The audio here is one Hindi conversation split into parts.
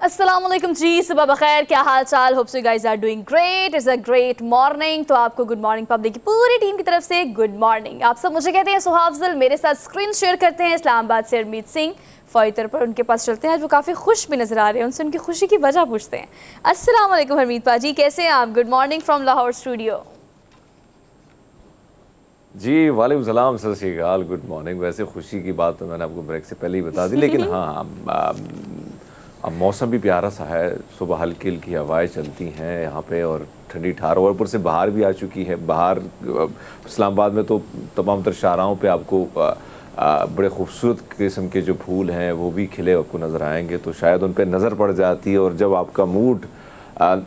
अस्सलाम वालेकुम जी, सुबह बखैर, क्या हाल चाल। Hope so you guys are doing great. It's a great morning. तो आपको गुड मॉर्निंग पब्लिक की पूरी टीम की तरफ से गुड मॉर्निंग। आप सब मुझे कहते हैं सुहाफजल, मेरे साथ स्क्रीन शेयर करते हैं इस्लामाबाद से हरमीत सिंह फ़ौरी पर उनके पास चलते हैं। आज वो काफ़ी खुश भी नजर आ रहे हैं, उनसे उनकी खुशी की वजह पूछते हैं। अस्सलाम वालेकुम हरमीत पाजी, कैसे हैं आप? Good morning from Lahore studio. जी वालेकुम सलाम, सत श्री अकाल, गुड मॉर्निंग। वैसे खुशी की बात तो मैंने आपको ब्रेक से पहले ही बता दी, लेकिन हाँ अब मौसम भी प्यारा सा है। सुबह हल्की हल्की हवाएं चलती हैं यहाँ पे और ठंडी ठार, और ऊपर से बाहर भी आ चुकी है। बाहर इस्लामाबाद में तो तमाम तर शाहराहों पे आपको बड़े खूबसूरत किस्म के जो फूल हैं वो भी खिले आपको नज़र आएंगे, तो शायद उन पर नज़र पड़ जाती है। और जब आपका मूड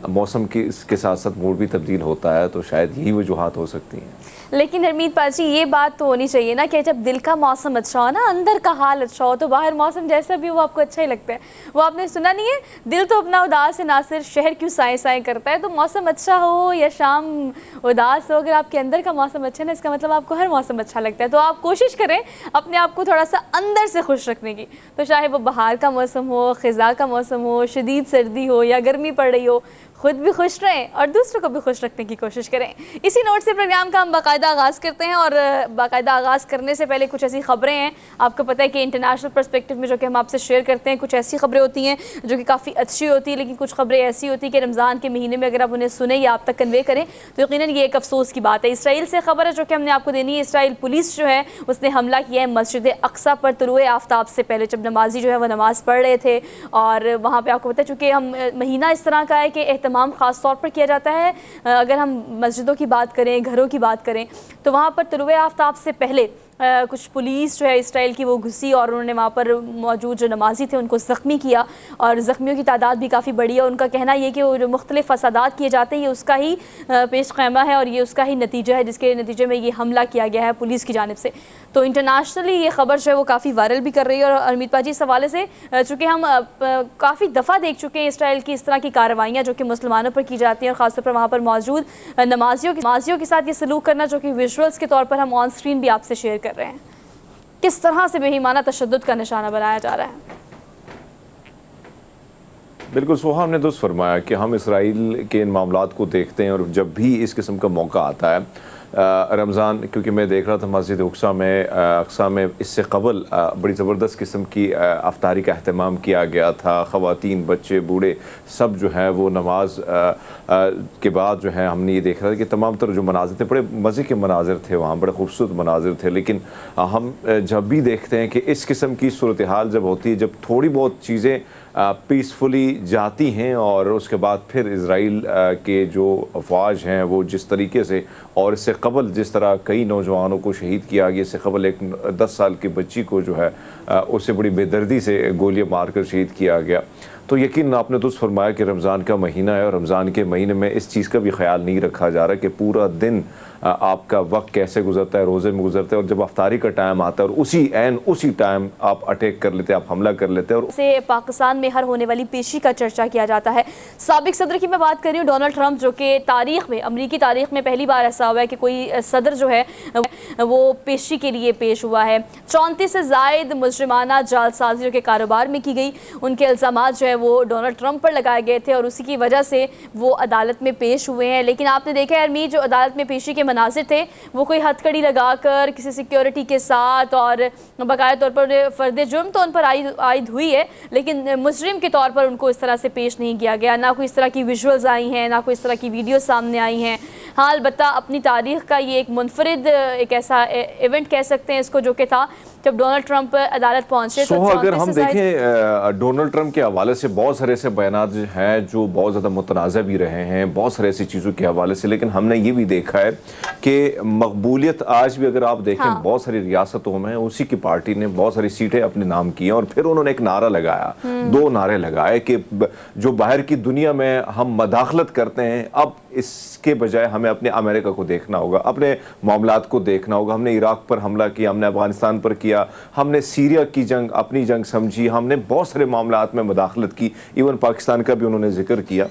मौसम के इसके साथ साथ मूड भी तब्दील होता है, तो शायद यही वजूहात हो सकती हैं। लेकिन हरमीत पाजी, ये बात तो होनी चाहिए ना कि जब दिल का मौसम अच्छा हो ना, अंदर का हाल अच्छा हो, तो बाहर मौसम जैसा भी हो वो आपको अच्छा ही लगता है। वो आपने सुना नहीं है, दिल तो अपना उदास है नासिर, शहर क्यों साए साए करता है। तो मौसम अच्छा हो या शाम उदास हो, अगर आपके अंदर का मौसम अच्छा है ना, इसका मतलब आपको हर मौसम अच्छा लगता है। तो आप कोशिश करें अपने आप को थोड़ा सा अंदर से खुश रखने की। तो चाहे वो बाहर का मौसम हो, ख़िज़ा का मौसम हो, शदीद सर्दी हो या गर्मी पड़ रही हो, खुद भी खुश रहें और दूसरों को भी खुश रखने की कोशिश करें। इसी नोट से प्रोग्राम का हम बाकायदा आगाज़ करते हैं। और बाकायदा आगाज़ करने से पहले कुछ ऐसी ख़बरें हैं, आपको पता है कि इंटरनेशनल पर्सपेक्टिव में जो कि हम आपसे शेयर करते हैं, कुछ ऐसी खबरें होती हैं जो कि काफ़ी अच्छी होती है, लेकिन कुछ खबरें ऐसी होती हैं कि रमज़ान के महीने में अगर आप उन्हें सुने या आप तक कन्वे करें तो यकीनन ये एक अफसोस की बात है। इसराइल से खबर है जो कि हमने आपको देनी है। इसराइल पुलिस जो है उसने हमला किया है मस्जिद अक्सा पर तुलुए आफ्ताब से पहले, जब नमाजी जो है वह नमाज़ पढ़ रहे थे। और वहाँ पर आपको पता है चूँकि हम महीना इस तरह का है कि एहतमाम ख़ास तौर पर किया जाता है। अगर हम मस्जिदों की बात करें, घरों की बात करें, तो वहाँ पर तुलुए आफ्ताब से पहले कुछ पुलिस जो है इसराइल की वो घुसी और उन्होंने वहाँ पर मौजूद जो नमाजी थे उनको ज़ख्मी किया। और ज़ख्मियों की तादाद भी काफ़ी बड़ी है। उनका कहना ये कि वो जो मुख्तलिफ़ फसादात किए जाते हैं ये उसका ही पेश ख़ैमा है और ये उसका ही नतीजा है, जिसके नतीजे में ये हमला किया गया है पुलिस की जानिब से। तो इंटरनेशनली ये ख़बर जो है वो काफ़ी वायरल भी कर रही है। और अरमीत पाजी, इस हवाले से चूँकि हम काफ़ी दफ़ा देख चुके हैं इसराइल की इस तरह की कार्रवाइयाँ जो कि मुसलमानों पर की जाती हैं, और ख़ासतौर पर वहाँ पर मौजूद नमाजियों के साथ ये सलूक करना, जो कि विजुअल्स के तौर पर हम ऑन स्क्रीन भी आपसे शेयर कर रहे हैं, किस तरह से बेईमाना तशद्दुद का निशाना बनाया जा रहा है। बिल्कुल सोहा, हमने दुरुस्त फरमाया कि हम इसराइल के इन मामलात को देखते हैं, और जब भी इस किस्म का मौका आता है रमज़ान, क्योंकि मैं देख रहा था मस्जिद अक्सा में इससे कबल बड़ी ज़बरदस्त किस्म की अफ्तारी का अहतमाम किया गया था। ख़वातीन, बच्चे, बूढ़े सब जो है वो नमाज के बाद जो है हमने ये देख रहा था कि तमाम तरह जो मनाजिर थे, बड़े मज़े के मनाजिर थे वहाँ, बड़े खूबसूरत मनाजिर थे। लेकिन हम जब भी देखते हैं कि इस किस्म की सूरत हाल जब होती है, जब थोड़ी बहुत चीज़ें पीसफुली जाती हैं और उसके बाद फिर इज़राइल के जो अफवाज हैं वो जिस तरीके से, और इससे कबल जिस तरह कई नौजवानों को शहीद किया गया, इससे कबल एक 10 साल की बच्ची को जो है उसे बड़ी बेदर्दी से गोलियां मारकर शहीद किया गया। तो यकीन आपने दुरुस्त फरमाया कि रमज़ान का महीना है, और रमज़ान के महीने में इस चीज़ का भी ख्याल नहीं रखा जा रहा कि पूरा दिन आपका वक्त कैसे गुजरता है, रोज़े में गुजरता है, और जब अफ्तारी का टाइम आता है और उसी टाइम आप अटैक कर लेते हैं, आप हमला कर लेते हैं। और से पाकिस्तान में हर होने वाली पेशी का चर्चा किया जाता है। साबिक सदर की मैं बात कर रही हूँ, डोनाल्ड ट्रंप, जो कि तारीख़ में, अमरीकी तारीख़ में पहली बार ऐसा हुआ है कि कोई सदर जो है वो पेशी के लिए पेश हुआ है। 34 से ज़ायद मुजरिमाना जालसाजियों के कारोबार में की गई, उनके इल्ज़ामात जो है वो डोनाल्ड ट्रंप पर लगाए गए थे और उसी की वजह से वो अदालत में पेश हुए हैं। लेकिन आपने देखा है अरमीत, जो अदालत में पेशी के मनाजिर थे वो कोई हथकड़ी लगाकर किसी सिक्योरिटी के साथ, और बाकायदा तौर पर फ़र्द जुर्म तो उन पर आयद हुई है, लेकिन मुजरिम के तौर पर उनको इस तरह से पेश नहीं किया गया। ना कोई इस तरह की विजुअल्स आई हैं, ना कोई इस तरह की वीडियो सामने आई हैं। हाँ, अलबत्ता अपनी तारीख़ का ये एक मुनफरिद एक ऐसा इवेंट कह सकते हैं इसको, जो कि था जब डोनाल्ड ट्रंप अदालत पहुंचे। तो अगर हम देखें डोनाल्ड ट्रंप के हवाले से बहुत सारे ऐसे बयानात हैं जो बहुत ज़्यादा मुतनाज़ा भी रहे हैं, बहुत सारे ऐसी चीज़ों के हवाले से, लेकिन हमने ये भी देखा है कि मकबूलियत आज भी अगर आप देखें, हाँ, बहुत सारी रियासतों में उसी की पार्टी ने बहुत सारी सीटें अपने नाम की हैं। और फिर उन्होंने एक नारा लगाया, 2 नारे लगाए कि जो बाहर की दुनिया में हम मदाखलत करते हैं, अब इसके बजाय हमें अपने अमेरिका को देखना होगा, अपने मामलात को देखना होगा। हमने इराक पर हमला किया, हमने अफगानिस्तान पर किया, हमने सीरिया की जंग अपनी जंग समझी, हमने बहुत सारे मामलात में मदाखलत की, इवन पाकिस्तान का भी उन्होंने जिक्र किया।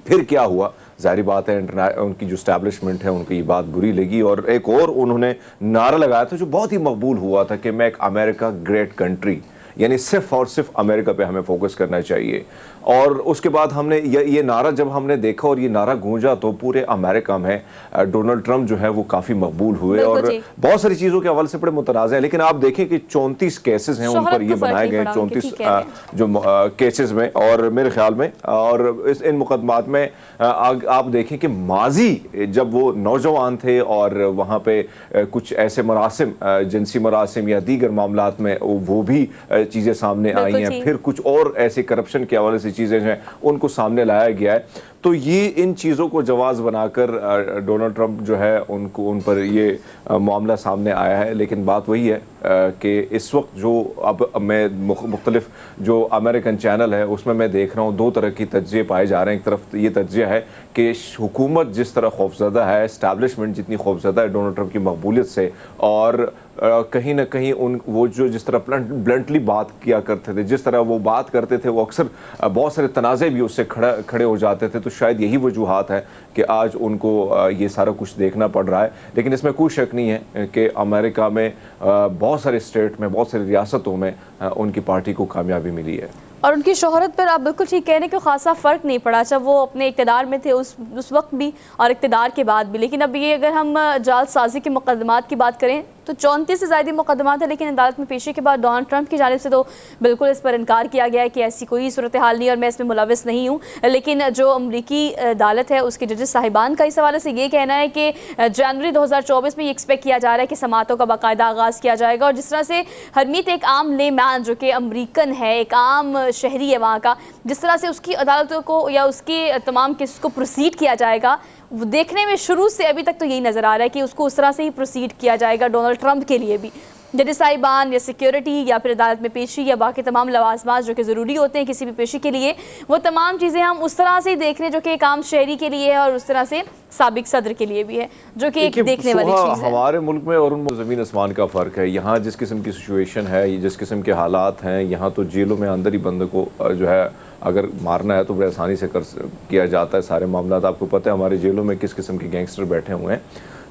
फिर क्या हुआ, ज़ाहिर बात है उनकी जो स्टैब्लिशमेंट है उनको ये बात बुरी लगी, और एक और उन्होंने नारा लगाया था जो बहुत ही मकबूल हुआ था कि मैं एक अमेरिका ग्रेट कंट्री, यानी सिर्फ और सिर्फ अमेरिका पे हमें फोकस करना चाहिए। और उसके बाद हमने ये नारा जब हमने देखा और ये नारा गूंजा तो पूरे अमेरिका में डोनाल्ड ट्रंप जो है वो काफ़ी मकबूल हुए और बहुत सारी चीज़ों के हवाले से बड़े मुतनाज़ हैं। लेकिन आप देखें कि 34 केसेस हैं उन पर ये बनाए गए, 34 जो केसेस में, और मेरे ख्याल में और इन मुकदमात में आप देखें कि माजी जब वो नौजवान थे और वहाँ पे कुछ ऐसे मरासिम, जिनसी मरासिम या दीगर मामलात में वो भी चीज़ें सामने आई हैं, फिर कुछ और ऐसे करप्शन के हवाले से चीज़ें हैं उनको सामने लाया गया है। तो ये इन चीज़ों को जवाज बनाकर डोनाल्ड ट्रंप जो है उन पर ये मामला सामने आया है। लेकिन बात वही है कि इस वक्त जो अब मैं मुख्तलिफ जो अमेरिकन चैनल है उसमें मैं देख रहा हूँ दो तरह की तज्ज़िये पाए जा रहे हैं। एक तरफ ये तज्ज़िया है कि हुकूमत जिस तरह खौफज़दा है, इस्टेब्लिशमेंट जितनी खौफज़दा है डोनाल्ड ट्रंप की मकबूलियत से, और कहीं ना कहीं वो जो जिस तरह ब्लंटली बात किया करते थे, जिस तरह वो बात करते थे, वो अक्सर बहुत सारे तनाज़े भी उससे खड़े हो जाते थे। तो शायद यही वजूहात है कि आज उनको ये सारा कुछ देखना पड़ रहा है। लेकिन इसमें कोई शक नहीं है कि अमेरिका में बहुत सारे स्टेट में, बहुत सारी रियासतों में उनकी पार्टी को कामयाबी मिली है। और उनकी शोहरत पर आप बिल्कुल ठीक कह रहे हैं कि खासा फ़र्क नहीं पड़ा, जब वो अपने इक़्तिदार में थे उस वक्त भी और इक़्तिदार के बाद भी। लेकिन अब ये अगर हम जालसाजी के मुकदमात की बात करें तो 34 से ज़्यादा मुकदमात है, लेकिन अदालत में पेशी के बाद डोनाल्ड ट्रंप की जानिब से तो बिल्कुल इस पर इनकार किया गया है कि ऐसी कोई सूरत हाल नहीं और मैं इसमें मुलविस नहीं हूँ। लेकिन जो अमरीकी अदालत है उसके जजेस साहिबान का इस हवाले से ये कहना है कि जनवरी 2024 में ये एक्सपेक्ट किया जा रहा है कि समातों का बाकायदा आगाज़ किया जाएगा। और जिस तरह से हरमीत एक आम लेमैन जो कि अमरीकन है, एक आम शहरी है वहाँ का, जिस तरह से उसकी अदालतों को या उसके तमाम केस को प्रोसीड किया जाएगा, देखने में शुरू से अभी तक तो यही नज़र आ रहा है कि उसको उस तरह से ही प्रोसीड किया जाएगा। डोनाल्ड ट्रंप के लिए भी जज साहिबान या सिक्योरिटी या फिर अदालत में पेशी या बाकी तमाम लवाजमात जो कि ज़रूरी होते हैं किसी भी पेशी के लिए, वो तमाम चीज़ें हम उस तरह से ही देख रहे हैं जो कि एक आम शहरी के लिए है और उस तरह से साबिक सदर के लिए भी है, जो कि एक देखने वाली चीज़ है। हमारे मुल्क में और उनमें ज़मीन आसमान का फ़र्क है। यहाँ जिस किस्म की सिचुएशन है, जिस किस्म के हालात हैं, यहाँ तो जेलों में अंदर ही बंदे को जो है अगर मारना है तो बड़े आसानी से किया जाता है सारे मामला। आपको पता है हमारे जेलों में किस किस्म के गैंगस्टर बैठे हुए हैं।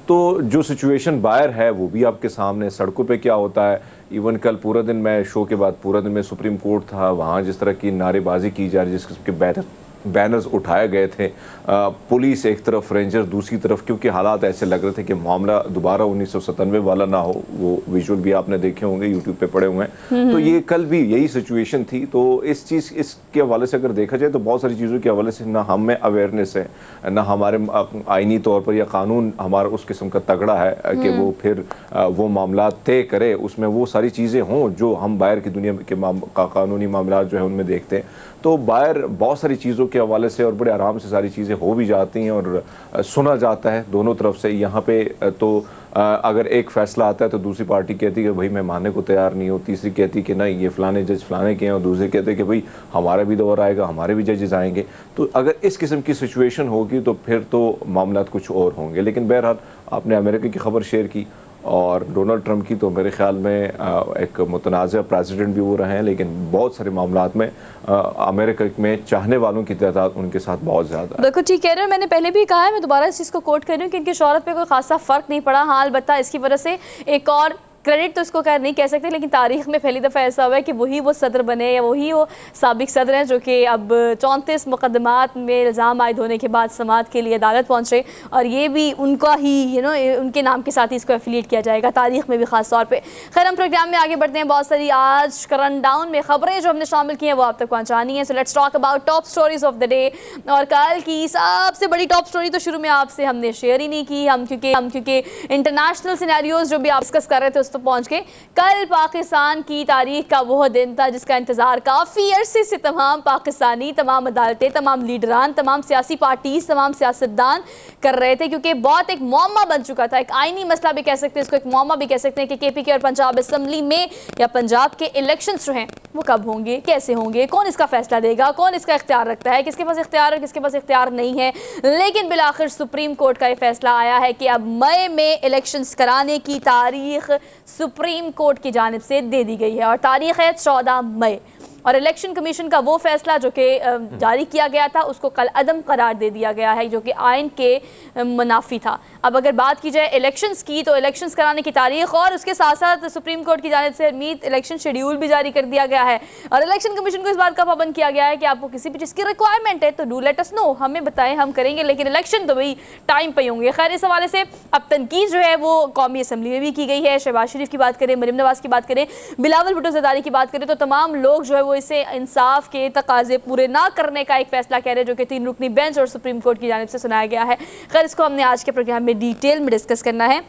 तो जो सिचुएशन बाहर है वो भी आपके सामने, सड़कों पे क्या होता है। इवन कल पूरा दिन, मैं शो के बाद पूरा दिन में सुप्रीम कोर्ट था, वहाँ जिस तरह की नारेबाजी की जा रही, जिस किस्म के बैनर्स उठाए गए थे, पुलिस एक तरफ, रेंजर दूसरी तरफ, क्योंकि हालात ऐसे लग रहे थे कि मामला दोबारा 1997 वाला ना हो। वो विजुअल भी आपने देखे होंगे, यूट्यूब पे पड़े हुए हैं। तो ये कल भी यही सिचुएशन थी। तो इसके हवाले से अगर देखा जाए तो बहुत सारी चीज़ों के हवाले से ना हम में अवेयरनेस है, ना हमारे आइनी तौर पर या कानून हमारा उस किस्म का तगड़ा है कि वो फिर वो मामला तय करे, उसमें वो सारी चीज़ें हों जो हम बाहर की दुनिया के कानूनी मामला जो है उनमें देखते हैं। तो बाहर बहुत सारी चीज़ों के हवाले से और बड़े आराम से सारी चीज़ें हो भी जाती हैं और सुना जाता है दोनों तरफ से। यहाँ पे तो अगर एक फ़ैसला आता है तो दूसरी पार्टी कहती है कि भाई मैं मानने को तैयार नहीं हूँ, तीसरी कहती कि नहीं ये फ़लाने जज फ़लाने के हैं, और दूसरे कहते हैं कि भाई हमारा भी दौर आएगा, हमारे भी जजेस आएंगे। तो अगर इस किस्म की सिचुएशन होगी तो फिर तो मामला कुछ और होंगे। लेकिन बहरहाल आपने अमेरिका की खबर शेयर की और डोनाल्ड ट्रंप की, तो मेरे ख्याल में एक मुतनाज़ा प्रेसिडेंट भी वो रहे हैं, लेकिन बहुत सारे मामलात में अमेरिका में चाहने वालों की तादाद उनके साथ बहुत ज़्यादा है। बिल्कुल ठीक कह रहे हैं, मैंने पहले भी कहा है, मैं दोबारा इस चीज़ को कोट कर रही हूँ कि इनकी शोहरत पे कोई खासा फ़र्क नहीं पड़ा। हाँ, अलबत्ता इसकी वजह से एक और क्रेडिट तो इसको नहीं कह सकते, लेकिन तारीख में पहली दफ़ा ऐसा हुआ है कि वही वो सदर बने या वही वो साबिक सदर हैं जो कि अब 34 मुकदमात में इल्ज़ाम आयद होने के बाद समात के लिए अदालत पहुँचे, और ये भी उनका ही उनके नाम के साथ ही इसको एफिलिएट किया जाएगा तारीख में भी ख़ास तौर पर। खैर, हम प्रोग्राम में आगे बढ़ते हैं। बहुत सारी आज करंट डाउन में खबरें जो हमने शामिल की हैं वो आप तक पहुँचानी है। So let's talk about top stories of the day. और कल की सबसे बड़ी टॉप स्टोरी तो शुरू में आपसे हमने शेयर ही नहीं की, हम क्योंकि इंटरनेशनल सिनेरियोज जो भी आप डिस्कस कर रहे थे तो पहुंच गए। कल पाकिस्तान की तारीख का वो दिन था जिसका इंतजार काफी अरसे से तमाम पाकिस्तानी, तमाम अदालतें, तमाम लीडरान, तमाम सियासी पार्टीज, तमाम सियासतदान कर रहे थे, क्योंकि बहुत एक मौमा बन चुका था, एक आईनी मसला भी कह सकते हैं इसको, एक मौमा भी कह सकते हैं कि केपीके और पंजाब असेंबली में या पंजाब के इलेक्शंस जो हैं वो कब होंगे, कैसे होंगे, कौन इसका फैसला देगा, कौन इसका इख्तियार रखता है, किसके पास इख्तियार है, किसके पास इख्तियार नहीं है। लेकिन बिलाखिर सुप्रीम कोर्ट का ये फैसला आया है कि अब मई में इलेक्शंस कराने की तारीख सुप्रीम कोर्ट की जानिब से दे दी गई है और तारीख है 14 मई। और इलेक्शन कमीशन का वो फैसला जो कि जारी किया गया था उसको कल अदम करार दे दिया गया है, जो कि आइन के मुनाफी था। अब अगर बात की जाए इलेक्शंस की, तो इलेक्शंस कराने की तारीख और उसके साथ साथ सुप्रीम कोर्ट की जानिब से मीत इलेक्शन शेड्यूल भी जारी कर दिया गया है और इलेक्शन कमीशन को इस बात का पाबंद किया गया है कि आपको किसी भी चीज़ की रिक्वायरमेंट है तो डू लेट अस नो, हमें बताएं, हम करेंगे, लेकिन इलेक्शन तो भाई टाइम पे होंगे। खैर, इस हवाले से अब तनकीद जो है वो कौमी असम्बली में भी की गई है। शहबाज शरीफ की बात करें, मरीम नवाज की बात करें, बिलावल भुट्टो ज़रदारी की बात करें, तो तमाम लोग जो है वो इसे इंसाफ के तकाजे पूरे ना करने का एक फैसला कह रहे हैं, जो कि 3 रुकनी बेंच और सुप्रीम कोर्ट की जानिब से सुनाया गया है। खैर, इसको हमने आज के प्रोग्राम में डिटेल में डिस्कस करना है।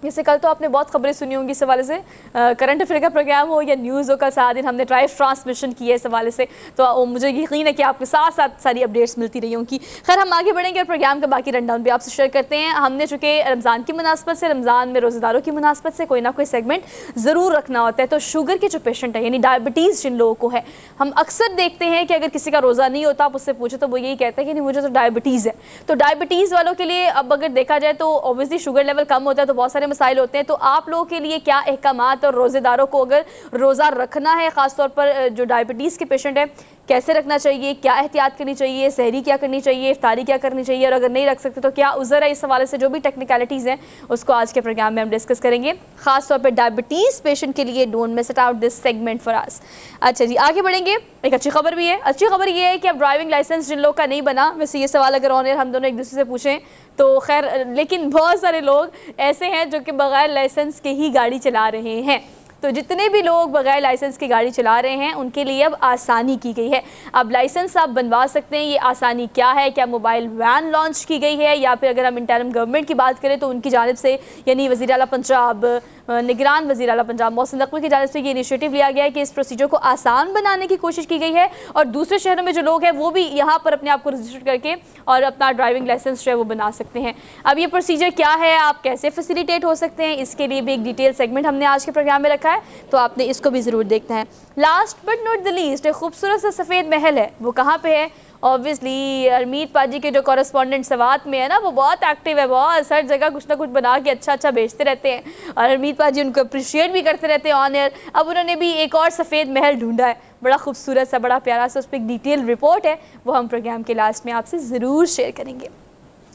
जैसे कल तो आपने बहुत खबरें सुनी होंगी इस हवाले से, करंट अफेयर का प्रोग्राम हो या न्यूज़ हो, कल सारा दिन हमने लाइव ट्रांसमिशन की है इस हवाले से, तो मुझे यकीन है कि आपके साथ साथ सारी अपडेट्स मिलती रही होंगी। खैर, हम आगे बढ़ेंगे और प्रोग्राम का बाकी रनडाउन भी आपसे शेयर करते हैं। हमने चूँकि रमज़ान की मुनासबत से, रमज़ान में रोज़ेदारों की मुनासबत से कोई ना कोई सेगमेंट ज़रूर रखना होता है। तो शुगर के जो पेशेंट है, यानी डायबिटीज़ जिन लोगों को है, हम अक्सर देखते हैं कि अगर किसी का रोज़ा नहीं होता, आप उससे पूछे तो वो यही कहते हैं कि नहीं, मुझे तो डायबिटीज़ है। तो डायबिटीज़ वालों के लिए अब अगर देखा जाए तो ऑब्वियसली शुगर लेवल कम होता है तो बहुत सारे मसाइल होते हैं। तो आप लोगों के लिए क्या अहकामात, और रोज़ेदारों को अगर रोज़ा रखना है, ख़ासतौर पर जो डायबिटीज़ के पेशेंट है, कैसे रखना चाहिए, क्या एहतियात करनी चाहिए, सहरी क्या करनी चाहिए, इफ्तारी क्या करनी चाहिए, और अगर नहीं रख सकते तो क्या उज़र है, इस हवाले से जो भी टेक्निकलिटीज़ हैं उसको आज के प्रोग्राम में हम डिस्कस करेंगे। ख़ासतौर पर डायबिटीज़ पेशेंट के लिए don't miss it out this segment for us. अच्छा जी, आगे बढ़ेंगे। एक अच्छी खबर भी है। अच्छी खबर ये है कि अब ड्राइविंग लाइसेंस जिन लोग का नहीं बना, वैसे ये सवाल अगर ऑन एयर हम दोनों एक दूसरे से पूछें तो खैर, लेकिन बहुत सारे लोग ऐसे हैं जो कि बगैर लाइसेंस के ही गाड़ी चला रहे हैं। तो जितने भी लोग बगैर लाइसेंस की गाड़ी चला रहे हैं उनके लिए अब आसानी की गई है। अब लाइसेंस आप बनवा सकते हैं। ये आसानी क्या है? क्या मोबाइल वैन लॉन्च की गई है, या फिर अगर हम इंटरिम गवर्नमेंट की बात करें तो उनकी जानिब से, यानी वज़ीर आला पंजाब, निगरान वज़ीर आला पंजाब मोहसिन नकवी की जानिब से ये इनिशिएटिव लिया गया है कि इस प्रोसीजर को आसान बनाने की कोशिश की गई है और दूसरे शहरों में जो लोग हैं वो भी यहाँ पर अपने आप को रजिस्टर करके और अपना ड्राइविंग लाइसेंस जो है वो बना सकते हैं। अब ये प्रोसीजर क्या है, आप कैसे फैसिलिटेट हो सकते हैं, इसके लिए भी एक डिटेल सेगमेंट हमने आज के प्रोग्राम में रखा है, तो आपने इसको भी ज़रूर देखना है। Last but not the least, एक खूबसूरत सा सफ़ेद महल है, वो कहाँ पे है? ऑब्वियसली हरमीत पाजी के जो कॉरेस्पॉन्डेंट सवात में है ना, वो बहुत एक्टिव है, बहुत हर जगह कुछ ना कुछ बना के अच्छा अच्छा बेचते रहते हैं और हरमीत पाजी उनको अप्रिशिएट भी करते रहते हैं ऑन एयर। अब उन्होंने भी एक और सफ़ेद महल ढूंढा है, बड़ा खूबसूरत सा, बड़ा प्यारा सा, उस पर एक डिटेल रिपोर्ट है, वो हम प्रोग्राम के लास्ट में आपसे ज़रूर शेयर करेंगे।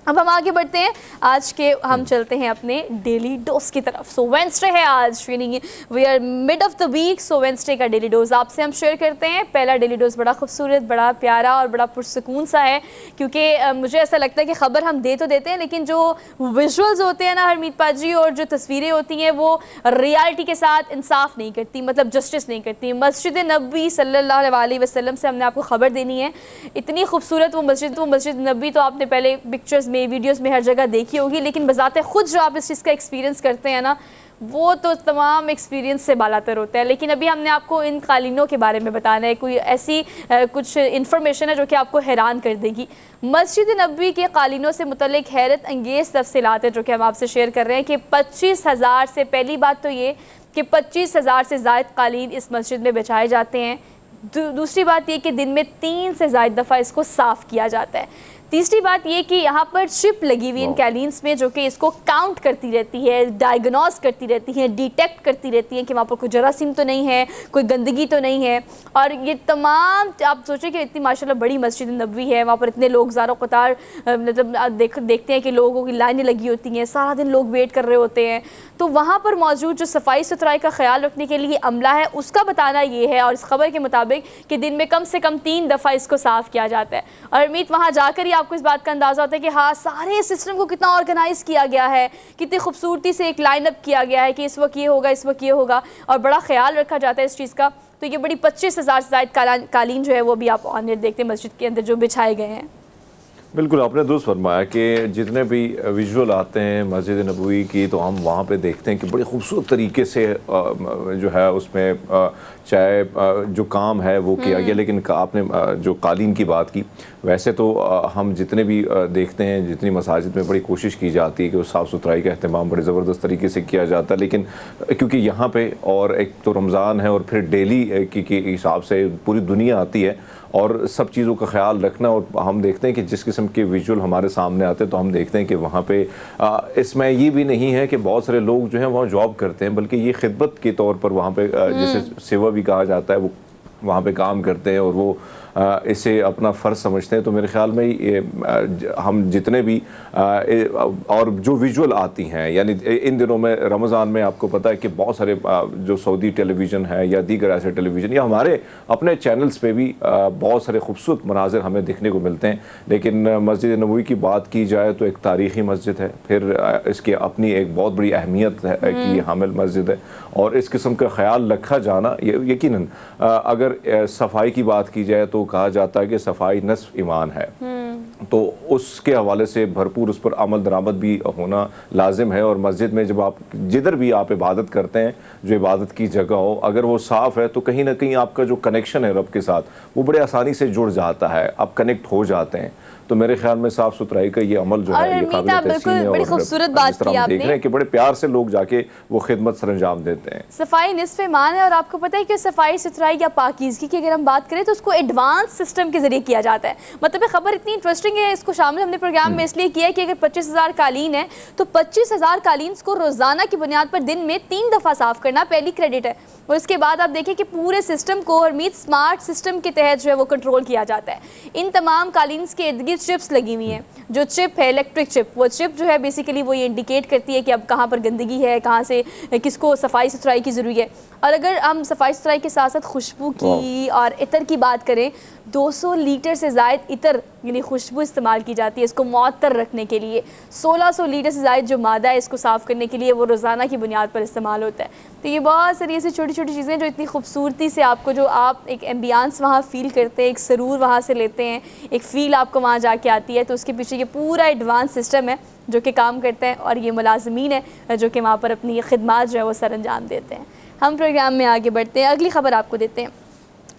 अब हम आगे बढ़ते हैं, आज के हम चलते हैं अपने डेली डोज की तरफ। सो वेंसडे है आज, यानी we are mid of the week, so Wednesday का डेली डोज आपसे हम शेयर करते हैं। पहला डेली डोज बड़ा खूबसूरत, बड़ा प्यारा और बड़ा पुरसकून सा है, क्योंकि मुझे ऐसा लगता है कि ख़बर हम दे तो देते हैं, लेकिन जो विजुअल्स होते हैं ना हरमीत पाजी, और जो तस्वीरें होती हैं वो रियलिटी के साथ इंसाफ नहीं करती, मतलब जस्टिस नहीं करती। मस्जिद नबी सल्लल्लाहु अलैहि वसल्लम से हमने आपको ख़बर देनी है। इतनी खूबसूरत वो मस्जिद नबी तो आपने पहले पिक्चर्स में, वीडियोस में हर जगह देखी होगी, लेकिन बजाते खुद जो आप इस चीज़ का एक्सपीरियंस करते हैं ना, वो तो तमाम एक्सपीरियंस से बालातर होता है। लेकिन अभी हमने आपको इन कालीनों के बारे में बताना है, कोई ऐसी कुछ इन्फॉर्मेशन है जो कि आपको हैरान कर देगी। मस्जिद नबवी के कालीनों से मुतल्लिक हैरत अंगेज़ तफसीलात है जो कि हम आपसे शेयर कर रहे हैं कि 25,000 से, पहली बात तो ये कि 25,000 से ज़ायद कालीन इस मस्जिद में बिछाए जाते हैं। दूसरी बात ये कि दिन में 3 से ज़ायद दफ़ा इसको साफ़ किया जाता है। तीसरी बात ये कि यहाँ पर चिप लगी हुई इन कैलिन्स में जो कि इसको काउंट करती रहती है, डायग्नोस करती रहती है, डिटेक्ट करती रहती है कि वहाँ पर कोई जरासीम तो नहीं है, कोई गंदगी तो नहीं है। और ये तमाम, आप सोचें कि इतनी माशाल्लाह बड़ी मस्जिद नबवी है, वहाँ पर इतने लोग ज़ारो क़तार, मतलब देखते हैं कि लोगों की लाइनें लगी होती हैं, सारा दिन लोग वेट कर रहे होते हैं। तो वहाँ पर मौजूद जो सफाई सुथराई का ख्याल रखने के लिए अमला है, उसका बताना ये है, और इस खबर के मुताबिक कि दिन में कम से कम 3 दफ़ा इसको साफ़ किया जाता है। और उम्मीद वहाँ जाकर ही आपको इस बात का अंदाज़ा होता है कि हाँ, सारे सिस्टम को कितना ऑर्गेनाइज़ किया गया है, कितनी खूबसूरती से एक लाइन अप किया गया है कि इस वक्त ये होगा, इस वक्त ये होगा, और बड़ा ख्याल रखा जाता है इस चीज़ का। तो ये बड़ी 25,000 से ज़ायद कालीन जो है वो भी आप ऑन एयर देखते हैं मस्जिद के अंदर जो बिछाए गए हैं। बिल्कुल, आपने दुरुस्त फरमाया कि जितने भी विजुअल आते हैं मस्जिद नबवी की, तो हम वहाँ पे देखते हैं कि बड़े खूबसूरत तरीके से जो है उसमें चाहे जो काम है वो किया गया। लेकिन आपने जो कालीन की बात की, वैसे तो हम जितने भी देखते हैं, जितनी मसाजिद में बड़ी कोशिश की जाती है कि उस साफ़ सुथराई का अहतमाम बड़े ज़बरदस्त तरीके से किया जाता है, लेकिन क्योंकि यहाँ पे और एक तो रमज़ान है और फिर डेली के हिसाब से पूरी दुनिया आती है और सब चीज़ों का ख्याल रखना, और हम देखते हैं कि जिस किस्म के विजुअल हमारे सामने आते हैं तो हम देखते हैं कि वहाँ पे इसमें ये भी नहीं है कि बहुत सारे लोग जो हैं वहाँ जॉब करते हैं, बल्कि ये खिदमत के तौर पर वहाँ पे जिसे सेवा भी कहा जाता है, वो वहाँ पे काम करते हैं और वो इसे अपना फ़र्ज समझते हैं। तो मेरे ख़्याल में ये हम जितने भी और जो विजुअल आती हैं, यानी इन दिनों में रमज़ान में आपको पता है कि बहुत सारे जो सऊदी टेलीविज़न है या दीगर ऐसे टेलीविज़न या हमारे अपने चैनल्स पे भी बहुत सारे खूबसूरत मनाज़िर हमें देखने को मिलते हैं। लेकिन मस्जिद नबवी की बात की जाए तो एक तारीख़ी मस्जिद है, फिर इसकी अपनी एक बहुत बड़ी अहमियत है कि हामिल मस्जिद है, और इस किस्म का ख्याल रखा जाना यकीनन अगर सफाई की बात की जाए तो कहा जाता है कि सफाई नस्फ ईमान है, तो उसके हवाले से भरपूर उस पर अमल दरामद भी होना लाजिम है। और मस्जिद में जब आप जिधर भी आप इबादत करते हैं, जो इबादत की जगह हो, अगर वो साफ़ है तो कहीं ना कहीं आपका जो कनेक्शन है रब के साथ वो बड़े आसानी से जुड़ जाता है, आप कनेक्ट हो जाते हैं। तो मेरे ख्याल में साफ़ सुथराई का ये अमल जो है ये काबिल तहसीन है, बड़ी खूबसूरत बात की हम देख रहे हैं कि बड़े प्यार से लोग जाके वो खिदमत सरंजाम देते हैं। सफाई निस्फ़ ईमान है, और आपको पता है कि सफाई सुथराई या पाकीज़गी की अगर हम बात करें तो उसको एडवांस सिस्टम के ज़रिए किया जाता है। मतलब खबर इतनी इंटरेस्टिंग है, इसको शामिल हमने प्रोग्राम में इसलिए किया है कि अगर 25,000 कालीन है तो 25,000 कालीन को रोज़ाना की बुनियाद पर दिन में 3 दफ़ा साफ़ करना पहली क्रेडिट है। और उसके बाद आप देखें कि पूरे सिस्टम को हरमीत स्मार्ट सिस्टम के तहत जो है वो कंट्रोल किया जाता है। इन तमाम कालीन के इर्द गिर्द चिप्स लगी हुई हैं, जो चिप है इलेक्ट्रिक चिप, वो चिप जो है बेसिकली वो ये इंडिकेट करती है कि अब कहाँ पर गंदगी है, कहाँ से किसको सफाई सुथराई की ज़रूरी है। और अगर हम सफाई सुथराई के साथ साथ खुशबू की और इतर की बात करें, 200 लीटर से ज़ायद इतर यानी खुशबू इस्तेमाल की जाती है इसको मुअत्तर रखने के लिए। 1600 लीटर से ज़ायद जो मादा है इसको साफ़ करने के लिए वो रोज़ाना की बुनियाद पर इस्तेमाल होता है। तो ये बहुत सारी ऐसी छोटी छोटी चीज़ें जो इतनी खूबसूरती से आपको, जो आप एक एम्बियंस वहाँ फ़ील करते हैं, एक सरूर वहाँ से लेते हैं, एक फ़ील आपको वहाँ जाके आती है। तो उसके पीछे ये पूरा एडवांस सिस्टम है जो कि काम करते हैं, और ये मुलाज़मीन है जो कि वहाँ पर अपनी खिदमत जो है वो सर अंजाम देते हैं। हम प्रोग्राम में आगे बढ़ते हैं, अगली ख़बर आपको देते हैं।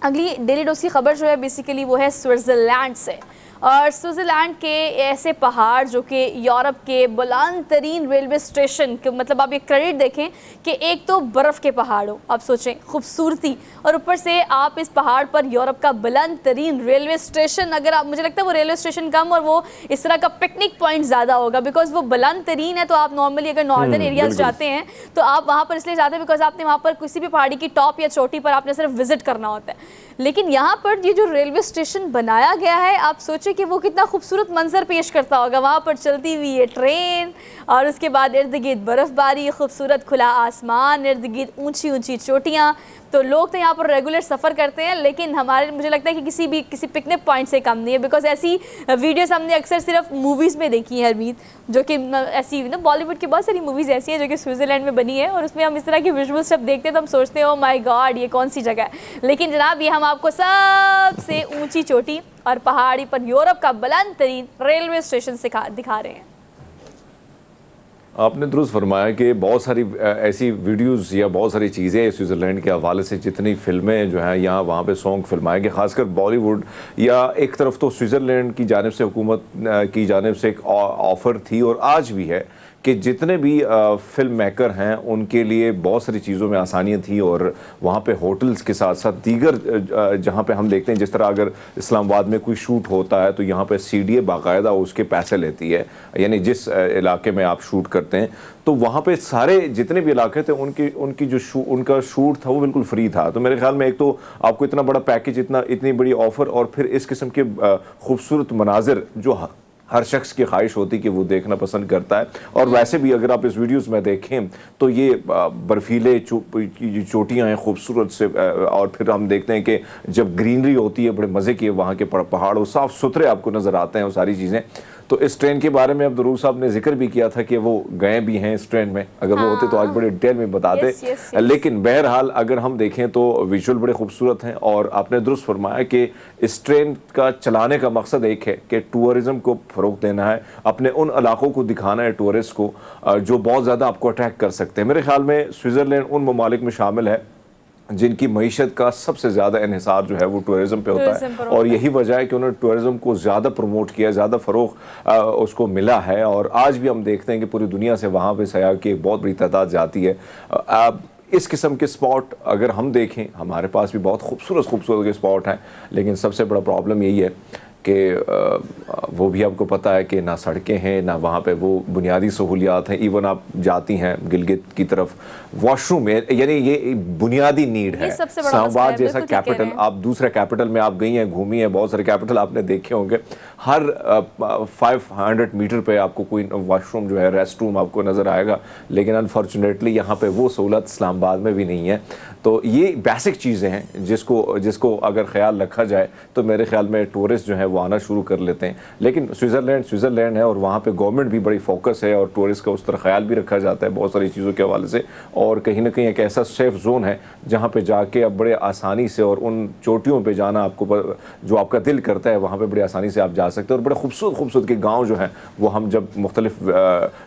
अगली डेली डोज की खबर जो है बेसिकली वो है स्विट्ज़रलैंड से, और स्विट्ज़रलैंड के ऐसे पहाड़ जो कि यूरोप के बुलंद तरीन रेलवे स्टेशन के, मतलब आप ये क्रेडिट देखें कि एक तो बर्फ़ के पहाड़ हो, आप सोचें खूबसूरती, और ऊपर से आप इस पहाड़ पर यूरोप का बुलंद तरीन रेलवे स्टेशन, अगर आप, मुझे लगता है वो रेलवे स्टेशन कम और वो इस तरह का पिकनिक पॉइंट ज़्यादा होगा, बिकॉज वो बुलंद तरीन है। तो आप नॉर्मली अगर नॉर्दर्न एरियाज़ जाते हैं तो आप वहाँ पर इसलिए जाते हैं बिकॉज आपने वहाँ पर किसी भी पहाड़ी की टॉप या चोटी पर आपने सिर्फ विजिट करना होता है। लेकिन यहाँ पर ये जो रेलवे स्टेशन बनाया गया है, आप सोचें कि वो कितना खूबसूरत मंजर पेश करता होगा। वहाँ पर चलती हुई ये ट्रेन, और उसके बाद इर्द गिर्द बर्फ़बारी, खूबसूरत खुला आसमान, इर्द गिर्द ऊंची ऊंची चोटियाँ। तो लोग तो यहाँ पर रेगुलर सफ़र करते हैं, लेकिन हमारे, मुझे लगता है कि किसी पिकनिक पॉइंट से कम नहीं है, बिकॉज ऐसी वीडियोस हमने अक्सर सिर्फ मूवीज़ में देखी है हरमीत, जो कि ऐसी बॉलीवुड की बहुत सारी मूवीज़ ऐसी हैं जो कि स्विट्ज़रलैंड में बनी है, और उसमें हम इस तरह की विजुअल्स जब देखते हैं तो हम सोचते हैं ओ माय गॉड ये कौन सी जगह है। लेकिन जनाब ये हम आपको सबसे ऊंची चोटी और पहाड़ी पर यूरोप का बुलंद तरीन रेलवे स्टेशन से दिखा रहे हैं। आपने दुरुस्त फरमाया कि बहुत सारी ऐसी वीडियोस या बहुत सारी चीज़ें स्विट्ज़रलैंड के हवाले से, जितनी फिल्में जो हैं यहाँ वहाँ पे सॉन्ग फिल्माए गए, ख़ासकर बॉलीवुड, या एक तरफ तो स्विट्ज़रलैंड की जानिब से, हुकूमत की जानिब से एक ऑफ़र थी और आज भी है कि जितने भी फिल्म मेकर हैं उनके लिए बहुत सारी चीज़ों में आसानियाँ थी, और वहाँ पे होटल्स के साथ साथ दीगर जहाँ पे हम देखते हैं, जिस तरह अगर इस्लामाबाद में कोई शूट होता है तो यहाँ पे CDA बाकायदा उसके पैसे लेती है, यानी जिस इलाके में आप शूट करते हैं, तो वहाँ पे सारे जितने भी इलाके थे उनकी जो उनका शूट था वो बिल्कुल फ्री था। तो मेरे ख्याल में एक तो आपको इतना बड़ा पैकेज, इतनी बड़ी ऑफ़र, और फिर इस किस्म के खूबसूरत मनाजिर जो हर शख्स की ख्वाहिश होती कि वो देखना पसंद करता है। और वैसे भी अगर आप इस वीडियोस में देखें तो ये बर्फीले चोटियाँ हैं खूबसूरत से, और फिर हम देखते हैं कि जब ग्रीनरी होती है बड़े मज़े की, वहाँ के पहाड़ वो साफ़ सुथरे आपको नज़र आते हैं वो सारी चीज़ें। तो इस ट्रेन के बारे में अब दरूर साहब ने जिक्र भी किया था कि वो गए भी हैं इस ट्रेन में, अगर वो होते तो आज बड़े डिटेल में बताते। लेकिन बहरहाल अगर हम देखें तो विजुअल बड़े खूबसूरत हैं, और आपने दुरुस्त फरमाया कि इस ट्रेन का चलाने का मकसद एक है कि टूरिज़म को फ़रोग़ देना है, अपने उन इलाकों को दिखाना है टूरिस्ट को जो बहुत ज़्यादा आपको अट्रैक्ट कर सकते हैं। मेरे ख्याल में स्विट्ज़रलैंड उन ममालिक में शामिल है जिनकी मईशत का सबसे ज़्यादा इन्हिसार जो है वो टूरिज़म पे होता है, और यही वजह है कि उन्होंने टूरिज़म को ज़्यादा प्रमोट किया, ज़्यादा फ़रोग़ उसको मिला है, और आज भी हम देखते हैं कि पूरी दुनिया से वहाँ पे सयाह की एक बहुत बड़ी तादाद जाती है। इस किस्म के स्पॉट अगर हम देखें, हमारे पास भी बहुत खूबसूरत के स्पॉट हैं, लेकिन सबसे बड़ा प्रॉब्लम यही है कि वो भी आपको पता है कि ना सड़कें हैं, ना वहाँ पे वो बुनियादी सहूलियात हैं। इवन आप जाती हैं गिलगित की तरफ, वॉशरूम है, यानी ये बुनियादी नीड है। इस्लामाबाद जैसा कैपिटल, आप दूसरे कैपिटल में आप गई हैं, घूमी हैं, बहुत सारे कैपिटल आपने देखे होंगे, हर 500 मीटर पे आपको कोई वॉशरूम जो है, रेस्ट रूम आपको नज़र आएगा। लेकिन अनफॉर्चुनेटली यहाँ पे वो सहूलत इस्लामाबाद में भी नहीं है। तो ये बेसिक चीज़ें हैं जिसको अगर ख्याल रखा जाए तो मेरे ख्याल में टूरिस्ट जो है वो आना शुरू कर लेते हैं। लेकिन स्विट्ज़रलैंड है और वहाँ पे गवर्नमेंट भी बड़ी फोकस है और टूरिस्ट का उस तरह ख्याल भी रखा जाता है बहुत सारी चीज़ों के हवाले से। और कहीं ना कहीं एक ऐसा सेफ जोन है जहाँ पे जाके अब बड़े आसानी से, और उन चोटियों पे जाना आपको जो आपका दिल करता है वहाँ पे बड़ी आसानी से आप जा सकते हैं। और बड़े खूबसूरत के गाँव जो हैं वो हम जब मुख्तलिफ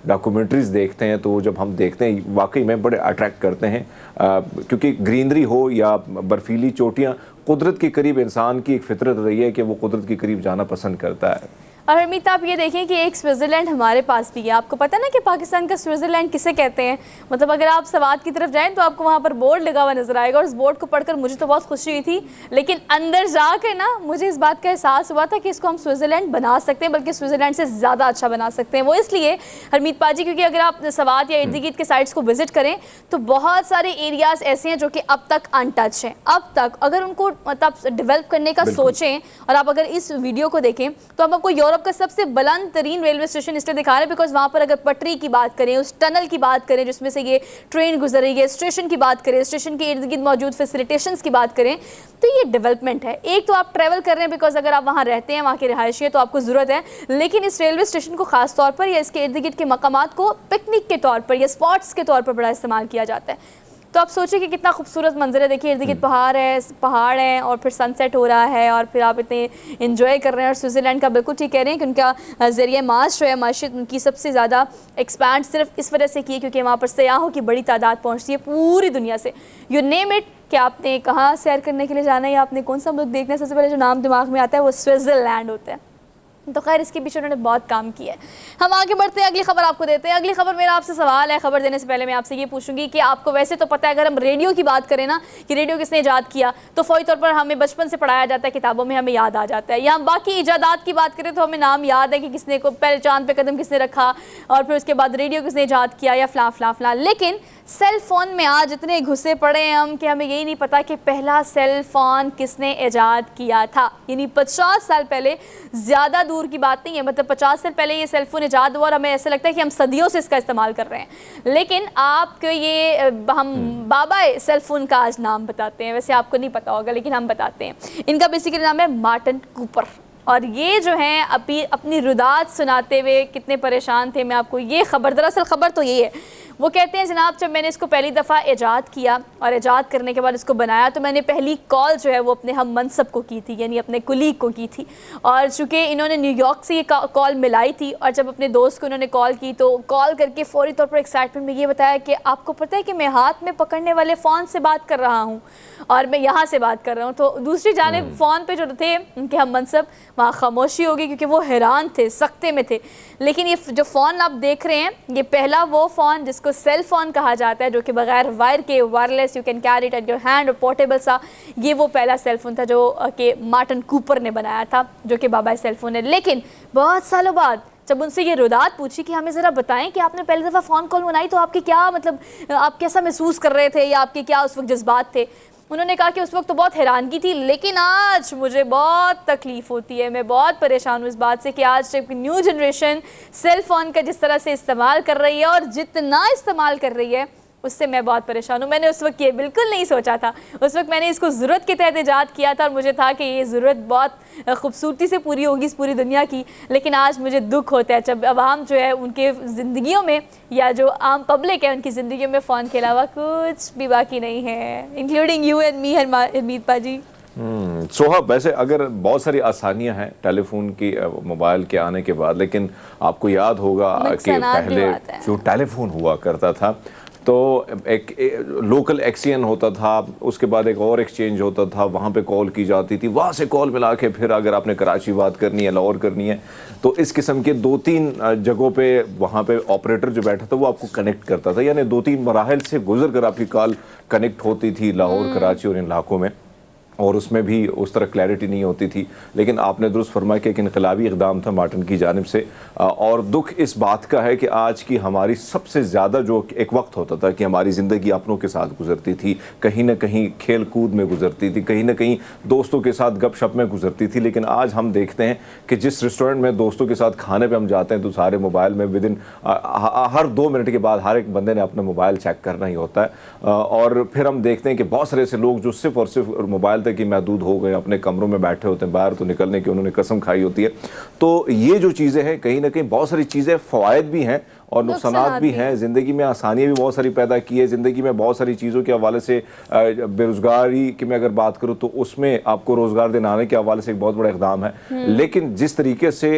डॉक्यूमेंट्रीज़ देखते हैं तो जब हम देखते हैं वाकई में बड़े अट्रैक्ट करते हैं, क्योंकि ग्रीनरी हो या बर्फीली चोटियाँ, कुदरत के करीब इंसान की एक फितरत रही है कि वो कुदरत के करीब जाना पसंद करता है। और हरमीत आप ये देखें कि एक स्विट्ज़रलैंड हमारे पास भी है। आपको पता है ना कि पाकिस्तान का स्विट्ज़रलैंड किसे कहते हैं? मतलब अगर आप सवात की तरफ जाएं तो आपको वहाँ पर बोर्ड लगा हुआ नजर आएगा, और उस बोर्ड को पढ़कर मुझे तो बहुत खुशी हुई थी, लेकिन अंदर जाकर ना मुझे इस बात का एहसास हुआ था कि इसको हम स्विट्ज़रलैंड बना सकते हैं, बल्कि स्विट्ज़रलैंड से ज़्यादा अच्छा बना सकते हैं। वो इसलिए हरमीत पाजी क्योंकि अगर आप सवात या इर्द गिर्द के साइट्स को विजिट करें तो बहुत सारे एरियाज़ ऐसे हैं जो कि अब तक अनटच हैं। अब तक अगर उनको मतलब डेवलप करने का सोचें, और आप अगर इस वीडियो को देखें तो हम आपको यूरोप का सबसे बुलंद तरीन रेलवे स्टेशन इसलिए दिखा रहे हैं बिकॉज वहां पर अगर पटरी की बात करें, उस टनल की बात करें जिसमें से ये ट्रेन गुजर रही है, स्टेशन की बात करें, स्टेशन के इर्द गिर्द मौजूद फैसिलिटेशंस की बात करें, तो ये डेवलपमेंट है। एक तो आप ट्रैवल कर रहे हैं बिकॉज अगर आप वहाँ रहते हैं, वहाँ के रिहायशी हैं, तो आपको ज़रूरत है, लेकिन इस रेलवे स्टेशन को खास तौर पर या इसके इर्द गिर्द के मकामात को पिकनिक के तौर पर या स्पॉट्स के तौर पर बड़ा इस्तेमाल किया जाता है। तो आप सोचिए कि कितना खूबसूरत मंजर है। देखिए इर्द गिर्द पहाड़ हैं और फिर सनसेट हो रहा है और फिर आप इतने इन्जॉय कर रहे हैं। और स्विट्ज़रलैंड का बिल्कुल ठीक कह रहे हैं कि उनका ज़रिए माश जो है, माशियत उनकी सबसे ज़्यादा एक्सपैंड सिर्फ इस वजह से की है क्योंकि वहाँ पर सयाहों की बड़ी तादाद पहुँचती है पूरी दुनिया से। यू नेम इट, कि आपने कहाँ सैर करने के लिए जाना है या आपने कौन सा मुल्क देखना है, सबसे पहले जो नाम दिमाग में आता है वो स्विट्ज़रलैंड होता है। तो खैर इसके पीछे उन्होंने बहुत काम किया है। हम आगे बढ़ते हैं, अगली खबर आपको देते हैं। अगली खबर मेरा आपसे सवाल है, खबर देने से पहले मैं आपसे ये पूछूंगी कि आपको वैसे तो पता है अगर हम रेडियो की बात करें ना कि रेडियो किसने ईजाद किया, तो फौरी तौर पर हमें बचपन से पढ़ाया जाता है, किताबों में हमें याद आ जाता है। या हम बाकी ईजादात की बात करें तो हमें नाम याद है कि किसने को पहले चांद पे कदम किसने रखा और फिर उसके बाद रेडियो किसने ईजाद किया या फलां। लेकिन सेल फ़ोन में आज इतने घुसे पड़े हैं हम कि हमें यही नहीं पता कि पहला सेल फ़ोन किसने ईजाद किया था। यानी 50 साल पहले, ज़्यादा दूर की बात नहीं है, मतलब 50 साल पहले ये सेल फ़ोन ईजाद हुआ और हमें ऐसा लगता है कि हम सदियों से इसका इस्तेमाल कर रहे हैं। लेकिन आपको ये हम बाबा सेल फ़ोन का आज नाम बताते हैं। वैसे आपको नहीं पता होगा लेकिन हम बताते हैं। इनका बेसिकली नाम है मार्टिन कूपर। और ये जो हैं अभी अपनी रुदात सुनाते हुए कितने परेशान थे। मैं आपको ये खबर, दरअसल खबर तो यही है, वो कहते हैं जनाब जब मैंने इसको पहली दफ़ा ईजाद किया और ईजाद करने के बाद इसको बनाया तो मैंने पहली कॉल जो है वो अपने हम मनसब को की थी, यानी अपने कुलीग को की थी। और चूँकि इन्होंने न्यूयॉर्क से ये कॉल मिलाई थी और जब अपने दोस्त को इन्होंने कॉल की तो कॉल करके फ़ौरी तौर पर एक्साइटमेंट में ये बताया कि आपको पता है कि मैं हाथ में पकड़ने वाले फ़ोन से बात कर रहा हूँ और मैं यहाँ से बात कर रहा हूँ। तो दूसरी जानिब फ़ोन पर जो थे उनके हम मनसब, वहाँ खामोशी होगी क्योंकि वो हैरान थे, सख्ते में थे। लेकिन ये जो फ़ोन आप देख रहे हैं ये पहला वो फ़ोन जिसको सेल फ़ोन कहा जाता है, जो कि बगैर वायर के, wireless, you can carry it at your hand और पोर्टेबल सा, ये वो पहला सेल फ़ोन था जो कि मार्टिन कूपर ने बनाया था, जो कि बाबा सेल फ़ोन है। लेकिन बहुत सालों बाद जब उनसे ये रुदात पूछी कि हमें ज़रा बताएं कि आपने पहली दफ़ा फ़ोन कॉल बनाई तो आपके क्या मतलब, आप कैसा महसूस कर रहे थे या आपके क्या उस वक्त जज्बात थे, उन्होंने कहा कि उस वक्त तो बहुत हैरानगी थी लेकिन आज मुझे बहुत तकलीफ़ होती है। मैं बहुत परेशान हूँ इस बात से कि आज जब न्यू जनरेशन सेल फ़ोन का जिस तरह से इस्तेमाल कर रही है और जितना इस्तेमाल कर रही है उससे मैं बहुत परेशान हूँ। मैंने उस वक्त ये बिल्कुल नहीं सोचा था। उस वक्त मैंने इसको ज़रूरत के तहत ईजाद किया था और मुझे था कि ये ज़रूरत बहुत खूबसूरती से पूरी होगी इस पूरी दुनिया की। लेकिन आज मुझे दुख होता है जब आवाम जो है उनके ज़िंदगियों में या जो आम पब्लिक है उनकी ज़िंदगियों में फ़ोन के अलावा कुछ भी बाकी नहीं है, including you and me Harmeet पाजी। सोहा, वैसे अगर बहुत सारी आसानियां हैं टेलीफोन की, मोबाइल के आने के बाद, लेकिन आपको याद होगा कि पहले जो टेलीफोन हुआ करता था तो एक लोकल एक्सचेंज होता था, उसके बाद एक और एक्सचेंज होता था, वहाँ पे कॉल की जाती थी, वहाँ से कॉल मिला के फिर अगर आपने कराची बात करनी है, लाहौर करनी है, तो इस किस्म के 2-3 जगहों पे वहाँ पे ऑपरेटर जो बैठा था वो आपको कनेक्ट करता था, यानी 2-3 मराहल से गुजर कर आपकी कॉल कनेक्ट होती थी लाहौर, कराची और इन इलाकों में। और उसमें भी उस तरह क्लैरिटी नहीं होती थी। लेकिन आपने दुरुस्त फरमाया कि एक इनकलाबी इक़दाम था मार्टिन की जानिब से। और दुख इस बात का है कि आज की हमारी सबसे ज़्यादा जो एक वक्त होता था कि हमारी ज़िंदगी अपनों के साथ गुजरती थी, कहीं ना कहीं खेल कूद में गुजरती थी, कहीं ना कहीं दोस्तों के साथ गपशप में गुजरती थी। लेकिन आज हम देखते हैं कि जिस रेस्टोरेंट में दोस्तों के साथ खाने पर हम जाते हैं तो सारे मोबाइल में विदिन हर 2 मिनट के बाद हर एक बंदे ने अपना मोबाइल चेक करना ही होता है। और फिर हम देखते हैं कि बहुत सारे ऐसे लोग जो सिर्फ और सिर्फ मोबाइल कि महदूद हो गए, अपने कमरों में बैठे होते हैं, बाहर तो निकलने की उन्होंने कसम खाई होती है। तो ये जो चीज़ें हैं कहीं ना कहीं बहुत सारी चीज़ें फ़वाइद भी हैं और नुकसानात भी हैं। ज़िंदगी में आसानियाँ भी बहुत सारी पैदा की है, ज़िंदगी में बहुत सारी चीज़ों के हवाले से बेरोज़गारी की मैं अगर बात करूँ तो उसमें आपको रोज़गार दिलाने के हवाले से एक बहुत बड़ा इक़दाम है। लेकिन जिस तरीके से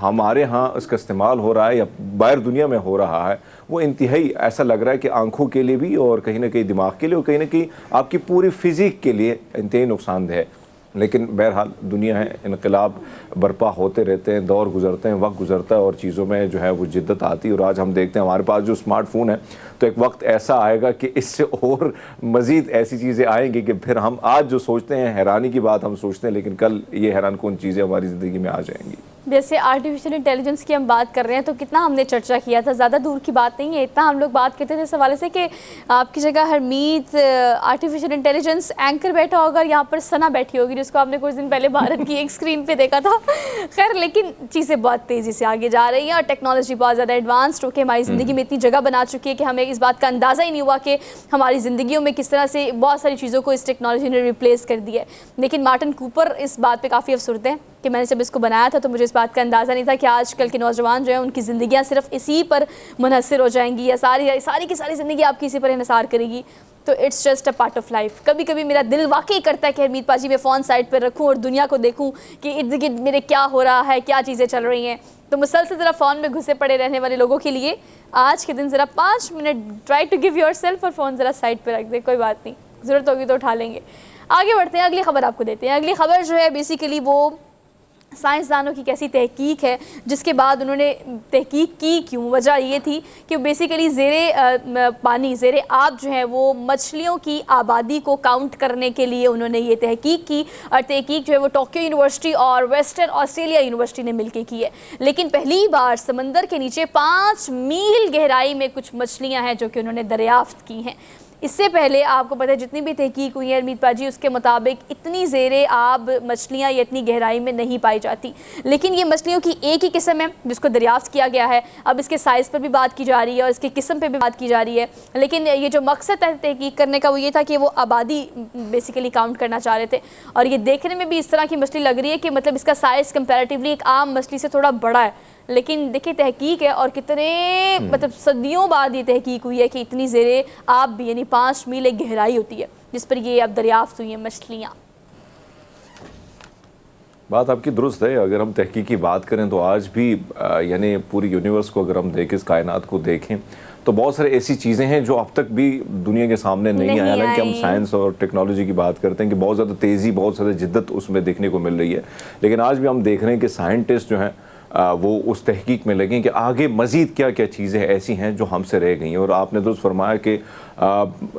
हमारे यहाँ इसका इस्तेमाल हो रहा है या बाहर दुनिया में हो रहा है वो इंतहाई ऐसा लग रहा है कि आंखों के लिए भी और कहीं ना कहीं दिमाग के लिए और कहीं ना कहीं आपकी पूरी फिज़िक के लिए इंतहाई नुकसानदेह है। लेकिन बहरहाल दुनिया है, इनकलाब बर्पा होते रहते हैं, दौर गुजरते हैं, वक्त गुजरता है और चीज़ों में जो है वो जिद्दत आती है। और आज हम देखते हैं हमारे पास जो स्मार्टफोन है तो एक वक्त ऐसा आएगा कि इससे और मज़ीद ऐसी चीज़ें आएंगी कि फिर हम आज जो सोचते हैं हैरानी की बात हम सोचते हैं, लेकिन कल ये हैरान कौन चीज़ें हमारी ज़िंदगी में आ जाएंगी। जैसे आर्टिफिशियल इंटेलिजेंस की हम बात कर रहे हैं तो कितना हमने चर्चा किया था, ज़्यादा दूर की बात नहीं है, इतना हम लोग बात करते थे इस हवाले से कि आपकी जगह हरमीत आर्टिफिशियल इंटेलिजेंस एंकर बैठा होगा, यहाँ पर सना बैठी होगी जिसको आपने कुछ दिन पहले भारत की एक स्क्रीन पे देखा था। खैर, लेकिन चीज़ें बहुत तेज़ी से आगे जा रही हैं और टेक्नोलॉजी बहुत ज़्यादा एडवांस्ड होकर हमारी ज़िंदगी में इतनी जगह बना चुकी है कि हमें इस बात का अंदाज़ा ही नहीं हुआ कि हमारी ज़िंदगियों में किस तरह से बहुत सारी चीज़ों को इस टेक्नोलॉजी ने रिप्लेस कर दिया है। लेकिन मार्टिन कूपर इस बात पर काफ़ी अफसरदे हैं कि मैंने जब इसको बनाया था तो मुझे इस बात का अंदाज़ा नहीं था कि आजकल के नौजवान जो हैं उनकी ज़िंदगियाँ सिर्फ इसी पर मुनहसर हो जाएंगी या सारी की सारी ज़िंदगी आपकी इसी पर इन्हिसार करेगी। तो it's just a part of life. कभी कभी मेरा दिल वाकई करता है कि हरमीत पाजी मैं फ़ोन साइड पर रखूँ और दुनिया को देखूँ कि इर्द गिर्द मेरे क्या हो रहा है, क्या चीज़ें चल रही हैं। तो मुसलसल ज़रा फ़ोन में घुसे पड़े रहने वाले लोगों के लिए आज के दिन ज़रा 5 minute try to give yourself और फ़ोन ज़रा साइड पर रख दे, कोई बात नहीं, ज़रूरत होगी तो उठा लेंगे। आगे बढ़ते हैं, अगली खबर आपको देते हैं। अगली खबर जो है बेसिकली वो साइंसदानों की कैसी तहकीक है जिसके बाद उन्होंने तहकीक की क्यों। वजह ये थी कि बेसिकली पानी ज़ेरे आब जो है वो मछलियों की आबादी को काउंट करने के लिए उन्होंने ये तहकीक की और तहकीक जो है वो टोक्यो यूनिवर्सिटी और वेस्टर्न ऑस्ट्रेलिया यूनिवर्सिटी ने मिलकर की है। लेकिन पहली बार समंदर के नीचे 5 मील गहराई में कुछ मछलियाँ हैं जो कि उन्होंने दरियाफ्त की हैं। इससे पहले आपको पता है जितनी भी तहकीक हुई है हरमीत पाजी उसके मुताबिक इतनी ज़ेरे आब मछलियाँ या इतनी गहराई में नहीं पाई जाती। लेकिन ये मछलियों की एक ही किस्म है जिसको दरियाफ्त किया गया है। अब इसके साइज़ पर भी बात की जा रही है और इसकी किस्म पे भी बात की जा रही है। लेकिन ये जो मकसद है तहकीक करने का वो ये था कि वो आबादी बेसिकली काउंट करना चाह रहे थे और ये देखने में भी इस तरह की मछली लग रही है कि मतलब इसका साइज़ कंपैरेटिवली एक आम मछली से थोड़ा बड़ा है। लेकिन देखिए तहकीक है और कितने मतलब सदियों बाद ये तहकीक हुई है कि इतनी ज़ेरे आब भी यानी 5 मील गहराई होती है जिस पर ये अब दरियाफ्त हुई हैं मछलियाँ। बात आपकी दुरुस्त है। अगर हम तहकीक की बात करें तो आज भी यानी पूरी यूनिवर्स को अगर हम देखें, इस कायनात को देखें तो बहुत सारी ऐसी चीज़ें हैं जो अब तक भी दुनिया के सामने नहीं आया। हालांकि हम साइंस और टेक्नोलॉजी की बात करते हैं कि बहुत ज़्यादा तेज़ी, बहुत ज़्यादा जिद्दत उसमें देखने को मिल रही है। लेकिन आज भी हम देख रहे हैं कि साइंटिस्ट जो हैं वो उस तहकीक में लगे कि आगे मज़ीद क्या क्या चीज़ें ऐसी हैं जो हमसे रह गई हैं। और आपने दुरुस्त फरमाया कि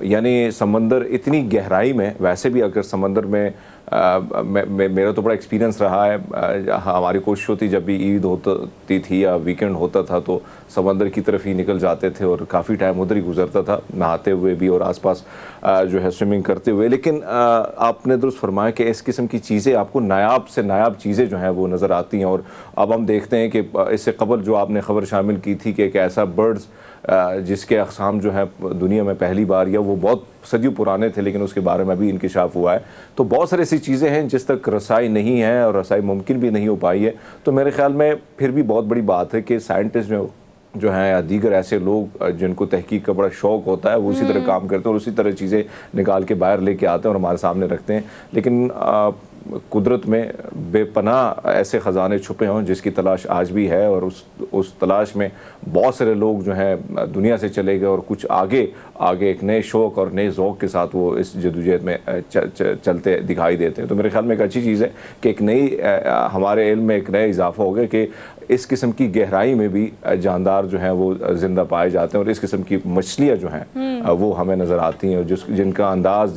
यानी समंदर इतनी गहराई में, वैसे भी अगर समंदर में मेरा तो बड़ा एक्सपीरियंस रहा है। हमारी कोशिश होती जब भी ईद होती थी या वीकेंड होता था तो समंदर की तरफ ही निकल जाते थे और काफ़ी टाइम उधर ही गुजरता था, नहाते हुए भी और आसपास जो है स्विमिंग करते हुए। लेकिन आपने दुरुस्त फरमाया कि इस किस्म की चीज़ें आपको नायाब से नायाब चीज़ें जो हैं वो नज़र आती हैं। और अब हम देखते हैं कि इससे कबल जो आपने ख़बर शामिल की थी कि एक ऐसा बर्ड्स जिसके अक़साम जो है दुनिया में पहली बार या वो बहुत सदियों पुराने थे लेकिन उसके बारे में भी इंकिशाफ हुआ है। तो बहुत सारी ऐसी चीज़ें हैं जिस तक रसाई नहीं है और रसाई मुमकिन भी नहीं हो पाई है। तो मेरे ख़्याल में फिर भी बहुत बड़ी बात है कि साइंटिस्ट जो हैं या दीगर ऐसे लोग जिनको तहकीक का बड़ा शौक़ होता है वो उसी तरह काम करते हैं और उसी तरह चीज़ें निकाल के बाहर लेके आते हैं और हमारे सामने रखते हैं। लेकिन कुदरत में बेपनाह ऐसे ख़जाने छुपे हों जिसकी तलाश आज भी है, और उस तलाश में बहुत सारे लोग जो हैं दुनिया से चले गए और कुछ आगे एक नए शौक़ और नए ज़ौक़ के साथ वो इस जदोजहद में चलते दिखाई देते हैं। तो मेरे ख्याल में एक अच्छी चीज़ है कि एक नई हमारे इल्म में एक नया इजाफा हो गया कि इस किस्म की गहराई में भी जानदार जो हैं वो ज़िंदा पाए जाते हैं, और इस किस्म की मछलियाँ जो हैं वो हमें नज़र आती हैं, जिनका अंदाज़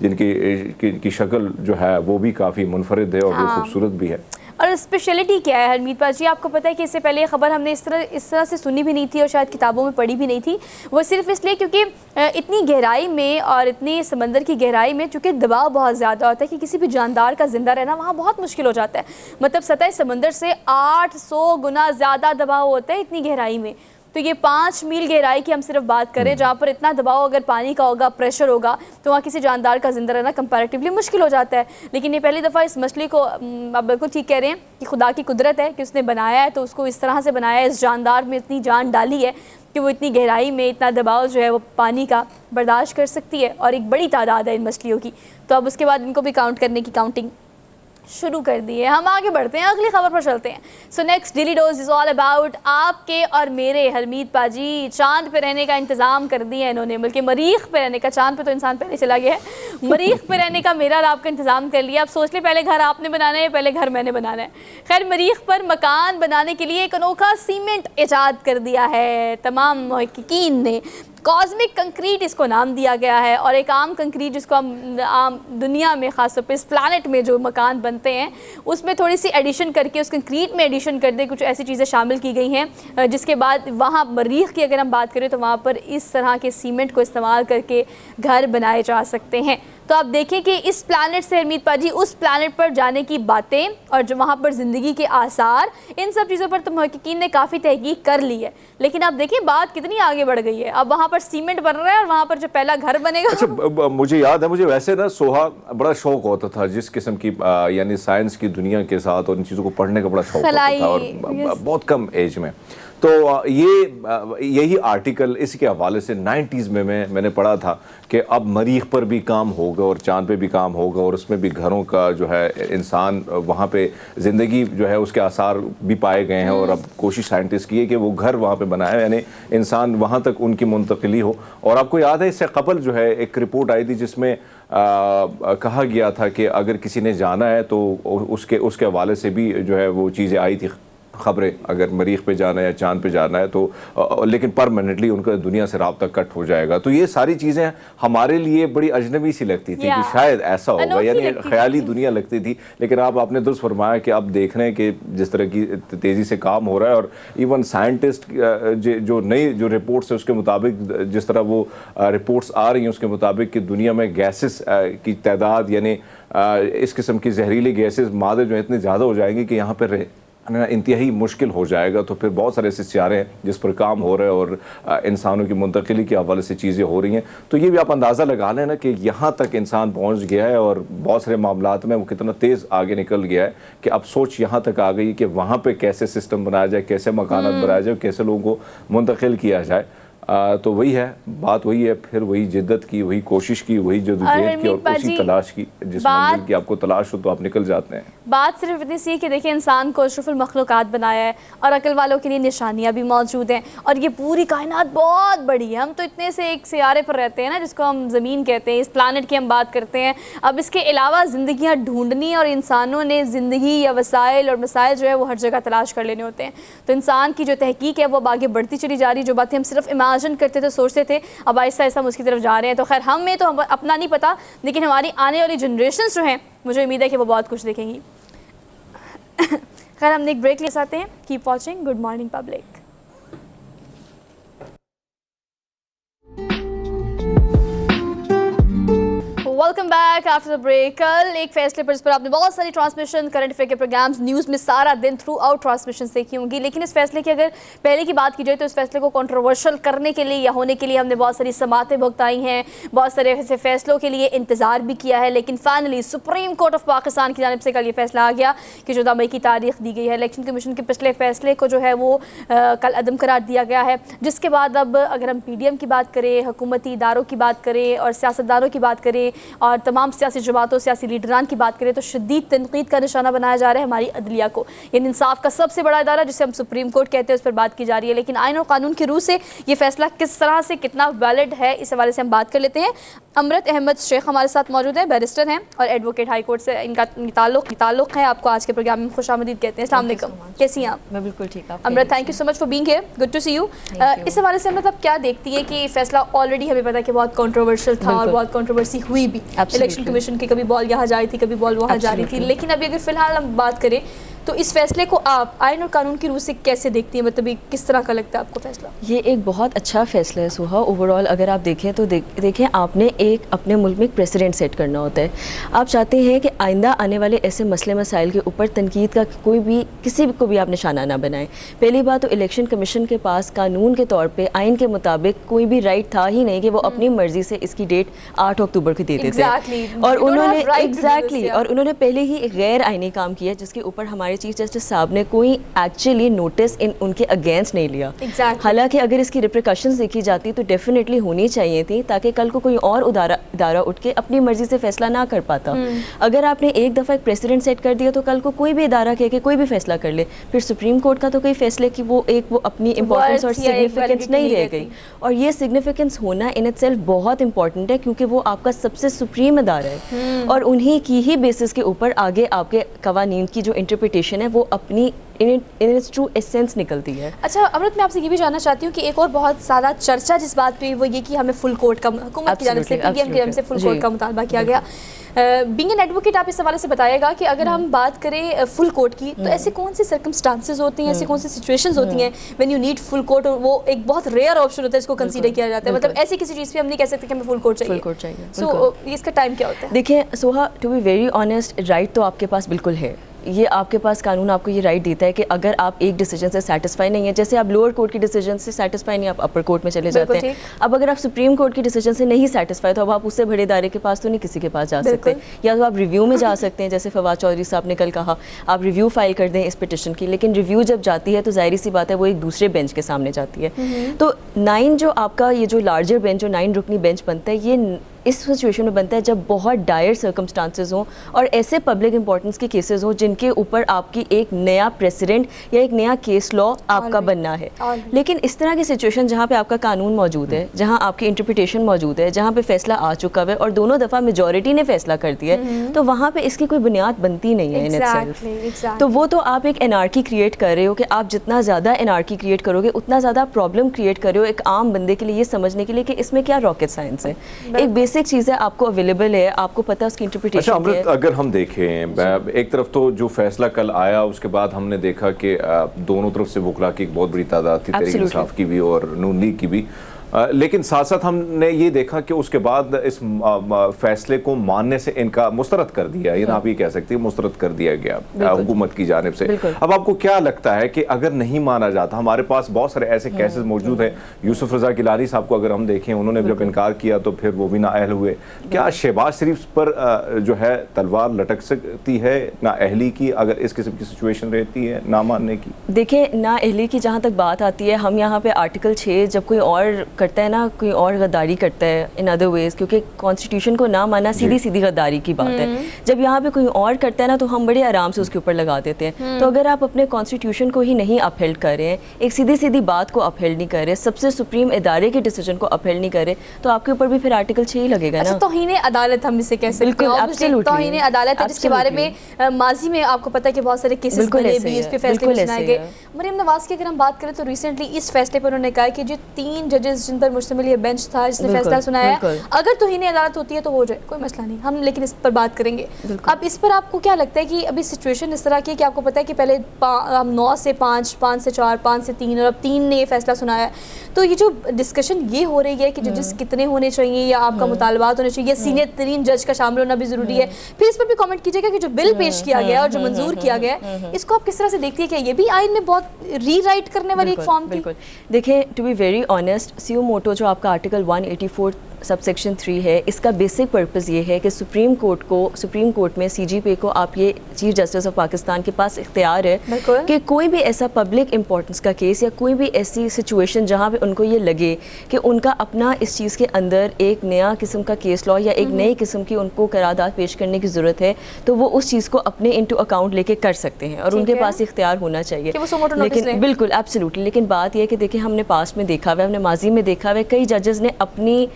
जिनकी शक्ल जो है वो भी काफ़ी मुनफरिद है और वो खूबसूरत भी है। और स्पेशलिटी क्या है हरमीत पाजी? आपको पता है कि इससे पहले ये खबर हमने इस तरह से सुनी भी नहीं थी और शायद किताबों में पढ़ी भी नहीं थी। वो सिर्फ इसलिए क्योंकि इतनी गहराई में और इतनी समंदर की गहराई में चूँकि दबाव बहुत ज़्यादा होता है कि किसी भी जानदार का ज़िंदा रहना वहाँ बहुत मुश्किल हो जाता है। मतलब सतह समंदर से 800 गुना ज़्यादा दबाव होता है इतनी गहराई में। तो ये 5 मील गहराई की हम सिर्फ बात करें, जहाँ पर इतना दबाव अगर पानी का होगा, प्रेशर होगा, तो वहाँ किसी जानदार का जिंदा रहना कंपैरेटिवली मुश्किल हो जाता है। लेकिन ये पहली दफ़ा इस मछली को आप बिल्कुल ठीक कह रहे हैं कि खुदा की कुदरत है कि उसने बनाया है, तो उसको इस तरह से बनाया है, इस जानदार में इतनी जान डाली है कि वो इतनी गहराई में इतना दबाव जो है वो पानी का बर्दाश्त कर सकती है। और एक बड़ी तादाद है इन मछलियों की। तो अब उसके बाद इनको भी काउंट करने की काउंटिंग शुरू कर दी है। हम आगे बढ़ते हैं, अगली खबर पर चलते हैं। So next daily dose is all about आपके और मेरे हरमीत पाजी। चांद पे रहने का इंतज़ाम कर दिया है इन्होंने, बल्कि मरीख पे रहने का, चांद पे तो इंसान पहले चला गया है, मरीख पे रहने का मेरा और आपका इंतज़ाम कर लिया। अब सोच ले, पहले घर आपने बनाना है, पहले घर मैंने बनाना है। खैर, मरीख पर मकान बनाने के लिए एक अनोखा सीमेंट ईजाद कर दिया है तमाम मुहक्किकीन ने। कॉस्मिक कंक्रीट इसको नाम दिया गया है, और एक आम कंक्रीट जिसको हम आम दुनिया में ख़ासतौर पर इस प्लानट में जो मकान बनते हैं उसमें थोड़ी सी एडिशन करके, उस कंक्रीट में एडिशन कर दे, कुछ ऐसी चीज़ें शामिल की गई हैं, जिसके बाद वहाँ मरीख की अगर हम बात करें तो वहाँ पर इस तरह के सीमेंट को इस्तेमाल करके घर बनाए जा सकते हैं। तो आप देखें कि इस प्लानट से हरमीत पाजी उस प्लानट पर जाने की बातें और जो वहाँ पर ज़िंदगी के आसार, इन सब चीज़ों पर तो मुहक्किकीन ने काफ़ी तहकीक कर ली है। लेकिन आप देखिए बात कितनी आगे बढ़ गई है। अब वहाँ पर सीमेंट बन रहा है और वहाँ पर जो पहला घर बनेगा। अच्छा, मुझे याद है, मुझे वैसे ना सोहा बड़ा शौक होता था जिस किस्म की यानी साइंस की दुनिया के साथ और इन चीज़ों को पढ़ने का बड़ा शौक होता था, और बहुत कम एज में। तो यही आर्टिकल इसके हवाले से 90s में मैंने पढ़ा था कि अब मरीख पर भी काम होगा और चांद पे भी काम होगा, और उसमें भी घरों का जो है इंसान वहाँ पे ज़िंदगी जो है उसके आसार भी पाए गए हैं, और अब कोशिश साइंटिस्ट की है कि वो घर वहाँ पे बनाए, यानी इंसान वहाँ तक उनकी मुंतकिली हो। और आपको याद है इससे कबल जो है एक रिपोर्ट आई थी जिसमें कहा गया था कि अगर किसी ने जाना है तो उसके हवाले से भी जो है वो चीज़ें आई थी, ख़बरें, अगर मरीख पे जाना है या चांद पे जाना है तो लेकिन परमानेंटली उनका दुनिया से राब्ता कट हो जाएगा। तो ये सारी चीज़ें हमारे लिए बड़ी अजनबी सी लगती थी कि शायद ऐसा होगा, यानी ख्याली दुनिया लगती थी। लेकिन आपने दुरुस्त फरमाया कि अब देख रहे हैं कि जिस तरह की तेज़ी से काम हो रहा है, और इवन साइंटिस्ट जो नई जो रिपोर्ट्स है उसके मुताबिक, जिस तरह वो रिपोर्ट्स आ रही हैं उसके मुताबिक कि दुनिया में गैसेस की तादाद, यानी इस किस्म की जहरीली गैसेस मादे जो इतने ज़्यादा हो जाएंगे कि यहाँ पर इंतहाई मुश्किल हो जाएगा। तो फिर बहुत सारे ऐसे सियारे हैं जिस पर काम हो रहा है और इंसानों की मुंतकिली के हवाले से चीज़ें हो रही हैं। तो ये भी आप अंदाज़ा लगा लें ना कि यहाँ तक इंसान पहुँच गया है, और बहुत सारे मामलात में वो कितना तेज़ आगे निकल गया है कि अब सोच यहाँ तक आ गई कि वहाँ पर कैसे सिस्टम बनाया जाए, कैसे मकानात बनाया जाए, कैसे लोगों को मुंतकिल किया जाए। तो वही है, बात वही है, फिर वही जिद्दत की, वही कोशिश की, वही जदोजहद की, और उसी तलाश की, जिस मंजिल की आपको तलाश हो तो आप निकल जाते हैं। बात सिर्फ इतनी सी कि देखिए इंसान को अशरफुल मखलूक़ात बनाया है, और अकल वालों के लिए निशानियाँ भी मौजूद हैं, और ये पूरी कायनात बहुत बड़ी है। हम तो इतने से एक सियारे पर रहते हैं ना जिसको हम ज़मीन कहते हैं, इस प्लानट की हम बात करते हैं। अब इसके अलावा ज़िंदगियाँ ढूंढनी, और इंसानों ने ज़िंदगी या वसाइल और मसाइल जो है वो हर जगह तलाश कर लेने होते हैं। तो इंसान की जो तहकीक है वो अब आगे बढ़ती चली जा रही। जो बातें हम सिर्फ इमेजिन करते थे, सोचते थे, अब आहिस्ता आहिस्ता हम उसकी तरफ जा रहे हैं। तो खैर हमें तो अपना नहीं पता, लेकिन हमारी आने वाली जनरेशन जो हैं मुझे उम्मीद है कि वो बहुत कुछ देखेंगी। खैर हमने एक ब्रेक ले सकते हैं। Keep watching good morning public. Welcome back after the break. कल एक फैसले पर, इस पर आपने बहुत सारी ट्रांसमिशन, करंट अफेयर के प्रोग्राम्स, न्यूज़ में सारा दिन थ्रू आउट ट्रांसमिशन देखी होंगी। लेकिन इस फैसले की अगर पहले की बात की जाए तो इस फैसले को कंट्रोवर्शियल करने के लिए या होने के लिए हमने बहुत सारी समातें भुगताई हैं, बहुत सारे ऐसे फैसलों के लिए इंतज़ार भी किया है। लेकिन finally supreme court of Pakistan की जानिब से कल ये फैसला आ गया कि 14 मई की तारीख दी गई है। इलेक्शन कमीशन के पिछले फैसले को जो है वो कल अदम करार दिया गया है, जिसके बाद अब अगर हम PDM की बात करें, हुकूमती इदारों की बात करें और सियासतदानों की बात करें और तमाम सियासी जमातों सियासी लीडरान की बात करें तो शदीद तनकीद का निशाना बनाया जा रहा है हमारी अदलिया को। यानी इंसाफ का सबसे बड़ा इदारा जिसे हम सुप्रीम कोर्ट कहते हैं उस पर बात की जा रही है, लेकिन आइन और कानून की रूह से ये फैसला किस तरह से कितना वैलिड है इस हवाले से हम बात कर लेते हैं। अमृत अहमद शेख हमारे साथ मौजूद हैं, बैरिस्टर हैं और एडवोकेट हाई कोर्ट से इनका ताल्लुक है। आपको आज के प्रोग्राम में खुशामदीद कहते हैं। अस्सलाम वालेकुम, कैसी हैं आप? मैं बिल्कुल ठीक हूं Amrit, thank you so much for being here, good to see you. इस हवाले से मतलब क्या देखती है कि फैसला ऑलरेडी हमें पता है कि बहुत कंट्रोवर्शियल था और बहुत कंट्रोवर्सी हुई भी, इलेक्शन कमीशन की कभी बॉल यहाँ जा रही थी कभी बॉल वहाँ जा रही थी, लेकिन अभी अगर फिलहाल हम बात करें तो इस फैसले को आप आइन और कानून की रूह से कैसे देखती हैं? मतलब किस तरह का लगता है आपको फैसला? ये एक बहुत अच्छा फैसला है सुहा। ओवरऑल अगर आप देखें तो देखें आपने एक अपने मुल्क में एक प्रेसिडेंट सेट करना होता है। आप चाहते हैं कि आइंदा आने वाले ऐसे मसले मसाइल के ऊपर तनकीद का कोई भी किसी को भी आप निशाना ना बनाएं। पहली बात तो इलेक्शन कमीशन के पास कानून के तौर पर आइन के मुताबिक कोई भी राइट था ही नहीं कि वो अपनी मर्जी से इसकी डेट 8 अक्टूबर को दे देते हैं। और उन्होंने पहले ही एक गैर आइनी काम किया जिसके ऊपर हमारे चीफ जस्टिस साहब ने कोई एक्चुअली नोटिस उनके अगेंस्ट नहीं लिया। हालांकि अगर इसकी रिप्रिकॉशंस देखी जाती तो डेफिनेटली होनी चाहिए थी ताकि कल को कोई और इदारा उठ के अपनी मर्जी से फैसला ना कर पाता। अगर आपने एक दफ़ा एक प्रेसिडेंट सेट कर दिया तो कल को कोई भी इदारा कह के कोई भी फैसला कर ले, फिर सुप्रीम कोर्ट का तो कोई फैसले की वो अपनी इंपॉर्टेंस और सिग्निफिकेंस नहीं रह गई। और ये सिग्निफिकेंस होना इन इटसेल्फ बहुत इंपॉर्टेंट है क्योंकि वो आपका सबसे सुप्रीम इदारा है और उन्हीं की ही बेसिस के ऊपर आगे आपके कवानीन की जो इंटरप्रिटेशन है वो अपनी इन इट्स ट्रू एसेंस निकलती है। अच्छा अमृत, मैं आपसे ये भी जानना चाहती हूँ कि एक और बहुत सारा चर्चा जिस बात पे वो ये कि हमें फुल कोर्ट का हुकूमत की जानिब से पीडीएम की जानिब से फुल कोर्ट का मुतालबा किया गया। बीइंग एन एडवोकेट आप इस हवाले से बताइएगा कि अगर हम बात करें फुल कोर्ट की तो ऐसे कौन से सर्कमस्टांसेस होती हैं, ऐसी कौन सी सिचुएशंस होती हैं when you need full court और वो एक बहुत रेयर ऑप्शन होता है इसको कंसीडर किया जाता है। मतलब ऐसी किसी चीज़ पे हम नहीं कह सकते कि हमें फुल कोर्ट चाहिए। सो इसका टाइम क्या होता है? देखिए Soha, to be very honest, right तो आपके पास बिल्कुल है। ये आपके पास कानून आपको ये राइट देता है कि अगर आप एक डिसीजन से सेटिस्फाई नहीं है, जैसे आप लोअर कोर्ट के डिसीजन से सेटिस्फाई नहीं, आप अपर कोर्ट में चले जाते हैं। अब अगर आप सुप्रीम कोर्ट के डिसीजन से नहीं सेटिस्फाई तो अब आप उससे बड़े इदारे के पास तो नहीं किसी के पास जा सकते, या तो आप रिव्यू में जा सकते हैं जैसे फवाद चौधरी साहब ने कल कहा आप रिव्यू फाइल कर दें इस पिटिशन की। लेकिन रिव्यू जब जाती है तो जाहिर सी बात है वो एक दूसरे बेंच के सामने जाती है। तो 9 जो आपका ये जो लार्जर बेंच जो 9 रुकनी बेंच बनता है ये इस सिचुएशन में बनता है जब बहुत डायर सर्कमस्टांसेस हों और ऐसे पब्लिक इंपॉर्टेंस के केसेस हों जिनके ऊपर आपकी एक नया प्रेसिडेंट या एक नया केस लॉ आपका बनना है। लेकिन इस तरह की सिचुएशन जहाँ पे आपका कानून मौजूद है, जहाँ आपकी इंटरप्रिटेशन मौजूद है, जहाँ पे फैसला आ चुका है और दोनों दफ़ा मेजॉरिटी ने फैसला कर दिया है, तो वहाँ पे इसकी कोई बुनियाद बनती नहीं है इन इटसेल्फ। तो वो तो आप एक एनार्की क्रिएट कर रहे हो कि आप जितना ज़्यादा एनार्की क्रिएट करोगे उतना ज़्यादा प्रॉब्लम क्रिएट कर रहे हो एक आम बंदे के लिए ये समझने के लिए कि इसमें क्या रॉकेट साइंस है। एक बेसिक चीज़ है, आपको अवेलेबल है, आपको पता है उसकी इंटरप्रिटेशन। अच्छा अमृत, अगर हम देखें एक तरफ तो जो फैसला कल आया उसके बाद हमने देखा कि दोनों तरफ से वकला की एक बहुत बड़ी तादाद थी, तहरीक इंसाफ की भी और नून लीग की भी, लेकिन साथ साथ हमने ये देखा कि उसके बाद इस फैसले को मानने से इनका मुस्तरद कर दिया, ये ना आप ये कह सकते हैं मुस्तरद कर दिया गया हुकूमत की जानिब से। अब आपको क्या लगता है कि अगर नहीं माना जाता, हमारे पास बहुत सारे ऐसे केसेस मौजूद हैं, यूसुफ रजा गिलानी साहब को अगर हम देखें उन्होंने जब इनकार किया तो फिर वो भी नाअहल हुए। क्या शहबाज शरीफ पर जो है तलवार लटक सकती है नाअहली की अगर इस किस्म की सिचुएशन रहती है ना मानने की? देखिए नाअहली की जहाँ तक बात आती है, हम यहाँ पे आर्टिकल 6 जब कोई और करता है ना, कोई और गद्दारी करता है इन अदर वेज, क्योंकि कॉन्स्टिट्यूशन को ना माना सीधी सीधी गद्दारी की बात है। जब यहाँ पे कोई और करता है ना तो हम बड़े आराम से उसके ऊपर लगा देते हैं। तो अगर आप अपने कॉन्स्टिट्यूशन को ही नहीं अपहेल्ड कर रहे हैं, एक सीधी सीधी बात को अपहेल्ड नहीं कर रहे, सबसे सुप्रीम इदारे के डिसीजन को अपहेल्ड नहीं कर रहे, तो आपके ऊपर भी फिर आर्टिकल 6 ही लगेगा ना। तौहीन अदालत हम इसे कह सकते हैं, तौहीन अदालत है जिसके बारे में माजी में आपको पता है कि बहुत सारे केसेस बने भी, इस पे फैसले सुनाए गए। मरियम नवाज की अगर हम बात करें तो रिसेंटली इस फैसले पर उन्होंने कहा कि जो 3 जजेस जिन पर मुश्तमिल ये बेंच था जिसने फैसला सुनाया, अगर तौहीन अदालत होती है तो हो जाए, कोई मसला नहीं, हम लेकिन इस पर बात करेंगे। अब इस पर आपको क्या लगता है कि अभी सिचुएशन इस तरह की है कि आपको पता है कि पहले हम 9 से 5, 5 से 4, 5 से 3 और अब 3 ने ये फैसला सुनाया, तो ये जो डिस्कशन ये हो रही है कि जजेस कितने होने चाहिए या आपका मुतालबात होने चाहिए, सीनियर तरीन जज का शामिल होना भी जरूरी है। फिर इस पर भी कमेंट कीजिएगा कि जो बिल पेश किया गया और जो मंजूर किया गया इसको आप किस तरह से देखती है कि ये भी आइन में बहुत रीराइट करने वाली एक फॉर्म थी? देखिए to be very honest, suo motu जो आपका आर्टिकल 184 सबसेक्शन 3 है, इसका बेसिक पर्पस ये है कि सुप्रीम कोर्ट में CGP को आप ये चीफ जस्टिस ऑफ पाकिस्तान के पास इख्तियार है कि कोई भी ऐसा पब्लिक इंपॉर्टेंस का केस या कोई भी ऐसी सिचुएशन जहाँ पे उनको ये लगे कि उनका अपना इस चीज़ के अंदर एक नया किस्म का केस लॉ या एक नई किस्म की उनको करारदाद पेश करने की ज़रूरत है, तो वो उस चीज़ को अपने इनटू अकाउंट लेके कर सकते हैं और उनके पास इख्तियार होना चाहिए। लेकिन बिल्कुल एब्सोल्युटली, लेकिन बात यह है कि देखिए हमने पास्ट में देखा हुआ है, हमने माजी में देखा हुआ है, कई जजेस ने अपनी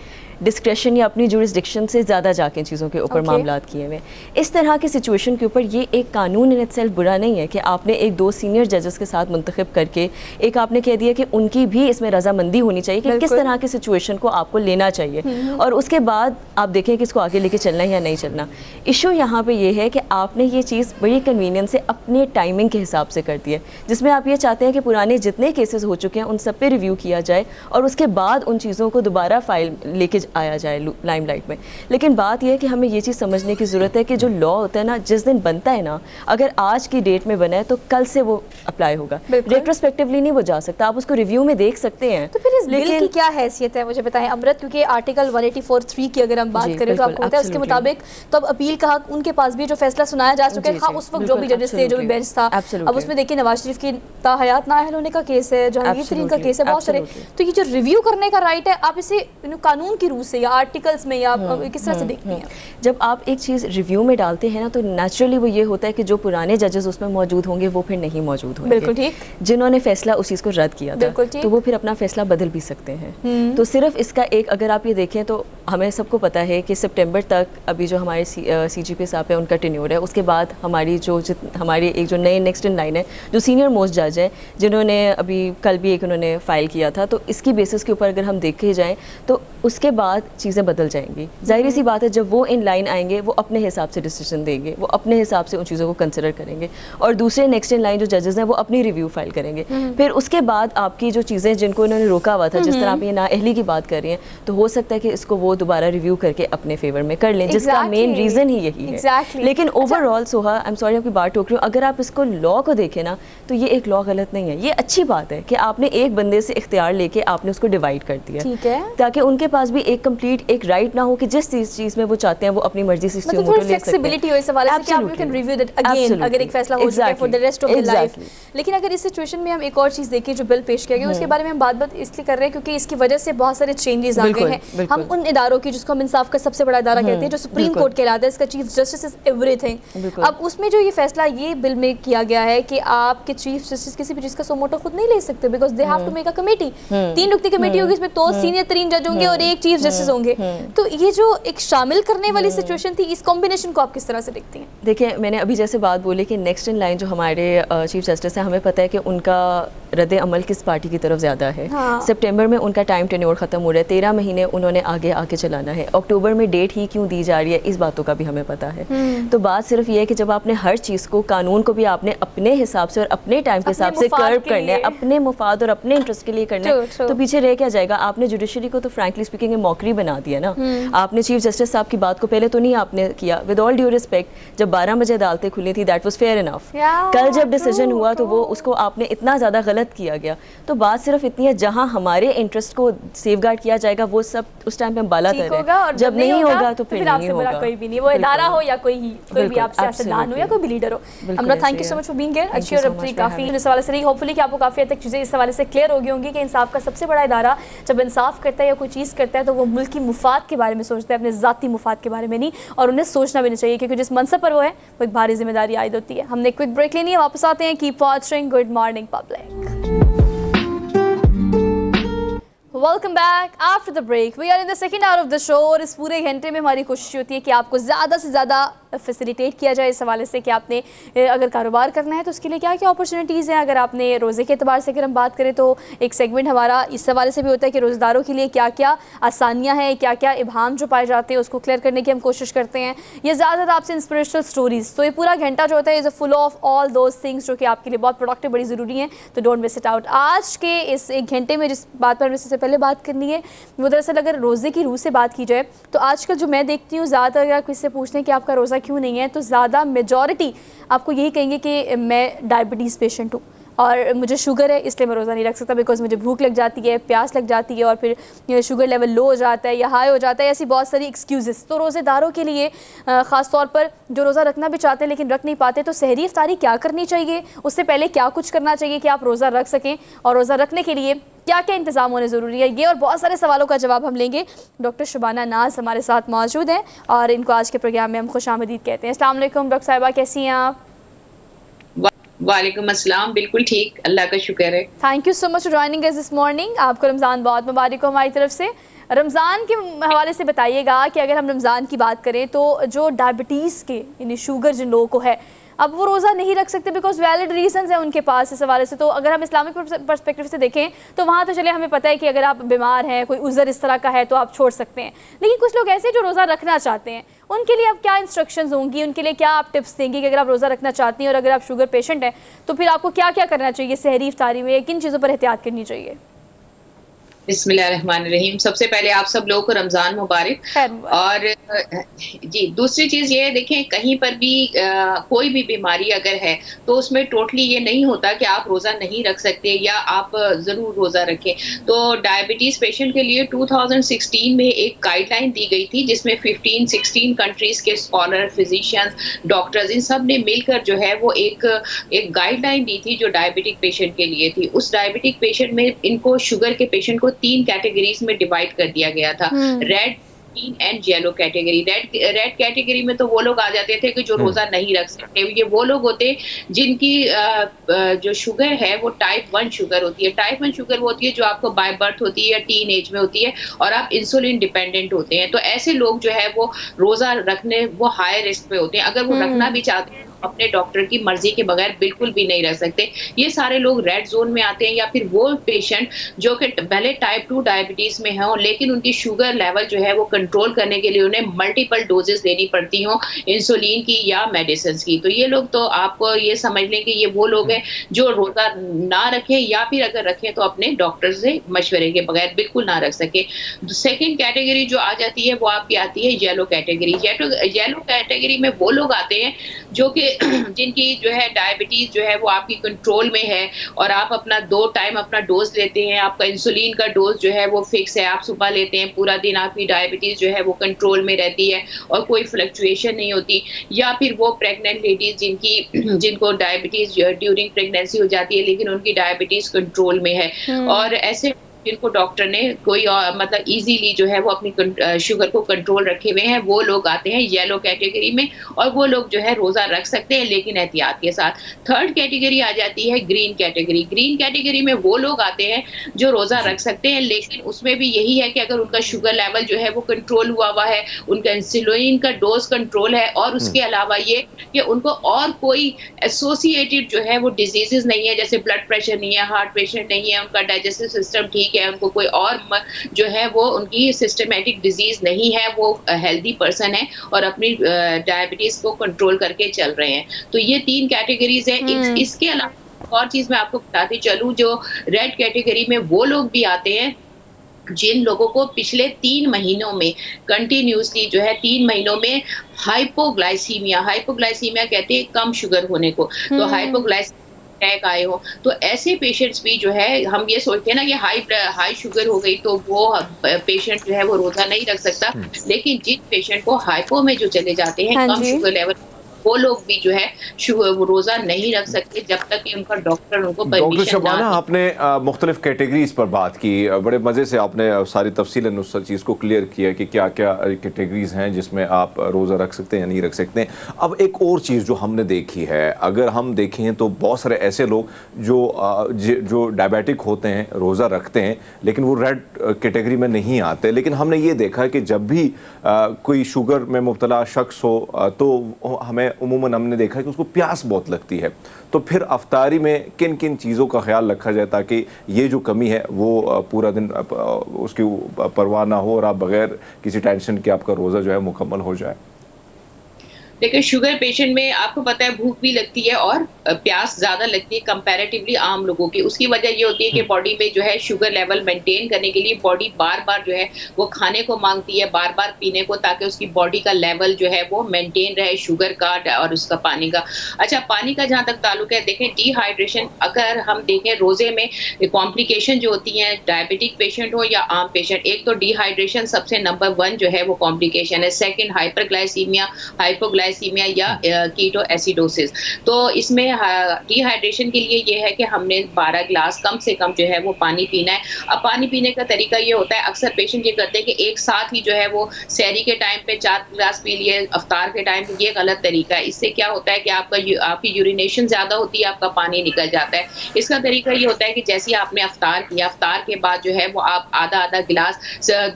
डिस्क्रेशन या अपनी जुरिस्डिक्शन से ज़्यादा जाके इन चीज़ों के ऊपर मामलात किए हुए। इस तरह की सिचुएशन के ऊपर ये एक कानून इन इटसेल्फ बुरा नहीं है कि आपने एक 2 सीनियर जजेस के साथ मुंतखब करके एक आपने कह दिया कि उनकी भी इसमें रजामंदी होनी चाहिए कि किस तरह की सिचुएशन को आपको लेना चाहिए और उसके बाद आप देखें कि इसको आगे लेके चलना है या नहीं चलना। इशू यहाँ पे ये है कि आपने ये चीज़ बड़ी कन्वीनियंस से अपने टाइमिंग के हिसाब से कर दी है, जिसमें आप ये चाहते हैं कि पुराने जितने केसेस हो चुके हैं उन सब पे रिव्यू किया जाए और उसके बाद उन चीज़ों को दोबारा फाइल लेके आया जाए लाइमलाइट में। लेकिन बात यह है कि हमें ये चीज़ समझने की ज़रूरत है कि जो लॉ होता है ना, जिस दिन बनता है ना, अगर आज की डेट में बना है तो कल से वो अप्लाई होगा, रेट्रोस्पेक्टिवली नहीं वो जा सकता। आप उसको रिव्यू में देख सकते हैं। तो फिर इस बिल की क्या हैसियत है मुझे बताएं अमृत, क्योंकि आर्टिकल 184(3) की अगर हम बात करें तो आपको पता है उसके मुताबिक तो अब अपील का हक उनके पास भी जो फैसला सुनाया जा चुका है, हाँ उस वक्त जो भी जजेस थे, जो भी बेंच था, अब उसमें देखिए नवाज शरीफ की ताहयात नाअहल होने का केस है, जहांगीर तरीन का केस है, बहुत सारे। तो ये जो रिव्यू करने का राइट है, आप इसे कानून की रूह से या आर्टिकल्स में या किस तरह से देखती हैं? जब आप एक चीज़ रिव्यू में डालते हैं ना, तो नेचुरली वो ये होता है कि जो पुराने जजेस उसमें मौजूद होंगे वो फिर नहीं मौजूद होंगे। बिल्कुल ठीक। जिन्होंने फैसला उस चीज़ को रद्द किया था, तो वो फिर अपना फैसला बदल भी सकते हैं। तो सिर्फ इसका एक, अगर आप ये देखें तो हमें सबको पता है कि सितंबर तक अभी जो हमारे CGP साहब है उनका टेन्योर है। उसके बाद हमारी हमारी एक जो नए नेक्स्ट इन लाइन है, जो सीनियर मोस्ट जज है, जिन्होंने अभी कल भी एक उन्होंने फाइल किया था, तो इसकी बेसिस के ऊपर अगर हम देखे जाएँ तो उसके बाद चीज़ें बदल जाएंगी। जाहिर सी बात है, जब वो इन लाइन आएंगे वो अपने हिसाब से डिसीजन देंगे, वो अपने हिसाब से उन चीज़ों को कंसिडर करेंगे और दूसरे नेक्स्ट इन लाइन जो जजेस हैं वो अपनी रिव्यू फाइल करेंगे। फिर उसके बाद आपकी जो चीज़ें जिनको इन्होंने रोका हुआ था, जिस तरह आप ये नाअहली की बात कर रही हैं, तो हो सकता है कि इसको वो दोबारा रिव्यू करके अपने फेवर में कर लें, जिसका मेन रीज़न ही यही है। लेकिन overall Soha, I am sorry आपकी बात टोक रही हूँ, अगर आप इसको लॉ को देखें ना, तो ये एक लॉ गलत नहीं है। ये अच्छी बात है कि आपने एक बंदे से इख्तियार लेके आपने उसको डिवाइड कर दिया, ताकि उनके पास भी एक कंप्लीट एक राइट ना हो कि जिस चीज़ में वो चाहते हैं वो अपनी मर्जी से मतलब थोड़ी फ्लेक्सिबिलिटी हो इस हवाले से कि आप you can review that again अगर एक फैसला हो चुका है for the rest of the life. लेकिन अगर इस सिचुएशन में हम एक और चीज़ देखें जो बिल पेश किया गया, उसके बारे में हम बात इसलिए कर रहे हैं क्योंकि इसकी वजह से बहुत सारे चेंजेस आ गए हैं। हम उन इदारों की, जिसको हम इंसाफ का सबसे बड़ा इदारा कहते हैं, जो सुप्रीम कोर्ट कहलाता है, इसका चीफ जस्टिस इज एवरीथिंग। अब उसमें जो ये फैसला ये बिल में किया गया है कि आपके चीफ जस्टिस किसी भी चीज़ का सोमोटो खुद नहीं ले सकते, because they have to make a committee. 3 रुकनी कमेटी होगी, इसमें 2 सीनियर 3 जज होंगे और 1 चीफ जस्टिस होंगे। तो ये जो एक शामिल करने वाली सिचुएशन थी, इस कॉम्बिनेशन को आप किस तरह से देखती हैं? देखिए, मैंने अभी जैसे बात बोली कि नेक्स्ट इन लाइन जो हमारे चीफ जस्टिस है, हमें पता है कि उनका रद्द अमल किस पार्टी की तरफ ज़्यादा है। सितंबर में उनका टाइम टेन्योर ख़त्म हो रहा है, 13 महीने उन्होंने आगे आके चलाना है। अक्टूबर में डेट ही क्यों दी जा रही है, इस बातों का भी हमें पता है। तो बात सिर्फ ये है कि जब आपने हर चीज़ को, कानून को भी आपने अपने हिसाब से और अपने टाइम के हिसाब से कर्व करना है, अपने मुफाद और अपने इंटरेस्ट के लिए करना है, तो पीछे रह क्या जाएगा? आपने जुडिशरी को तो फ्रैंकली स्पीकिंग मौकरी बना दिया ना। आपने चीफ जस्टिस साहब की बात को पहले तो नहीं आपने किया, विद ऑल ड्यू रिस्पेक्ट, जब 12 बजे अदालतें खुली थी दैट वाज फेयर इनफ। कल जब डिसीजन हुआ तो वो उसको आपने इतना ज़्यादा गलत किया गया। तो बात सिर्फ इतनी है, जहाँ हमारे इंटरेस्ट को सेफगार्ड किया जाएगा वो सब उस टाइम पे हम बाला तर है, जब नहीं होगा तो फिर नहीं होगा। कोई भी नहीं, वो इदारा हो या कोई भी आप सियासतदान हो या कोई भी लीडर हो। Amrit, thank you so much for being here. अच्छी और अपनी काफ़ी इस हवाले से रही, होपफुली कि आपको काफ़ी हद तक चीज़ें इस हवाले से क्लियर हो गई होंगी कि इंसाफ का सबसे बड़ा इदारा जब इंसाफ करता है या कोई चीज़ करता है तो वो मुल्क की मुफाद के बारे में सोचता है, अपने ज़ाती मुफाद के बारे में नहीं, और उन्हें सोचना भी नहीं चाहिए क्योंकि जिस मनसब पर वो है वो एक भारी जिम्मेदारी आयद होती है। हमने क्विक ब्रेक लेनी है, वापस आते हैं। Keep watching good morning public. Welcome back after the break. We are in the second hour of the show और इस पूरे घंटे में हमारी कोशिश होती है कि आपको ज़्यादा से ज़्यादा फैसिलिटेट किया जाए इस हवाले से कि आपने अगर कारोबार करना है तो उसके लिए क्या क्या अपॉर्चुनिटीज़ हैं। अगर आपने रोज़े के अतबार से अगर हम बात करें तो एक सेगमेंट हमारा इस हवाले से भी होता है कि रोज़ेदारों के लिए क्या क्या आसानियाँ हैं, क्या क्या इबाम जो पाए जाते हैं उसको क्लियर करने की हम कोशिश करते हैं। ये ज़्यादातर आपसे इंस्पिरेशनल स्टोरीज़, तो ये पूरा घंटा जो होता है is a full of all those things जो कि आपके लिए बहुत प्रोडक्टिव, बड़ी ज़रूरी हैं, तो डोंट मिस इट आउट। आज के इस एक घंटे में जिस बात पर हमें सबसे पहले बात करनी है वो दरअसल अगर रोज़े की रूह से बात की जाए तो आजकल जो मैं देखती हूँ ज़्यादातर अगर आप किसी से पूछते हैं कि आपका रोज़ा क्यों नहीं है तो ज़्यादा मेजॉरिटी आपको यही कहेंगे कि मैं डायबिटीज़ पेशेंट हूँ, और मुझे शुगर है इसलिए मैं रोज़ा नहीं रख सकता बिकॉज मुझे भूख लग जाती है, प्यास लग जाती है और फिर शुगर लेवल लो हो जाता है या हाई हो जाता है, ऐसी बहुत सारी एक्सक्यूज़ेस। तो रोज़ेदारों के लिए ख़ास तौर पर जो रोज़ा रखना भी चाहते हैं लेकिन रख नहीं पाते, तो सहरी इफ्तारी क्या करनी चाहिए, उससे पहले क्या कुछ करना चाहिए कि आप रोज़ा रख सकें, और रोज़ा रखने के लिए क्या क्या इंतज़ाम होने ज़रूरी है, ये और बहुत सारे सवालों का जवाब हम लेंगे। डॉक्टर शबाना नाज हमारे साथ मौजूद हैं और इनको आज के प्रोग्राम में हम खुशामदीद कहते हैं। अस्सलाम वालेकुम डॉक्टर साहिबा, कैसी हैं आप? वालेकुम अस्सलाम, बिल्कुल ठीक, अल्लाह का शुक्र है। Thank you so much for joining us this morning. आपको रमज़ान बहुत मुबारक हो हमारी तरफ से। रमज़ान के हवाले से बताइएगा कि अगर हम रमज़ान की बात करें तो जो डायबिटीज़ के यानी शुगर जिन लोगों को है, अब वो रोज़ा नहीं रख सकते बिकॉज वैलिड रीजंस हैं उनके पास इस हवाले से। तो अगर हम इस्लामिक पर्सपेक्टिव से देखें तो वहाँ तो चले हमें पता है कि अगर आप बीमार हैं, कोई उज़र इस तरह का है तो आप छोड़ सकते हैं, लेकिन कुछ लोग ऐसे जो रोज़ा रखना चाहते हैं उनके लिए अब क्या इंस्ट्रक्शंस होंगी, उनके लिए क्या आप टिप्स देंगी कि अगर आप रोज़ा रखना चाहती हैं और अगर आप शुगर पेशेंट हैं तो फिर आपको क्या क्या करना चाहिए सहरी इफ्तारी में, किन चीज़ों पर एहतियात करनी चाहिए? बिस्मिल्लाहिर्रहमानिर्रहीम। सबसे पहले आप सब लोगों को रमज़ान मुबारक। और जी, दूसरी चीज़ ये है, देखें कहीं पर भी कोई भी बीमारी अगर है तो उसमें टोटली ये नहीं होता कि आप रोज़ा नहीं रख सकते या आप ज़रूर रोज़ा रखें। तो डायबिटीज़ पेशेंट के लिए 2016 में एक गाइडलाइन दी गई थी जिसमें 15-16 कंट्रीज़ के स्कॉलर, फिजिशियंस, डॉक्टर्स, इन सब ने मिलकर जो है वो एक गाइडलाइन दी थी जो डायबिटिक पेशेंट के लिए थी। उस डायबिटिक पेशेंट में इनको, शुगर के पेशेंट को 3 कैटेगरीज में डिवाइड कर दिया गया था, red, green and yellow category. Red category में तो वो लोग आ जाते थे कि जो रोजा नहीं रख सकते। ये वो लोग होते जिनकी जो शुगर है वो टाइप 1 शुगर होती है। टाइप 1 शुगर वो होती है जो आपको बाय बर्थ होती है या टीन एज में होती है और आप इंसुलिन डिपेंडेंट होते हैं। तो ऐसे लोग जो है वो रोजा रखने, वो हाई रिस्क पे होते हैं। अगर वो रखना भी चाहते हैं अपने डॉक्टर की मर्जी के बगैर बिल्कुल भी नहीं रह सकते। ये सारे लोग रेड जोन में आते हैं। या फिर वो पेशेंट जो कि भले टाइप 2 डायबिटीज में हो लेकिन उनकी शुगर लेवल जो है वो कंट्रोल करने के लिए उन्हें मल्टीपल डोजेस लेनी पड़ती हो इंसुलिन की या मेडिसिन की। तो ये लोग, तो आपको ये समझ लें कि ये वो लोग हैं जो रोजा ना रखें या फिर अगर रखें तो अपने डॉक्टर से मशवरे के बगैर बिल्कुल ना रख सके। सेकेंड कैटेगरी जो आ जाती है वो आपकी आती है येलो कैटेगरी। येलो कैटेगरी में वो लोग आते हैं जो कि जिनकी जो है डायबिटीज जो है वो आपकी कंट्रोल में है और आप अपना 2 टाइम अपना डोज लेते हैं। आपका इंसुलिन का डोज जो है वो फिक्स है, आप सुबह लेते हैं, पूरा दिन आपकी डायबिटीज जो है वो कंट्रोल में रहती है और कोई फ्लक्चुएशन नहीं होती। या फिर वो प्रेग्नेंट लेडीज जिनको डायबिटीज ड्यूरिंग प्रेगनेंसी हो जाती है लेकिन उनकी डायबिटीज कंट्रोल में है और ऐसे जिनको डॉक्टर ने कोई मतलब इजीली जो है वो अपनी शुगर को कंट्रोल रखे हुए हैं, वो लोग आते हैं येलो कैटेगरी में और वो लोग जो है रोजा रख सकते हैं लेकिन एहतियात के साथ। थर्ड कैटेगरी आ जाती है ग्रीन कैटेगरी। ग्रीन कैटेगरी में वो लोग आते हैं जो रोजा रख सकते हैं लेकिन उसमें भी यही है कि अगर उनका शुगर लेवल जो है वो कंट्रोल हुआ है, उनका इंसुलिन का डोज कंट्रोल है और उसके अलावा ये कि उनको और कोई एसोसिएटेड जो है वो डिजीजेस नहीं है, जैसे ब्लड प्रेशर नहीं है, हार्ट पेशेंट नहीं है, उनका डाइजेस्टिव सिस्टम ठीक है, उनको कोई और जो है वो उनकी सिस्टमेटिक डिजीज नहीं है, वो हेल्दी पर्सन है और अपनी डायबिटीज को कंट्रोल करके चल रहे हैं। तो ये 3 कैटेगरीज हैं। इसके अलावा और चीज मैं आपको बताती चलूं, जो रेड कैटेगरी में वो लोग भी आते हैं जिन लोगों को पिछले 3 महीनों में कंटिन्यूसली जो है 3 महीनों में हाइपोग्लाइसीमिया कहते हैं कम शुगर होने को, तो हाइपोग्लाइसीमिया अटैक आए हो, तो ऐसे पेशेंट्स भी जो है, हम ये सोचते हैं ना कि हाई शुगर हो गई तो वो पेशेंट जो है वो रोजा नहीं रख सकता, लेकिन जिन पेशेंट को हाइपो में जो चले जाते हैं, कम शुगर लेवल, वो लोग भी जो है वो रोजा नहीं रख सकते जब तक कि उनका डॉक्टर उनको परमिशन डॉक्टर शबाना, आपने मुख्तलिफ कैटेगरीज पर बात की, बड़े मज़े से आपने सारी तफसीलन उस चीज़ को क्लियर किया कि क्या क्या कैटेगरीज हैं जिसमें आप रोज़ा रख सकते हैं या नहीं रख सकते। अब एक और चीज़ जो हमने देखी है, अगर हम देखें तो बहुत सारे ऐसे लोग जो डायबिटिक होते हैं, रोज़ा रखते हैं लेकिन वो रेड कैटेगरी में नहीं आते, लेकिन हमने ये देखा कि जब भी कोई शुगर में मुब्तला शख्स हो तो हमें उमूमन हमने देखा कि उसको प्यास बहुत लगती है। तो फिर अफ्तारी में किन किन चीज़ों का ख्याल रखा जाए ताकि ये जो कमी है वो पूरा दिन उसकी परवाह ना हो और आप बगैर किसी टेंशन के आपका रोज़ा जो है मुकम्मल हो जाए? देखिए शुगर पेशेंट में आपको पता है भूख भी लगती है और प्यास ज़्यादा लगती है कंपैरेटिवली आम लोगों की। उसकी वजह ये होती है कि बॉडी में जो है शुगर लेवल मेंटेन करने के लिए बॉडी बार-बार जो है वो खाने को माँगती है, बार-बार पीने को, ताकि उसकी बॉडी का लेवल जो है वो मेंटेन रहे शुगर का और उसका पानी का। अच्छा, पानी का जहाँ तक ताल्लुक है, देखें डिहाइड्रेशन अगर हम देखें रोज़े में कॉम्प्लिकेशन जो होती हैं, डायबिटिक पेशेंट हो या आम पेशेंट, एक तो डिहाइड्रेशन सबसे नंबर 1 जो है वो कॉम्प्लिकेशन है। सेकंड हाइपरग्लाइसीमिया, हाइपोग्लाइसीमिया या कीटो एसिडोसिस। तो इसमें डिहाइड्रेशन के लिए ये है कि हमने 12 ग्लास कम से कम जो है वो पानी पीना है। अब पानी पीने का तरीका ये होता है, अक्सर पेशेंट ये करते हैं कि एक साथ ही जो है वो सहरी के टाइम पे 4 ग्लास पी लिए, अफ्तार के टाइम पे, ये गलत तरीका है। इससे क्या होता है कि आपकी यूरिनेशन ज़्यादा होती है, आपका पानी निकल जाता है। इसका तरीका ये होता है कि जैसे ही आपने अफ्तार किया, अफ्तार के बाद जो है वो आप आधा-आधा गिलास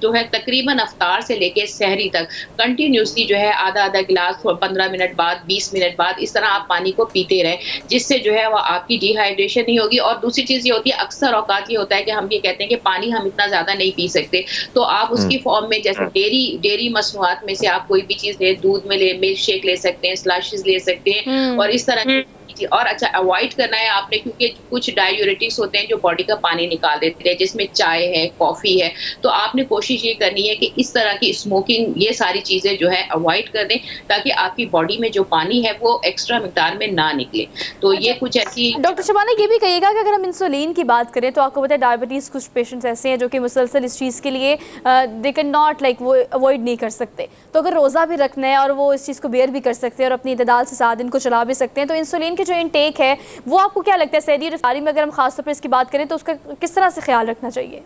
जो है तकरीबन अफ्तार से लेके सहरी तक कंटिन्यूसली जो है आधा-आधा गिलास 15 मिनट बाद, 20 मिनट बाद इस तरह आप पानी को पीते रहें, जिससे जो है वो आपकी डिहाइड्रेशन नहीं होगी। और दूसरी चीज़ ये होती है, अक्सर औकात ये होता है कि हम ये कहते हैं कि पानी हम इतना ज़्यादा नहीं पी सकते, तो आप उसकी फॉर्म में जैसे डेयरी मसनूआत में से आप कोई भी चीज़ लें, दूध में लें, मिल्क शेक ले सकते हैं, स्लशीज़ ले सकते हैं और इस तरह की। और अच्छा, अवॉइड करना है आपने, क्योंकि कुछ डायूरेटिक्स होते हैं जो बॉडी का पानी निकाल देते हैं, जिसमें चाय है, कॉफ़ी है, तो आपने कोशिश ये करनी है कि इस तरह की स्मोकिंग, ये सारी चीज़ें जो है अवॉइड कर दें, ताकि आपकी बॉडी में जो पानी है वो एक्स्ट्रा मिकदार में ना निकले। तो ये कुछ ऐसी। डॉक्टर शबाना, ये भी कहिएगा कि अगर हम इंसुलिन की बात करें तो आपको पता है डायबिटीज़, कुछ पेशेंट्स ऐसे हैं जो कि मुसलसल इस चीज़ के लिए दे कैन नॉट लाइक, वो अवॉइड नहीं कर सकते, तो अगर रोज़ा भी रखना है और वो इस चीज़ को बेयर भी कर सकते हैं और अपनी इतदाल से 7 दिन को चला भी सकते हैं, तो इंसुलिन के जो इनटेक है वो आपको क्या लगता है सहरी और इफ्तारी में, अगर हम खासतौर पर इसकी बात करें तो उसका किस तरह से ख्याल रखना चाहिए?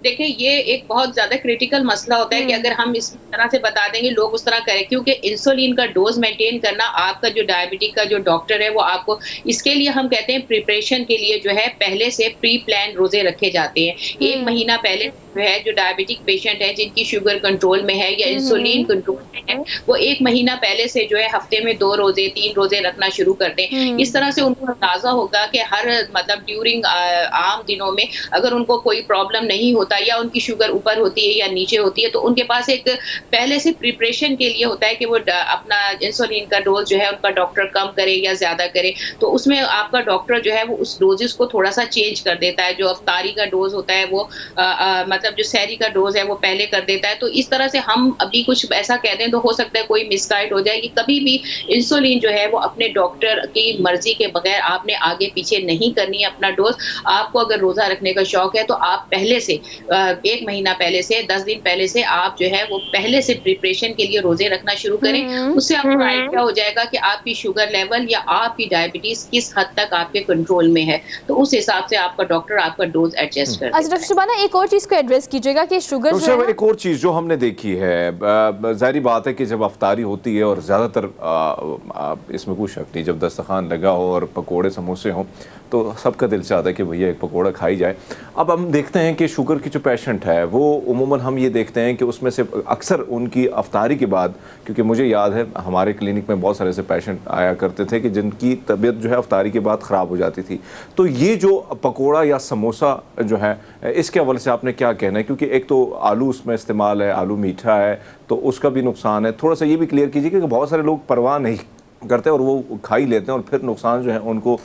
देखिए, ये एक बहुत ज़्यादा क्रिटिकल मसला होता है कि अगर हम इस तरह से बता देंगे, लोग उस तरह करें, क्योंकि इंसुलिन का डोज मेंटेन करना, आपका जो डायबिटिक का जो डॉक्टर है वो आपको, इसके लिए हम कहते हैं प्रिपरेशन के लिए जो है पहले से प्री प्लान रोजे रखे जाते हैं। 1 महीना पहले जो है जो डायबिटिक पेशेंट है, जिनकी शुगर कंट्रोल में है या इंसुलिन कंट्रोल में है, वो 1 महीना पहले से जो है हफ्ते में 2 रोजे 3 रोजे रखना शुरू कर दें। इस तरह से उनको अंदाजा होगा कि हर मतलब ड्यूरिंग आम दिनों में अगर उनको कोई प्रॉब्लम नहीं होता या उनकी शुगर ऊपर होती है या नीचे होती है, तो उनके पास एक पहले से प्रिपरेशन के लिए होता है कि वो अपना इंसुलिन का डोज जो है उनका डॉक्टर कम करे या ज्यादा करे। तो उसमें आपका डॉक्टर जो है वो उस डोजेस को थोड़ा सा चेंज कर देता है। जो अफ्तारी का डोज होता है वो मतलब जो सहरी का डोज है वो पहले कर देता है। तो इस तरह से हम अभी कुछ ऐसा कह दें तो हो सकता है कोई मिसगाइड हो जाए कि कभी भी इंसुलिन जो है वो अपने डॉक्टर की मर्जी के बगैर आपने आगे पीछे नहीं करनी है अपना डोज। आपको अगर रोजा रखने का शौक है तो आप पहले से 1 महीना पहले से, 10 दिन पहले से आप जो है वो पहले से प्रिपरेशन के लिए रोजे रखना शुरू करें। उससे आपको आइडिया हो जाएगा कि आपकी शुगर लेवल या आपकी डायबिटीज किस हद तक आपके कंट्रोल में है, तो उस हिसाब से आपका डॉक्टर आपका डोज एडजस्ट कर। अच्छा डॉक्टर शबाना, एक और चीज़ को एड्रेस कीजिएगा कि शुगर जो है, एक और चीज़ जो हमने देखी है, जाहिर बात है कि जब अफ्तारी होती है और ज़्यादातर इसमें कोई शक नहीं, जब दस्तरखान लगा हो और पकोड़े समोसे हों तो सबका दिल चाहता है कि भैया एक पकोड़ा खाई जाए। अब हम देखते हैं कि शुगर की जो पेशेंट है वो उमूमन हम ये देखते हैं कि उसमें से अक्सर उनकी अफ्तारी के बाद, क्योंकि मुझे याद है हमारे क्लिनिक में बहुत सारे ऐसे पेशेंट आया करते थे कि जिनकी तबीयत जो है अफ्तारी के बाद ख़राब हो जाती थी। तो ये जो पकोड़ा या समोसा जो है, इसके हवाले से आपने क्या कहना है? क्योंकि एक तो आलू उसमें इस्तेमाल है, आलू मीठा है, तो उसका भी नुकसान है। थोड़ा सा ये भी क्लियर कीजिए कि बहुत सारे लोग परवाह नहीं करते और वो खा ही लेते हैं और फिर नुकसान जो है उनको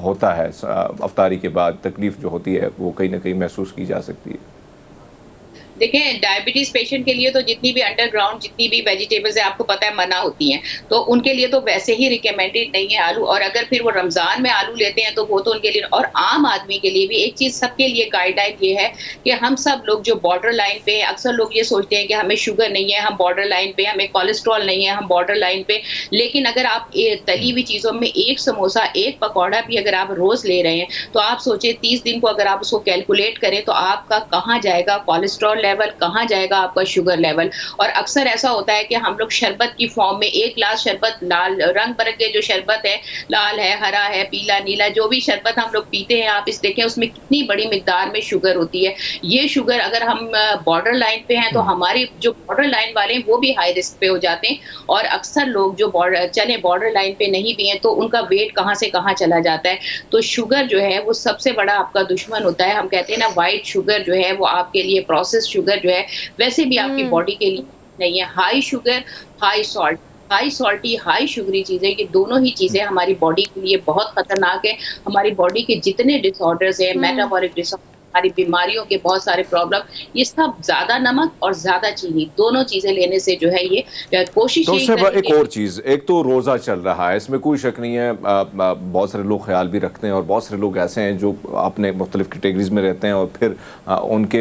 होता है। अफ्तारी के बाद तकलीफ़ जो होती है वो कहीं ना कहीं महसूस की जा सकती है। देखें, डायबिटीज पेशेंट के लिए तो जितनी भी अंडरग्राउंड जितनी भी वेजिटेबल्स है आपको पता है मना होती हैं, तो उनके लिए तो वैसे ही रिकमेंडेड नहीं है आलू। और अगर फिर वो रमज़ान में आलू लेते हैं तो वो तो उनके लिए, और आम आदमी के लिए भी एक चीज़ सबके लिए गाइडलाइन ये है कि हम सब लोग जो बॉर्डर लाइन पे हैं, अक्सर लोग ये सोचते हैं कि हमें शुगर नहीं है, हम बॉर्डर लाइन पे, हमें कोलेस्ट्रॉल नहीं है, हम बॉर्डर लाइन पे। लेकिन अगर आप तली हुई चीज़ों में एक समोसा, एक पकौड़ा भी अगर आप रोज़ ले रहे हैं, तो आप सोचें 30 दिन को अगर आप उसको कैलकुलेट करें तो आपका कहाँ जाएगा कोलेस्ट्रॉल लेवल, कहाँ जाएगा आपका शुगर लेवल। और अक्सर ऐसा होता है कि हम लोग शरबत की फॉर्म में 1 ग्लास शरबत, लाल रंग बिरंगे जो शरबत है, लाल है, हरा है, पीला, नीला, जो भी शरबत हम लोग पीते हैं, आप इस देखें उसमें कितनी बड़ी मिकदार में शुगर होती है। ये शुगर अगर हम बॉर्डर लाइन पे हैं तो हमारे जो बॉर्डर लाइन वाले हैं वो भी हाई रिस्क पे हो जाते हैं। और अक्सर लोग जो बॉर्डर लाइन पे नहीं भी हैं तो उनका वेट कहाँ से कहाँ चला जाता है। तो शुगर जो है वो सबसे बड़ा आपका दुश्मन होता है। हम कहते हैं ना, वाइट शुगर जो है वो आपके लिए, प्रोसेस शुगर जो है वैसे भी आपकी बॉडी के लिए नहीं है। High sugar, high salt, high salty, high sugary चीज़ें, ये दोनों ही चीज़ें हमारी बॉडी के लिए बहुत खतरनाक है। हमारी बॉडी के जितने डिसऑर्डर्स हैं, मेटाबॉलिक डिसऑर्डर, हमारी बीमारियों के बहुत सारे प्रॉब्लम, ये सब ज़्यादा नमक और ज़्यादा चीनी दोनों चीज़ें लेने से जो है ये कोशिश तो यही उससे करनी एक और चीज़, एक तो रोज़ा चल रहा है, इसमें कोई शक नहीं है, बहुत सारे लोग ख्याल भी रखते हैं और बहुत सारे लोग ऐसे हैं जो अपने मुख्तलिफ कैटेगरीज में रहते हैं और फिर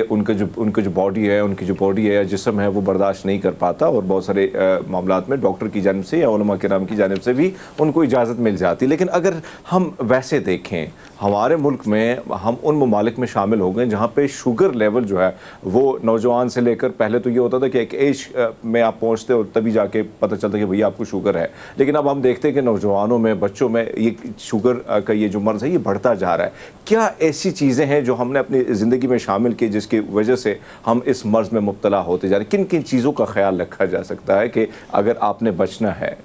उनके जो बॉडी है, उनकी जो बॉडी है या जिस्म है वो बर्दाश्त नहीं कर पाता और बहुत सारे मामलात में डॉक्टर की जानिब से या उलमा किराम की जानिब से भी उनको इजाज़त मिल जाती। लेकिन अगर हम वैसे देखें, हमारे मुल्क में हम उन ममालिक में शामिल हो गए जहाँ पे शुगर लेवल जो है वो नौजवान से लेकर, पहले तो ये होता था कि एक एज में आप पहुँचते और तभी जाके पता चलता कि भैया आपको शुगर है, लेकिन अब हम देखते हैं कि नौजवानों में, बच्चों में ये शुगर का ये जो मर्ज़ है ये बढ़ता जा रहा है। क्या ऐसी चीज़ें हैं जो हमने अपनी ज़िंदगी में शामिल की जिसकी वजह से हम इस मर्ज़ में मुब्तला होते जा रहे हैं? किन किन चीज़ों का ख्याल रखा जा सकता है कि अगर आपने बचना है?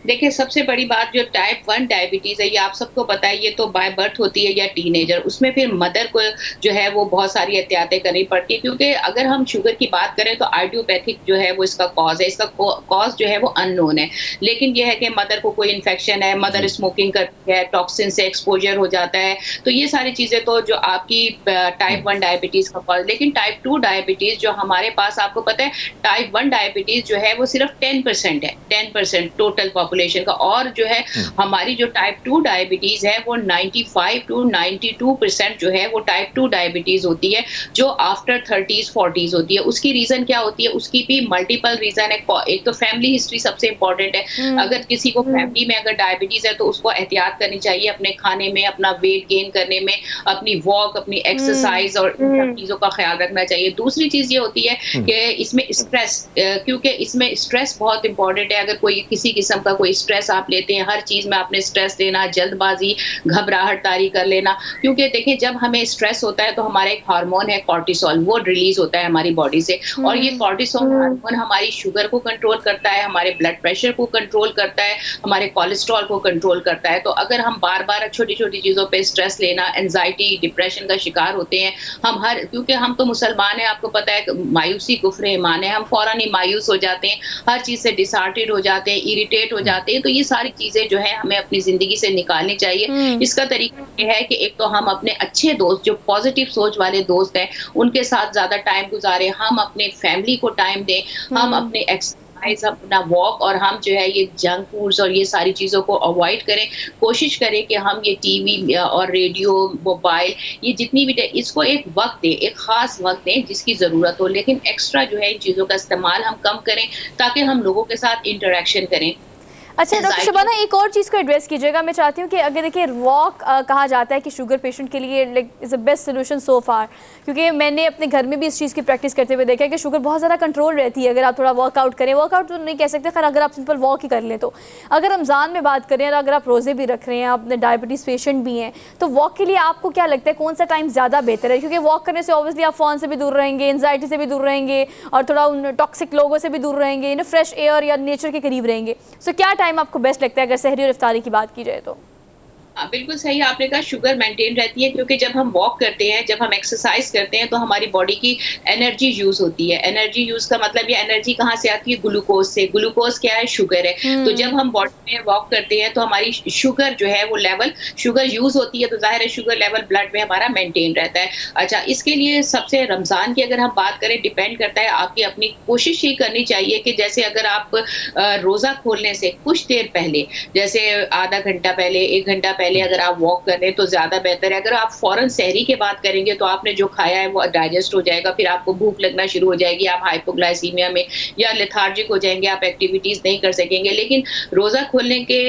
देखिए, सबसे बड़ी बात जो टाइप 1 डायबिटीज़ है, ये आप सबको पता है, ये तो बाय बर्थ होती है या टीनेजर, उसमें फिर मदर को जो है वो बहुत सारी एहतियातें करनी पड़ती है, क्योंकि अगर हम शुगर की बात करें तो आइडियोपैथिक जो है वो इसका कॉज है, इसका कॉज जो है वो अननोन है। लेकिन ये है कि मदर को कोई इन्फेक्शन है, मदर स्मोकिंग करती है, टॉक्सिन से एक्सपोजर हो जाता है, तो ये सारी चीज़ें तो जो आपकी टाइप 1 डायबिटीज़ का कॉज। लेकिन टाइप 2 डायबिटीज़ जो हमारे पास, आपको पता है, टाइप 1 डायबिटीज़ जो है वो सिर्फ 10% है, 10% टोटल पॉपुलेशन का, और जो है हमारी जो टाइप 2 डायबिटीज है वो 95 to 92% जो है वो टाइप 2 डायबिटीज होती है, जो आफ्टर 30s 40s होती है। उसकी रीजन क्या होती है? उसकी भी मल्टीपल रीजन है। एक तो फैमिली हिस्ट्री सबसे इंपॉर्टेंट है। अगर किसी को फैमिली में अगर डायबिटीज है तो उसको एहतियात करनी चाहिए अपने खाने में, अपना वेट गेन करने में, अपनी वॉक, अपनी एक्सरसाइज और इन सब चीजों का ख्याल रखना चाहिए। दूसरी चीज ये होती है कि इसमें स्ट्रेस, क्योंकि इसमें स्ट्रेस बहुत इंपॉर्टेंट है। अगर कोई किसी किस्म का कोई स्ट्रेस आप लेते हैं, हर चीज में आपने स्ट्रेस लेना, जल्दबाजी, घबराहट तारी कर लेना, क्योंकि देखिए जब हमें स्ट्रेस होता है तो हमारा एक हार्मोन है कॉर्टिसोल, वो रिलीज होता है हमारी बॉडी से, और ये कॉर्टिसोल हार्मोन हमारी शुगर को कंट्रोल करता है, हमारे ब्लड प्रेशर को कंट्रोल करता है, हमारे कोलेस्ट्रॉल को कंट्रोल करता है। तो अगर हम बार बार छोटी छोटी चीजों पे स्ट्रेस लेना, एंजाइटी, डिप्रेशन का शिकार होते हैं हम, क्योंकि हम तो मुसलमान हैं, आपको पता है, मायूसी कुफ्र ईमान है, हम फौरन ही मायूस हो जाते हैं, हर चीज से डिसहार्टेड हो जाते हैं, इरिटेट हो जाते हैं। तो ये सारी चीजें जो है हमें अपनी जिंदगी से निकालनी चाहिए। इसका तरीका ये है कि एक तो हम अपने अच्छे दोस्त, जो पॉजिटिव सोच वाले दोस्त हैं, उनके साथ ज्यादा टाइम गुजारें, हम अपने फैमिली को टाइम दें, हम अपने एक्सरसाइज, अपना वॉक, और हम जो है ये जंक फूड्स और ये सारी चीजों को अवॉइड करें। कोशिश करें कि हम ये टीवी और रेडियो, मोबाइल, ये जितनी भी, इसको एक वक्त दें, एक खास वक्त दें जिसकी जरूरत हो, लेकिन एक्स्ट्रा जो है इन चीजों का इस्तेमाल हम कम करें ताकि हम लोगों के साथ इंटरेक्शन करें। अच्छा डॉक्टर शबाना, एक और चीज़ को एड्रेस कीजिएगा। मैं चाहती हूँ कि अगर देखिए वॉक कहा जाता है कि शुगर पेशेंट के लिए like is the best solution so far, क्योंकि मैंने अपने घर में भी इस चीज़ की प्रैक्टिस करते हुए देखा है कि शुगर बहुत ज़्यादा कंट्रोल रहती है अगर आप थोड़ा वर्कआउट करें। वर्कआउट तो नहीं कह सकते, खैर अगर आप सिंपल वॉक ही कर लें तो। अगर रमज़ान में बात करें और अगर आप रोज़े भी रख रहे हैं, आप डायबिटीज़ पेशेंट भी हैं, तो वॉक के लिए आपको क्या लगता है कौन सा टाइम ज़्यादा बेहतर है? क्योंकि वॉक करने से ऑब्वियसली आप फ़ोन से भी दूर रहेंगे, एंजाइटी से भी दूर रहेंगे और थोड़ा उन टॉक्सिक लोगों से भी दूर रहेंगे, फ्रेश एयर या नेचर के करीब रहेंगे। सो क्या टाइम आपको बेस्ट लगता है अगर सहरी और इफ्तारी की बात की जाए तो? बिल्कुल सही आपने कहा, शुगर मेंटेन रहती है, क्योंकि जब हम वॉक करते हैं, जब हम एक्सरसाइज करते हैं तो हमारी बॉडी की एनर्जी यूज होती है। एनर्जी यूज का मतलब, ये एनर्जी कहाँ से आती है? ग्लूकोज से। ग्लूकोज क्या है? शुगर है। तो जब हम बॉडी में वॉक करते हैं तो हमारी शुगर जो है वो लेवल, शुगर यूज होती है, तो जाहिर है शुगर लेवल ब्लड में हमारा मेंटेन रहता है। अच्छा, इसके लिए सबसे, रमजान की अगर हम बात करें, डिपेंड करता है आपकी अपनी कोशिश ही करनी चाहिए कि जैसे अगर आप रोजा खोलने से कुछ देर पहले, जैसे आधा घंटा पहले, 1 घंटा पहले अगर आप वॉक कर रहे हैं तो ज्यादा बेहतर है। अगर आप फौरन सहरी के बाद करेंगे तो आपने जो खाया है वो डाइजेस्ट हो जाएगा, फिर आपको भूख लगना शुरू हो जाएगी, आप हाइपोग्लाइसीमिया में या लेथार्जिक हो जाएंगे, आप एक्टिविटीज नहीं कर सकेंगे। लेकिन रोजा खोलने के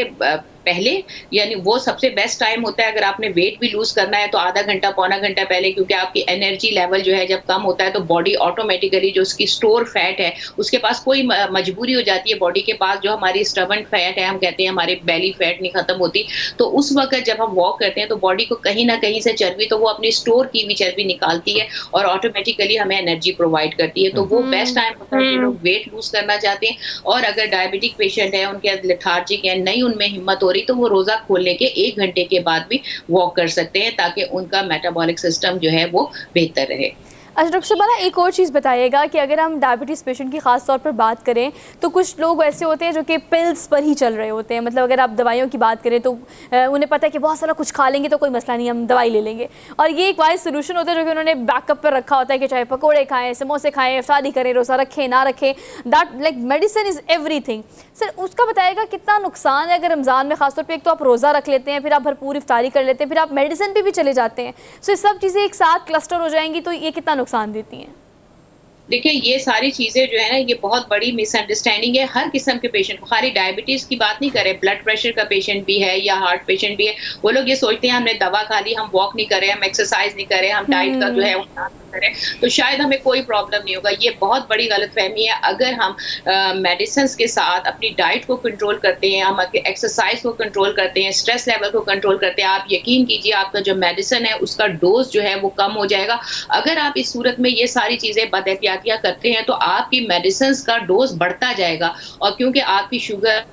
पहले, यानी वो सबसे बेस्ट टाइम होता है। अगर आपने वेट भी लूज करना है तो आधा घंटा, पौना घंटा पहले, क्योंकि आपकी एनर्जी लेवल जो है जब कम होता है तो बॉडी ऑटोमेटिकली जो उसकी स्टोर फैट है, उसके पास कोई मजबूरी हो जाती है, बॉडी के पास जो हमारी स्टबर्न फैट है, हम कहते हैं हमारी बेली फैट नहीं खत्म होती, तो उस वक्त जब हम वॉक करते हैं तो बॉडी को कहीं ना कहीं से चर्बी, तो वो अपनी स्टोर की हुई चर्बी निकालती है और ऑटोमेटिकली हमें एनर्जी प्रोवाइड करती है। तो वो बेस्ट टाइम होता है जो लोग वेट लूज करना चाहते हैं, और अगर डायबिटिक पेशेंट है, उनके लेथार्जिक है, नहीं उनमें हिम्मत हो रही, तो वो रोजा खोलने के 1 घंटे के बाद भी वॉक कर सकते हैं ताकि उनका मेटाबॉलिक सिस्टम जो है वो बेहतर रहे। अच्छा डॉक्टर शबाना, एक और चीज़ बताइएगा कि अगर हम डायबिटीज़ पेशेंट की ख़ास तौर पर बात करें तो कुछ लोग ऐसे होते हैं जो कि पिल्स पर ही चल रहे होते हैं, मतलब अगर आप दवाइयों की बात करें तो उन्हें पता है कि बहुत सारा कुछ खा लेंगे तो कोई मसला नहीं, हम दवाई ले लेंगे, और ये एक वाइज सोल्यूशन होता है जो कि उन्होंने बैकअप पर रखा होता है कि चाहे पकोड़े खाएँ, समोसे खाएँ, इफ्तारी करें, रोज़ा रखें ना रखें, that like medicine is everything. Sir उसका बताइएगा कितना नुकसान है अगर रमज़ान में ख़ासतौर पर एक तो आप रोज़ा रख लेते हैं, फिर आप भरपूर इफ्तारी कर लेते हैं, फिर आप मेडिसिन पर भी चले जाते हैं, सो ये सब चीज़ें एक साथ क्लस्टर हो जाएंगी तो ये कितना नुकसान देती हैं? देखिए, ये सारी चीज़ें जो है ना, ये बहुत बड़ी मिसअंडरस्टैंडिंग है हर किस्म के पेशेंट को। खाली डायबिटीज़ की बात नहीं करें, ब्लड प्रेशर का पेशेंट भी है या हार्ट पेशेंट भी है। वो लोग ये सोचते हैं हमने दवा खा ली, हम वॉक नहीं कर रहे, हम एक्सरसाइज नहीं कर रहे, हम डाइट का जो है वो करें तो शायद हमें कोई प्रॉब्लम नहीं होगा। ये बहुत बड़ी गलतफहमी है। अगर हम मेडिसिन के साथ अपनी डाइट को कंट्रोल करते हैं, हम एक्सरसाइज को कंट्रोल करते हैं, स्ट्रेस लेवल को कंट्रोल करते हैं, आप यकीन कीजिए आपका जो मेडिसिन है उसका डोज जो है वो कम हो जाएगा। अगर आप इस सूरत में ये सारी चीज़ें बदएहतियातियां करते हैं तो आपकी मेडिसिन का डोज बढ़ता जाएगा, और क्योंकि आपकी शुगर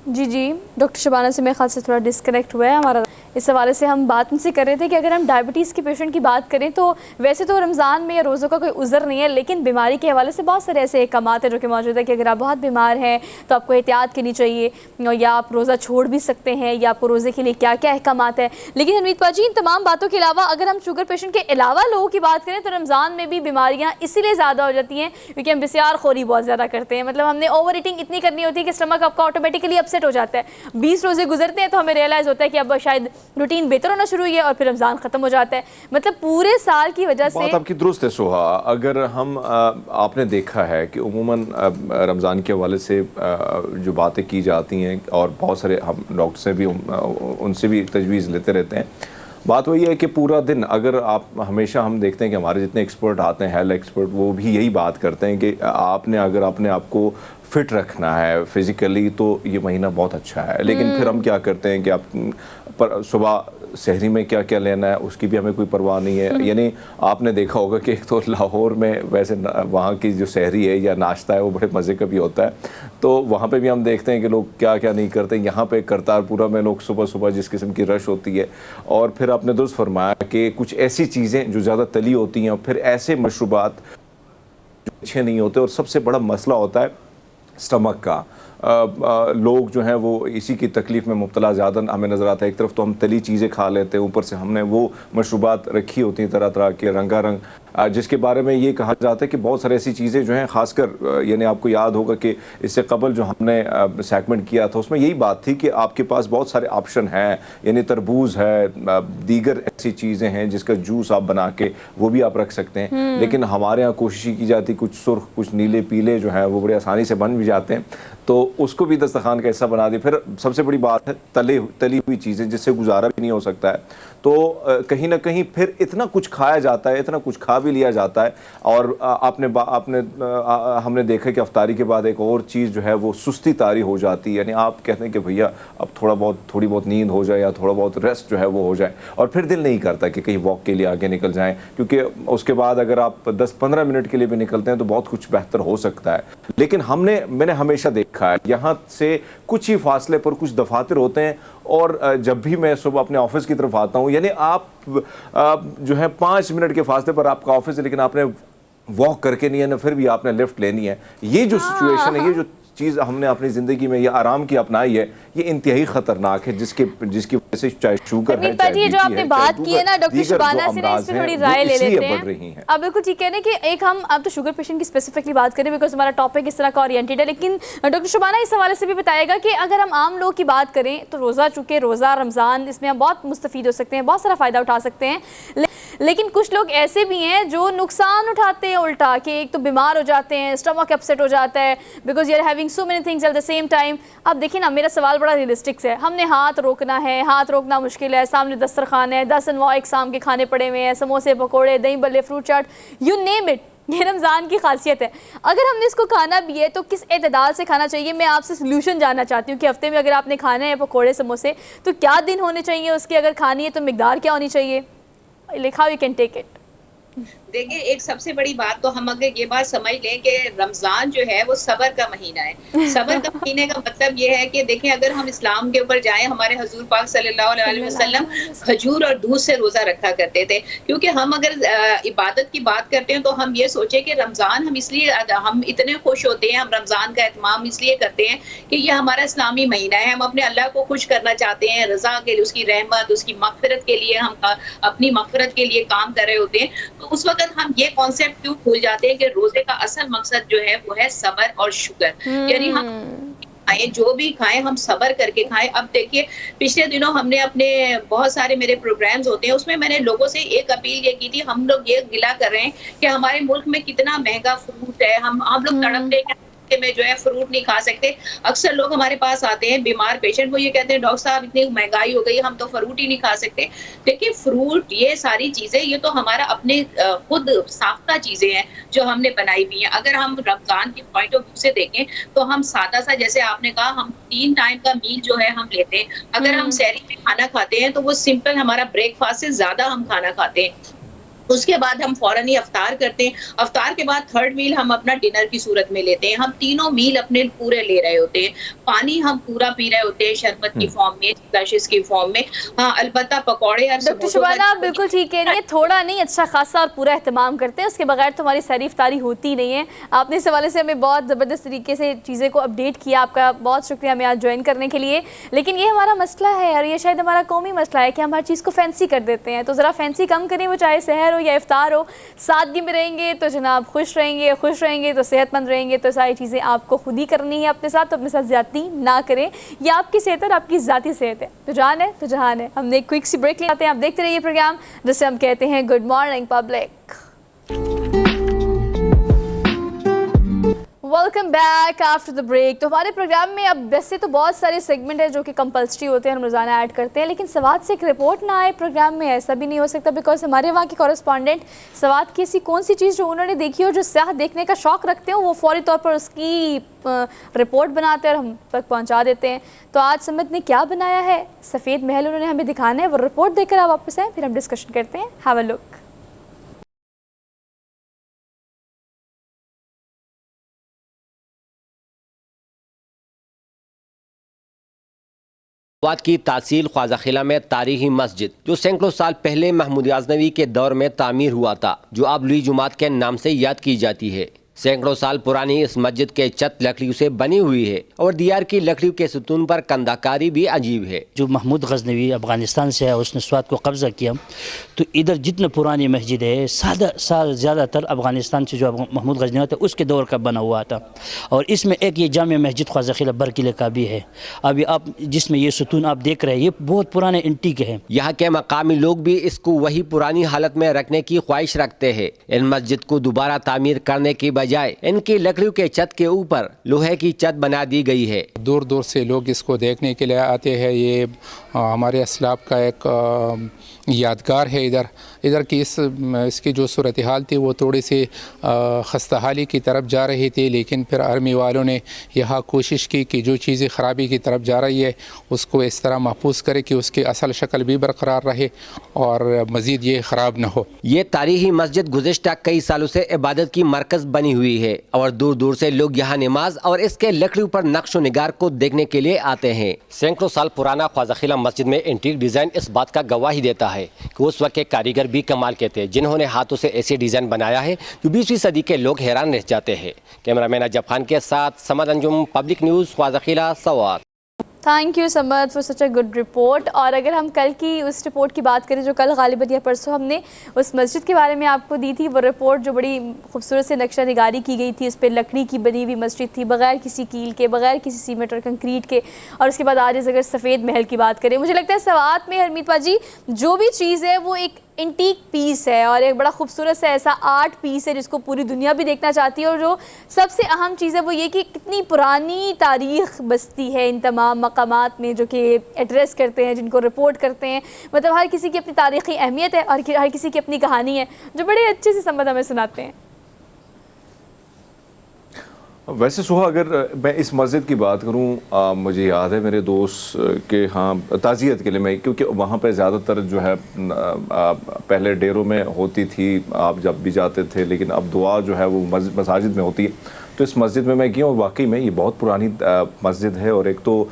जी डॉक्टर शबाना से मेरे ख्याल से थोड़ा डिस्कनेक्ट हुआ है हमारा। इस हवाले से हम बात उनसे कर रहे थे कि अगर हम डायबिटीज़ के पेशेंट की बात करें तो वैसे तो रमज़ान में या रोज़ों का कोई उज़र नहीं है, लेकिन बीमारी के हवाले से बहुत सारे ऐसे अहकामात हैं जो कि मौजूद है कि अगर आप बहुत बीमार हैं तो आपको एहतियात करनी चाहिए, या आप रोज़ा छोड़ भी सकते हैं, या आपको रोज़े के लिए क्या क्या अहकामात है। लेकिन हमीद पाजी, इन तमाम बातों के अलावा अगर हम शुगर पेशेंट के अलावा लोगों की बात करें तो रमज़ान में भी बीमारियाँ इसीलिए ज़्यादा हो जाती हैं क्योंकि हम बिस्यार खोरी बहुत ज़्यादा करते हैं, मतलब हमने ओवर ईटिंग इतनी करनी होती है कि स्टमक आपका ऑटोमेटिकली अपसेट हो जाता है। 20 रोज़े गुजरते हैं तो हमें रियलाइज़ होता है कि अब शायद रूटीन बेहतर होना शुरू हुई है और फिर रमज़ान ख़त्म हो जाता है। मतलब पूरे साल की वजह से बात आपकी दुरुस्त है सोहा। अगर हम आपने देखा है कि उमूमन रमज़ान के हवाले से जो बातें की जाती हैं और बहुत सारे हम डॉक्टर से भी उनसे भी तजवीज़ लेते रहते हैं, बात वही है कि पूरा दिन अगर आप हमेशा हम देखते हैं कि हमारे जितने एक्सपर्ट आते हैं, हेल्थ एक्सपर्ट, वो भी यही बात करते हैं कि आपने अगर अपने आप को फिट रखना है फिज़िकली तो ये महीना बहुत अच्छा है। लेकिन फिर हम क्या करते हैं कि आप सुबह शहरी में क्या क्या लेना है उसकी भी हमें कोई परवाह नहीं है। यानी आपने देखा होगा कि एक तो लाहौर में वैसे वहाँ की जो शहरी है या नाश्ता है वो बड़े मज़े का भी होता है, तो वहाँ पे भी हम देखते हैं कि लोग क्या क्या नहीं करते। यहाँ पे करतारपुरा में लोग सुबह सुबह जिस किस्म की रश होती है, और फिर आपने दुरुस्त फरमाया कि कुछ ऐसी चीज़ें जो ज़्यादा तली होती हैं, फिर ऐसे मशरूबात जो अच्छे नहीं होते, और सबसे बड़ा मसला होता है स्टमक का। लोग जो हैं वो इसी की तकलीफ़ में मुब्तला ज़्यादा हमें नज़र आता है। एक तरफ तो हम तली चीज़ें खा लेते हैं, ऊपर से हमने वो मशरूबात रखी होती हैं तरह तरह के रंगारंग, जिसके बारे में ये कहा जाता है कि बहुत सारी ऐसी चीज़ें जो हैं, ख़ासकर यानी आपको याद होगा कि इससे कबल जो हमने सेगमेंट किया था उसमें यही बात थी कि आपके पास बहुत सारे ऑप्शन हैं, यानी तरबूज है, दीगर ऐसी चीज़ें हैं जिसका जूस आप बना के वो भी आप रख सकते हैं। लेकिन हमारे यहाँ कोशिश की जाती, कुछ सुर्ख कुछ नीले पीले जो हैं वो बड़े आसानी से बन भी जाते हैं, तो उसको भी दस्तरखान का हिस्सा बना दी। फिर सबसे बड़ी बात है तली हुई चीज़ें जिससे गुजारा भी नहीं हो सकता है, तो कहीं ना कहीं फिर इतना कुछ खाया जाता है, इतना कुछ खा भी लिया जाता है। और हमने देखा कि अफ्तारी के बाद एक और चीज़ जो है वो सुस्ती तारी हो जाती है, यानी आप कहते हैं कि भैया अब थोड़ी बहुत नींद हो जाए या थोड़ा बहुत रेस्ट जो है वो हो जाए, और फिर दिल नहीं करता कि कहीं वॉक के लिए आगे निकल जाएं, क्योंकि उसके बाद अगर आप 10-15 मिनट के लिए भी निकलते हैं तो बहुत कुछ बेहतर हो सकता है। लेकिन मैंने हमेशा देखा है यहाँ से कुछ ही फासले पर कुछ दफातर होते हैं, और जब भी मैं सुबह अपने ऑफिस की तरफ आता हूँ, यानी आप जो है 5 मिनट के फासले पर आपका ऑफिस है, लेकिन आपने वॉक करके नहीं है ना, फिर भी आपने लिफ्ट लेनी है। ये जो सिचुएशन है, ये जो चीज़ हमने अपनी ज़िंदगी में ये आराम की अपनाई है, ये इंतहाई ख़तरनाक है, जिसकी वजह से चाहे शुगर है, चाहे ये जो आपने बात की है ना डॉक्टर शबाना से, ना इस पे थोड़ी राय ले लेते हैं। अब बिल्कुल ठीक है ना कि एक हम अब तो शुगर पेशेंट की स्पेसिफिकली बात करें बिकॉज हमारा टॉपिक इस तरह का ओरिएंटेड है, लेकिन डॉक्टर शबाना इस हवाले से भी बताएगा कि अगर हम आम लोग की बात करें तो रोज़ा, चूँकि रोज़ा रमज़ान, इसमें हम बहुत मुस्तफ़ीद हो सकते हैं, बहुत सारा फ़ायदा उठा सकते हैं, लेकिन कुछ लोग ऐसे भी हैं जो नुकसान उठाते हैं उल्टा, कि एक तो बीमार हो जाते हैं, स्टमक अपसेट हो जाता है because you are having so many things at the same time. अब देखिए ना, मेरा सवाल बड़ा रियलिस्टिक है, हमने हाथ रोकना है, हाथ रोकना मुश्किल है, सामने दस्तरखान है, 10 अनवा इक़साम के खाने पड़े हुए हैं, समोसे, पकौड़े, दही बल्ले, fruit chaat, you name it. ये रमज़ान की खासियत है। अगर हमने इसको खाना भी है तो किस एतदाल से खाना चाहिए? मैं आपसे सोल्यूशन जानना चाहती हूँ कि हफ्ते में अगर आपने खाने हैं पकौड़े समोसे तो क्या दिन होने चाहिए उसकी, अगर खानी है तो मिकदार क्या होनी चाहिए, like how you can take it? देखिए एक सबसे बड़ी बात तो हम अगर ये बात समझ लें कि रमजान जो है वो सबर का महीना है। सबर का महीने का मतलब ये है कि देखें अगर हम इस्लाम के ऊपर जाएं, हमारे हुजूर पाक सल्लल्लाहु अलैहि वसल्लम खजूर और दूध से रोजा रखा करते थे। क्योंकि हम अगर इबादत की बात करते हैं तो हम ये सोचे कि रमजान हम इसलिए हम इतने खुश होते हैं, हम रमजान का एहतमाम इसलिए करते हैं कि ये हमारा इस्लामी महीना है। हम अपने अल्लाह को खुश करना चाहते हैं, रजा के लिए, उसकी रहमत, उसकी मगफिरत के लिए हम अपनी मगफिरत के लिए काम कर रहे होते हैं। तो उस वक्त हम ये कॉन्सेप्ट क्यों भूल जाते हैं कि रोजे का असल मकसद जो है वो है सबर और शुक्र। यानी हम खाएं, जो भी खाएं हम सबर करके खाएं। अब देखिए पिछले दिनों हमने अपने बहुत सारे मेरे प्रोग्राम्स होते हैं, उसमें मैंने लोगों से एक अपील ये की थी। हम लोग ये गिला कर रहे हैं कि हमारे मुल्क में कितना महंगा फ्रूट है, हम लोग तड़पते हैं में जो है फ्रूट नहीं खा सकते। अक्सर लोग हमारे पास आते हैं बीमार पेशेंट, वो ये कहते हैं डॉक्टर साहब इतनी महंगाई हो गई, हम तो फ्रूट ही नहीं खा सकते। देखिए फ्रूट, ये सारी चीजें ये तो हमारा अपने खुद साख्ता चीजें हैं जो हमने बनाई हुई हैं। अगर हम रमजान के पॉइंट ऑफ व्यू से देखें तो हम सादा सा, जैसे आपने कहा, हम 3 टाइम का मील जो है हम लेते हैं। अगर हम सहरी में खाना खाते हैं तो वो सिंपल हमारा ब्रेकफास्ट से ज्यादा हम खाना खाते हैं। उसके बाद हम फौरन ही अफ्तार करते हैं। अफ्तार के बाद थर्ड मील हम अपना डिनर की सूरत में लेते हैं। हम तीनों मील अपने पूरे ले रहे होते हैं। पानी हम पूरा पी रहे होते हैं, शरबत की फॉर्म में, स्लैशेस की फॉर्म में। हाँ, अलबत्ता पकौड़े और डॉक्टर शुबाना आप बिल्कुल ठीक कह रही है, थोड़ा नहीं अच्छा खासा और पूरा एहतमाम करते हैं, उसके बगैर तुम्हारी सहरी इफ्तारी होती नहीं है। आपने इस हवाले से हमें बहुत ज़बरदस्त तरीके से चीज़ें को अपडेट किया, आपका बहुत शुक्रिया हमें आज ज्वाइन करने के लिए। लेकिन ये हमारा मसला है और ये शायद हमारा कौमी मसला है कि हम हर चीज़ को फैंसी कर देते हैं। तो ज़रा फैंसी कम करें, वो चाहे सहर हो या इफ्तार हो। सादगी में रहेंगे तो जनाब खुश रहेंगे तो सेहतमंद रहेंगे। तो सारी चीज़ें आपको खुद ही करनी है अपने साथ, तो अपने साथ ज़्यादती ना करें। ये आपकी सेहत है और आपकी ज़ाती सेहत है। तो जान है तो जहान है। हमने एक क्विक सी ब्रेक ले आते हैं, आप देखते रहिए प्रोग्राम जिसे हम कहते हैं good morning public. Welcome back after the break. तो हमारे प्रोग्राम में अब वैसे तो बहुत सारे सेगमेंट है जो कि कंपल्सरी होते हैं, हम रोज़ाना ऐड करते हैं, लेकिन सवात से एक रिपोर्ट ना आए प्रोग्राम में ऐसा भी नहीं हो सकता, बिकॉज हमारे वहाँ के कॉरेस्पॉन्डेंट सवात की ऐसी कौन सी चीज़ जो उन्होंने देखी हो, जो सयाह देखने का शौक़ रखते हो, वो फौरी तौर पर उसकी रिपोर्ट बनाते हैं और हम तक पहुँचा देते हैं। तो आज समत ने क्या बनाया है, सफ़ेद महल उन्होंने हमें दिखाना है, वो रिपोर्ट देखकर आप वापस आएँ, फिर हम डिस्कशन करते हैं। Have a look. सवात की तासील ख्वाजा किला में तारीखी मस्जिद जो सैकड़ों साल पहले महमूद गजनवी के दौर में तामीर हुआ था, जो अब लुई जुमात के नाम से याद की जाती है। सैकड़ों साल पुरानी इस मस्जिद के छत लकड़ियों से बनी हुई है और दीवार की लकड़ियों के सतून पर कंदाकारी भी अजीब है। जो महमूद गजनवी अफगानिस्तान से है, उसने स्वात को कब्जा किया, तो इधर जितने पुरानी मस्जिद है ज़्यादातर अफगानिस्तान से जो महमूद गजनवी था उसके दौर का बना हुआ था। और इसमें एक ये जामिया मस्जिद ख्वाजा किला बरकिले का भी है। अभी आप जिसमें ये सतून आप देख रहे हैं, ये बहुत पुराने इंटीक है। यहाँ के मकामी लोग भी इसको वही पुरानी हालत में रखने की ख्वाहिश रखते हैं। इन मस्जिद को दोबारा तामीर करने की बजाय इनकी लकड़ियों के छत के ऊपर लोहे की छत बना दी गई है। दूर दूर से लोग इसको देखने के लिए आते हैं। ये हमारे असलाफ का एक यादगार है। इधर की इसकी जो सूरत हाल थी वो थोड़ी सी खस्ताहाली की तरफ जा रही थी, लेकिन फिर आर्मी वालों ने यहाँ कोशिश की कि जो चीज़ें ख़राबी की तरफ जा रही है उसको इस तरह महफूज करे कि उसकी असल शक्ल भी बरकरार रहे और मज़ीद ये ख़राब न हो। ये तारीखी मस्जिद गुज़िश्ता कई सालों से इबादत की मरकज़ बनी हुई है और दूर दूर से लोग यहाँ नमाज और इसके लकड़ियों पर नक्श निगार को देखने के लिए आते हैं। सैकड़ों साल पुराना ख्वाजा किला मस्जिद में एंटीक डिज़ाइन इस बात का गवाही देता है कि उस वक्त के कारीगर भी कमाल के थे, जिन्होंने हाथों से ऐसे डिज़ाइन बनाया है जो 20वीं सदी के लोग हैरान रह जाते हैं। कैमरामैन अजब खान के साथ Samad Anjum, public news, Khwaja Kila, Swat. Thank you Samad for such a good report. और अगर हम कल की उस रिपोर्ट की बात करें जो कल गालिबन या परसों हमने उस मस्जिद के बारे में आपको दी थी, वो रिपोर्ट जो बड़ी खूबसूरत से नक्शा निगारी की गई थी, उस पर लकड़ी की बनी हुई मस्जिद थी, बगैर किसी कील के, बगैर किसी सीमेंट और कंक्रीट के। और उसके बाद आज अगर सफ़ेद महल की बात करें, मुझे लगता है सवात में हरमीत बाजी जो भी चीज़ है वो एक इंटीक पीस है और एक बड़ा खूबसूरत सा ऐसा आर्ट पीस है जिसको पूरी दुनिया भी देखना चाहती है। और जो सबसे अहम चीज़ है वो ये कि कितनी पुरानी तारीख़ बसती है इन तमाम मकामात में जो कि एड्रेस करते हैं, जिनको रिपोर्ट करते हैं। मतलब हर किसी की अपनी तारीख़ी अहमियत है और हर किसी की अपनी कहानी है जो बड़े अच्छे से समझ हमें सुनाते हैं। वैसे सुहा, अगर मैं इस मस्जिद की बात करूं, मुझे याद है मेरे दोस्त के यहाँ ताज़ियत के लिए मैं, क्योंकि वहाँ पे ज़्यादातर जो है पहले डेरों में होती थी, आप जब भी जाते थे, लेकिन अब दुआ जो है वो मसाजिद में होती है। तो इस मस्जिद में मैं गया और वाकई में ये बहुत पुरानी मस्जिद है। और एक तो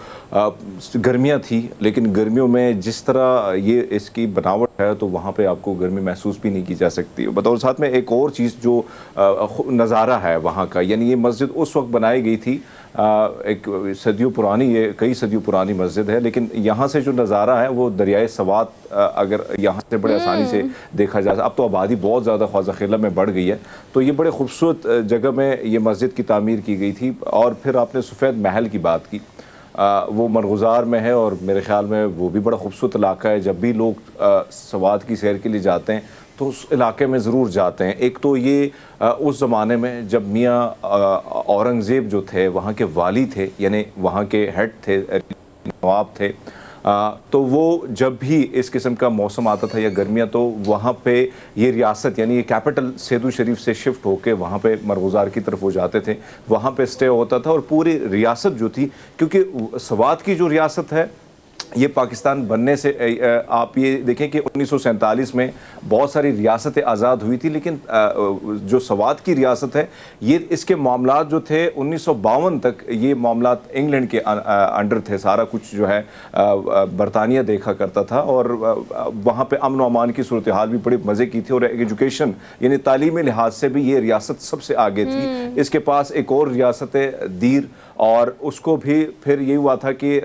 गर्मियाँ थी, लेकिन गर्मियों में जिस तरह ये इसकी बनावट है तो वहाँ पे आपको गर्मी महसूस भी नहीं की जा सकती। बतौर साथ में एक और चीज़ जो नज़ारा है वहाँ का, यानी ये मस्जिद उस वक्त बनाई गई थी, एक सदियों पुरानी, ये कई सदियों पुरानी मस्जिद है, लेकिन यहाँ से जो नज़ारा है वो दरियाए सवात अगर यहाँ से बड़े आसानी से देखा जा सकता। अब तो आबादी बहुत ज़्यादा ख्वाजा में बढ़ गई है, तो ये बड़े खूबसूरत जगह में ये मस्जिद की तामीर की गई थी। और फिर आपने सफ़ेद महल की बात की, वो मरगुज़ार में है और मेरे ख़्याल में वो भी बड़ा खूबसूरत इलाका है। जब भी लोग सवात की सैर के लिए जाते हैं तो उस इलाके में ज़रूर जाते हैं। एक तो ये उस ज़माने में जब मियाँ औरंगज़ेब जो थे वहाँ के वाली थे, यानी वहाँ के हेड थे, नवाब थे, तो वो जब भी इस किस्म का मौसम आता था या गर्मियाँ, तो वहाँ पे ये रियासत यानी ये कैपिटल सेदू शरीफ से शिफ्ट होके वहाँ पे मरगुज़ार की तरफ वो जाते थे, वहाँ पे स्टे होता था। और पूरी रियासत जो थी, क्योंकि सवात की जो रियासत है ये पाकिस्तान बनने से, आप ये देखें कि 1947 में बहुत सारी रियासतें आज़ाद हुई थी, लेकिन जो सवात की रियासत है ये इसके मामलात जो थे 1952 तक ये मामलात इंग्लैंड के अंडर थे। सारा कुछ जो है बरतानिया देखा करता था और वहाँ पे अमन व अमान की सूरत हाल भी बड़े मज़े की थी। और एजुकेशन यानी तालीमी लिहाज से भी ये रियासत सबसे आगे थी। इसके पास एक और रियासत है दीर, और उसको भी फिर यही हुआ था कि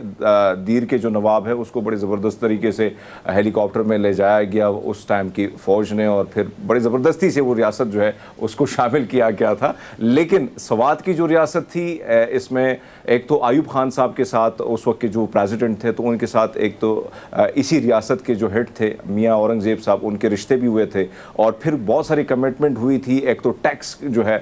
दीर के जो नवाब है उसको बड़े ज़बरदस्त तरीके से हेलीकॉप्टर में ले जाया गया उस टाइम की फ़ौज ने, और फिर बड़ी ज़बरदस्ती से वो रियासत जो है उसको शामिल किया गया था। लेकिन सवात की जो रियासत थी, इसमें एक तो आयूब खान साहब के साथ उस वक्त के जो प्रेसिडेंट थे, तो उनके साथ एक तो इसी रियासत के जो हेड थे मियाँ औरंगज़ेब साहब, उनके रिश्ते भी हुए थे। और फिर बहुत सारी कमिटमेंट हुई थी। एक तो टैक्स जो है,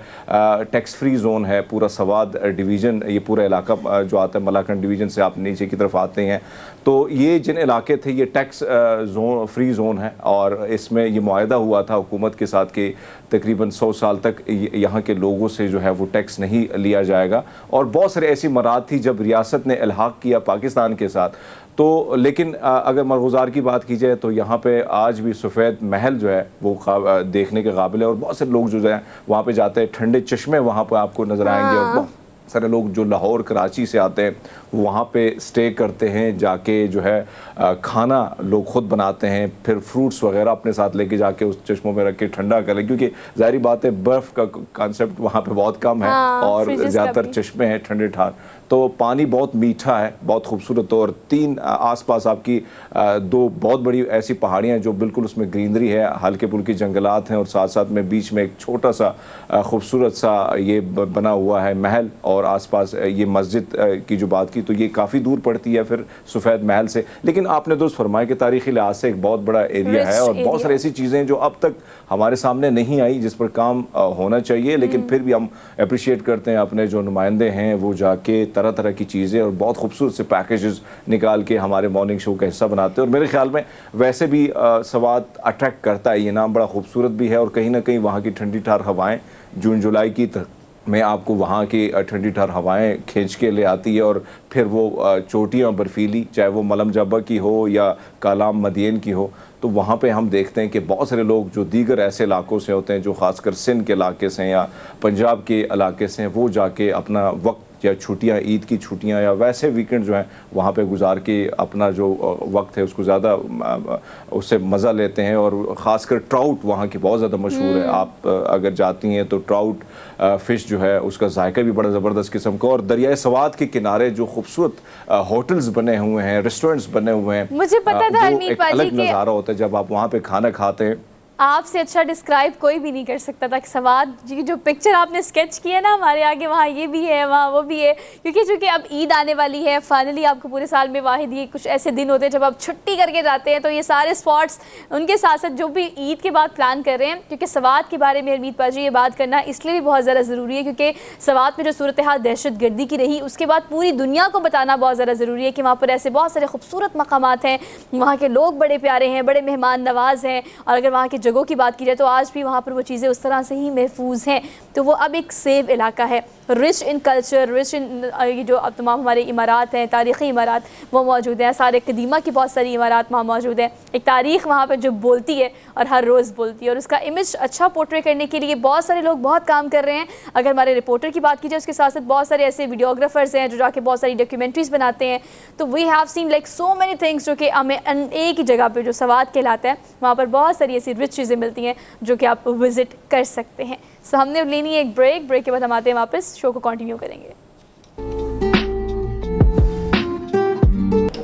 टैक्स फ्री जोन है पूरा सवात डिवीज़न, ये पूरा इलाका जो आता है मलाकंड डिवीज़न से आप नीचे की तरफ आते हैं, तो ये जिन इलाके थे ये टैक्स जोन, फ्री जोन है। और इसमें ये मुआहदा हुआ था हुकूमत के साथ कि तकरीबन 100 साल तक यहाँ के लोगों से जो है वो टैक्स नहीं लिया जाएगा। और बहुत सारी ऐसी मराहत थी जब रियासत ने इल्हाक किया पाकिस्तान के साथ। तो लेकिन अगर मरगुज़ार की बात की जाए तो यहाँ पे आज भी सफ़ेद महल जो है वो देखने के काबिल है। और बहुत से लोग जो है वहाँ पे जाते हैं, ठंडे चश्मे वहाँ पर आपको नज़र आएंगे। और बहुत सारे लोग जो लाहौर कराची से आते हैं वहाँ पे स्टे करते हैं, जाके जो है खाना लोग ख़ुद बनाते हैं, फिर फ्रूट्स वगैरह अपने साथ लेके जाके उस चश्मों में रख के ठंडा करें, क्योंकि ज़ाहिर बात है बर्फ़ का कॉन्सेप्ट वहाँ पे बहुत कम है और ज़्यादातर चश्मे हैं ठंडे ठार, तो पानी बहुत मीठा है, बहुत खूबसूरत। और तीन आसपास आपकी दो बहुत बड़ी ऐसी पहाड़ियाँ जो बिल्कुल उसमें ग्रीनरी है, हल्के फुल्के जंगलात हैं, और साथ साथ में बीच में एक छोटा सा खूबसूरत सा ये बना हुआ है महल। और आसपास ये मस्जिद की जो बात की तो ये काफ़ी दूर पड़ती है फिर सफ़ेद महल से। लेकिन आपने दोस्त फरमाया कि तारीख़ी लिहाज से एक बहुत बड़ा एरिया है और बहुत सारी ऐसी चीज़ें जो अब तक हमारे सामने नहीं आई जिस पर काम होना चाहिए। लेकिन फिर भी हम अप्रिशिएट करते हैं अपने जो नुमाइंदे हैं वो जाके तरह तरह की चीज़ें और बहुत खूबसूरत से पैकेजेस निकाल के हमारे मॉर्निंग शो का हिस्सा बनाते हैं। और मेरे ख्याल में वैसे भी सवात अट्रैक्ट करता है, ये नाम बड़ा खूबसूरत भी है। और कहीं ना कहीं वहाँ की ठंडी ठार हवाएँ जून जुलाई की में आपको वहाँ की ठंडी ठार हवाएं खींच के ले आती है। और फिर वो चोटियाँ बर्फीली, चाहे वो मलम जब्बा की हो या कालाम मदीन की हो, तो वहाँ पे हम देखते हैं कि बहुत सारे लोग जो दीगर ऐसे इलाकों से होते हैं जो ख़ासकर सिंध के इलाके से या पंजाब के इलाके से हैं, वो जाके अपना वक्त या छुट्टियाँ, ईद की छुट्टियाँ या वैसे वीकेंड जो हैं वहाँ पे गुजार के अपना जो वक्त है उसको ज़्यादा उससे मज़ा लेते हैं। और ख़ासकर ट्राउट वहाँ की बहुत ज़्यादा मशहूर है। आप अगर जाती हैं तो ट्राउट फ़िश जो है उसका जायका भी बड़ा ज़बरदस्त किस्म का। और दरियाए सवात के किनारे जो खूबसूरत होटल्स बने हुए हैं, रेस्टोरेंट्स बने हुए हैं, मुझे पता था एक अलग नज़ारा होता है जब आप वहाँ पे खाना खाते हैं। आपसे अच्छा डिस्क्राइब कोई भी नहीं कर सकता था कि सवात जी जो पिक्चर आपने स्केच की है ना हमारे आगे, वहाँ ये भी है, वहाँ वो भी है। क्योंकि चूँकि अब ईद आने वाली है, फाइनली आपको पूरे साल में वाहिद ये कुछ ऐसे दिन होते हैं जब आप छुट्टी करके जाते हैं, तो ये सारे स्पॉट्स उनके साथ साथ जो भी ईद के बाद प्लान कर रहे हैं। क्योंकि सवात के बारे में हरमीत पाजी ये बात करना इसलिए भी बहुत ज़्यादा ज़रूरी है क्योंकि सवात में जो सूरत हाल दहशत गर्दी की रही उसके बाद पूरी दुनिया को बताना बहुत ज़्यादा ज़रूरी है कि वहाँ पर ऐसे बहुत सारे खूबसूरत मकामात हैं, वहाँ के लोग बड़े प्यारे हैं, बड़े मेहमान नवाज हैं। और अगर वहाँ की जगहों की बात की जाए तो आज भी वहाँ पर वो चीज़ें उस तरह से ही महफूज हैं। तो वो अब एक सेव इलाका है, rich in culture, rich in ये जो अब तमाम हमारे इमारात हैं, तारीख़ी इमारात वो मौजूद हैं, सारे कदीमा की बहुत सारी इमारात वहाँ मौजूद हैं। एक तारीख़ वहाँ पर जो बोलती है और हर रोज़ बोलती है, और उसका इमेज अच्छा पोर्ट्रे करने के लिए बहुत सारे लोग बहुत काम कर रहे हैं। अगर हमारे रिपोर्टर की बात की जाए, उसके साथ साथ बहुत सारे ऐसे वीडियोग्राफर्स हैं जो जाके बहुत सारी डॉक्यूमेंट्रीज़ बनाते हैं। तो we have seen like so many things जो कि हमें एक ही जगह पे जो सवात कहलाता है, वहाँ पर बहुत सारी ऐसी रिच चीज़ें मिलती हैं जो कि आप विज़िट कर सकते हैं। सो हमने लेनी है एक ब्रेक के बाद हम आते हैं वापस, शो को कंटिन्यू करेंगे।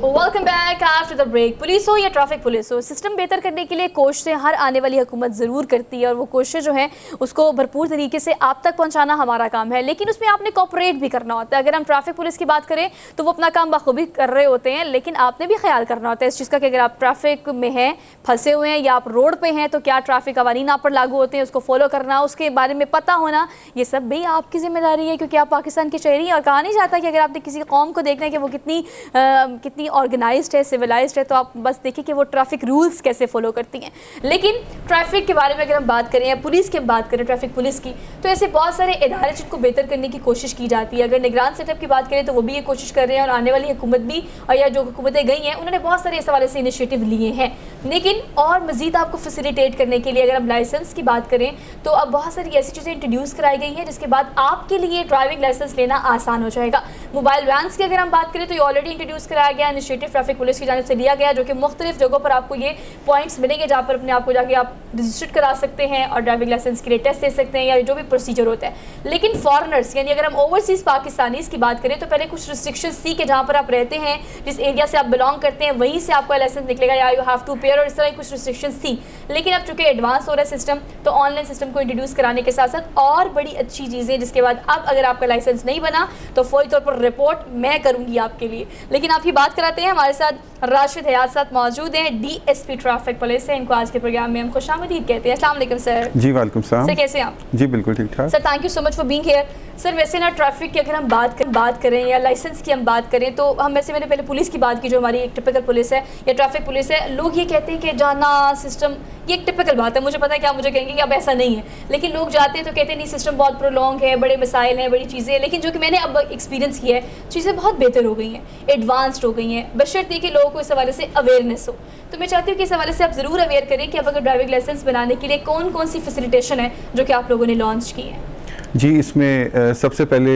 Welcome back after the break. Police हो या ट्रैफिक पुलिस हो, सिस्टम बेहतर करने के लिए कोशिशें हर आने वाली हुकूमत ज़रूर करती है, और वो कोशिशें जो हैं उसको भरपूर तरीके से आप तक पहुंचाना हमारा काम है। लेकिन उसमें आपने कोऑपरेट भी करना होता है। अगर हम ट्रैफिक पुलिस की बात करें तो वो अपना काम बखूबी कर रहे होते हैं, लेकिन आपने भी ख्याल करना होता है इस चीज़ का कि अगर आप ट्रैफिक में हैं, फंसे हुए हैं, या आप रोड पर हैं, तो क्या ट्रैफिक कवानीन आप पर लागू होते हैं, उसको फॉलो करना, उसके बारे में पता होना, ये सब भी आपकी जिम्मेदारी है, क्योंकि आप पाकिस्तान के शहरी हैं। और कहा नहीं जाता कि अगर आपने किसी कौम को देखना है कि वो कितनी ऑर्गेनाइज्ड है, सिविलाइज्ड है, तो आप बस देखिए कि वो ट्रैफिक रूल्स कैसे फॉलो करती हैं। लेकिन ट्रैफिक के बारे में अगर हम बात करें या पुलिस की बात करें, ट्रैफिक पुलिस की, तो ऐसे बहुत सारे इदारे जिनको बेहतर करने की कोशिश की जाती है। अगर निगरान सेटअप की बात करें तो वो भी ये कोशिश कर रहे हैं, और आने वाली हुकूमत भी, और या जो हुकूमतें गई हैं, उन्होंने बहुत सारे इस हवाले से इनिशिएटिव लिए हैं। लेकिन और मज़ीद आपको फैसिलिटेट करने के लिए अगर हम लाइसेंस की बात करें तो अब बहुत सारी ऐसी चीज़ें इंट्रोड्यूस कराई गई हैं जिसके बाद आपके लिए ड्राइविंग लाइसेंस लेना आसान हो जाएगा। मोबाइल वैन्स की अगर हम बात करें तो ये ऑलरेडी इंट्रोड्यूस कराया गया, इनिशिएटिव ट्रैफिक पुलिस की जानिब से लिया गया, जो कि मुख्तलिफ जगहों पर आपको ये पॉइंट्स मिलेंगे जहाँ पर अपने आप को जाके आप रजिस्टर्ड करा सकते हैं और ड्राइविंग लाइसेंस के लिए टेस्ट दे सकते हैं, या जो भी प्रोसीजर होता है। लेकिन फॉरनर्स यानी अगर हम ओवरसीज़ पाकिस्तानीज़ की बात करें तो पहले कुछ रिस्ट्रिक्शंस थी कि जहाँ पर आप रहते हैं, जिस एरिया से आप बिलोंग करते हैं, वहीं से आपका लाइसेंस निकलेगा, या यू हैव टू पेयर, और इस तरह की कुछ रिस्ट्रिक्शंस थी। लेकिन अब चूँकि एडवांस हो रहा है सिस्टम, तो ऑनलाइन सिस्टम को इंट्रोड्यूस कराने के साथ साथ और बड़ी अच्छी चीज़ें, जिसके बाद अब अगर आपका लाइसेंस नहीं बना तो फौरी तौर पर रिपोर्ट मैं करूँगी आपके लिए। लेकिन आप ये बात कराते हैं, हमारे साथ राशिद हयात साथ मौजूद हैं, DSP ट्रैफिक पुलिस है। इनको आज के प्रोग्राम में हम खुशामदीद कहते हैं। अस्सलाम वालेकुम सर। जी वालेकुम सलाम। सर कैसे हैं आप? जी बिल्कुल ठीक ठाक। Sir thank you so much for being here. Sir वैसे ना ट्रैफिक की अगर हम बात करें या लाइसेंस की हम बात करें, तो हम वैसे मैंने पहले पुलिस की बात की, जो हमारी एक टिपिकल पुलिस है या ट्रैफिक पुलिस है। लोग ये कहते हैं कि जाना सिस्टम, ये एक टिपिकल बात है, मुझे पता है कि आप मुझे कहेंगे कि अब ऐसा नहीं है, लेकिन लोग जाते हैं तो कहते हैं नहीं सिस्टम बहुत प्रोलॉन्ग है, बड़े मसाइल हैं, बड़ी चीज़ें हैं। लेकिन जो कि मैंने अब एक्सपीरियंस किया है, चीज़ें बहुत बेहतर हो गई हैं, एडवांस्ड हो गई हैं, बशर्ते कि लोगों को इस हवाले से अवेयरनेस हो। तो मैं चाहती हूँ कि इस हवाले से आप ज़रूर अवेयर करें कि अब अगर ड्राइविंग लाइसेंस बनाने के लिए कौन कौन सी फैसिलिटेशन है जो कि आप लोगों ने लॉन्च की है। जी इसमें सबसे पहले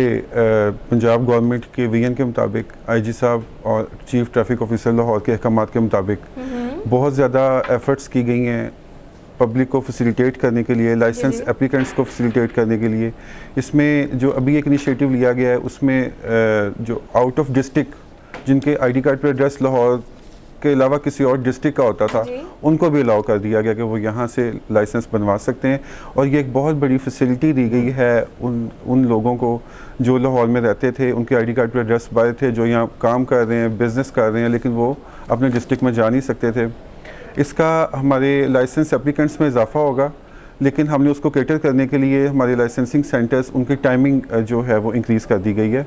पंजाब गवर्नमेंट के VN के मुताबिक IG साहब और चीफ ट्रैफिक ऑफिसर लाहौर के अहकामात के मुताबिक बहुत ज़्यादा एफ़र्ट्स की गई हैं पब्लिक को फैसिलिटेट करने के लिए, लाइसेंस एप्लीकेंट्स को फैसिलिटेट करने के लिए। इसमें जो अभी एक इनिशिएटिव लिया गया है, उसमें जो आउट ऑफ डिस्ट्रिक्ट जिनके ID कार्ड पर एड्रेस लाहौर के अलावा किसी और डिस्ट्रिक्ट का होता था, उनको भी अलाउ कर दिया गया कि वो यहाँ से लाइसेंस बनवा सकते हैं। और ये एक बहुत बड़ी फैसिलिटी दी गई है उन लोगों को जो लाहौर में रहते थे, उनके ID कार्ड पर एड्रेस बाय थे, जो यहाँ काम कर रहे हैं, बिज़नेस कर रहे हैं, लेकिन वो अपने डिस्ट्रिक्ट में जा नहीं सकते थे। इसका हमारे लाइसेंस एप्लीकेंट्स में इजाफा होगा, लेकिन हमने उसको कैटर करने के लिए हमारे लाइसेंसिंग सेंटर्स, उनकी टाइमिंग जो है वो इंक्रीज़ कर दी गई है।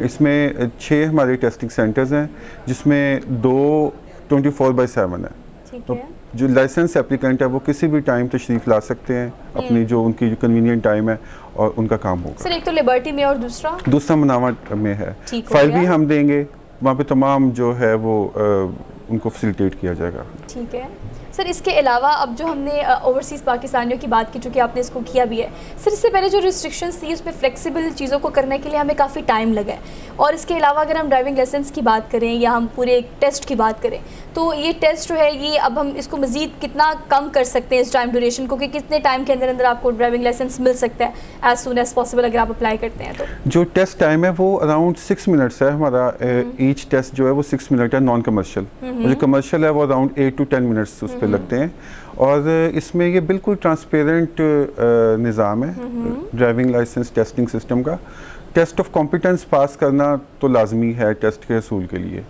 इसमें 6 हमारे टेस्टिंग सेंटर्स हैं, जिसमें 2 24/7 है। तो जो लाइसेंस एप्लीकेंट है वो किसी भी टाइम तशरीफ़ ला सकते हैं, अपनी जो उनकी कन्वीनियंट टाइम है, और उनका काम होगा। सर एक तो लिबर्टी में और दूसरा मनावट में है। फाइल भी हम देंगे, वहाँ पे तमाम जो है वो उनको फैसिलिटेट किया जाएगा। ठीक है सर। इसके अलावा अब जो हमने ओवरसीज़ पाकिस्तानियों की बात की, चूँकि आपने इसको किया भी है सर, इससे पहले जो रिस्ट्रिक्शंस थी उसमें फ्लेक्सिबल चीज़ों को करने के लिए हमें काफ़ी टाइम लगा है। और इसके अलावा अगर हम ड्राइविंग लाइसेंस की बात करें या हम पूरे एक टेस्ट की बात करें, तो ये टेस्ट जो है ये अब हम इसको मज़ीद कितना कम कर सकते हैं इस टाइम ड्यूरेशन को, कि कितने टाइम के अंदर अंदर आपको ड्राइविंग लाइसेंस मिल सकता है एज सून एज पॉसिबल अगर आप अप्लाई करते हैं तो? जो टेस्ट टाइम है वो अराउंड 6 मिनट्स है हमारा। ईच टेस्ट जो है वो 6 मिनट है, नॉन कमर्शियल। जो कमर्शियल है वो अराउंड 8 to 10 मिनट्स उस पर लगते हैं। और इसमें ये बिल्कुल ट्रांसपेरेंट निज़ाम है ड्राइविंग लाइसेंस टेस्टिंग सिस्टम का। टेस्ट ऑफ कॉम्पिटेंस पास करना तो लाजमी है टेस्ट के असूल के लिए।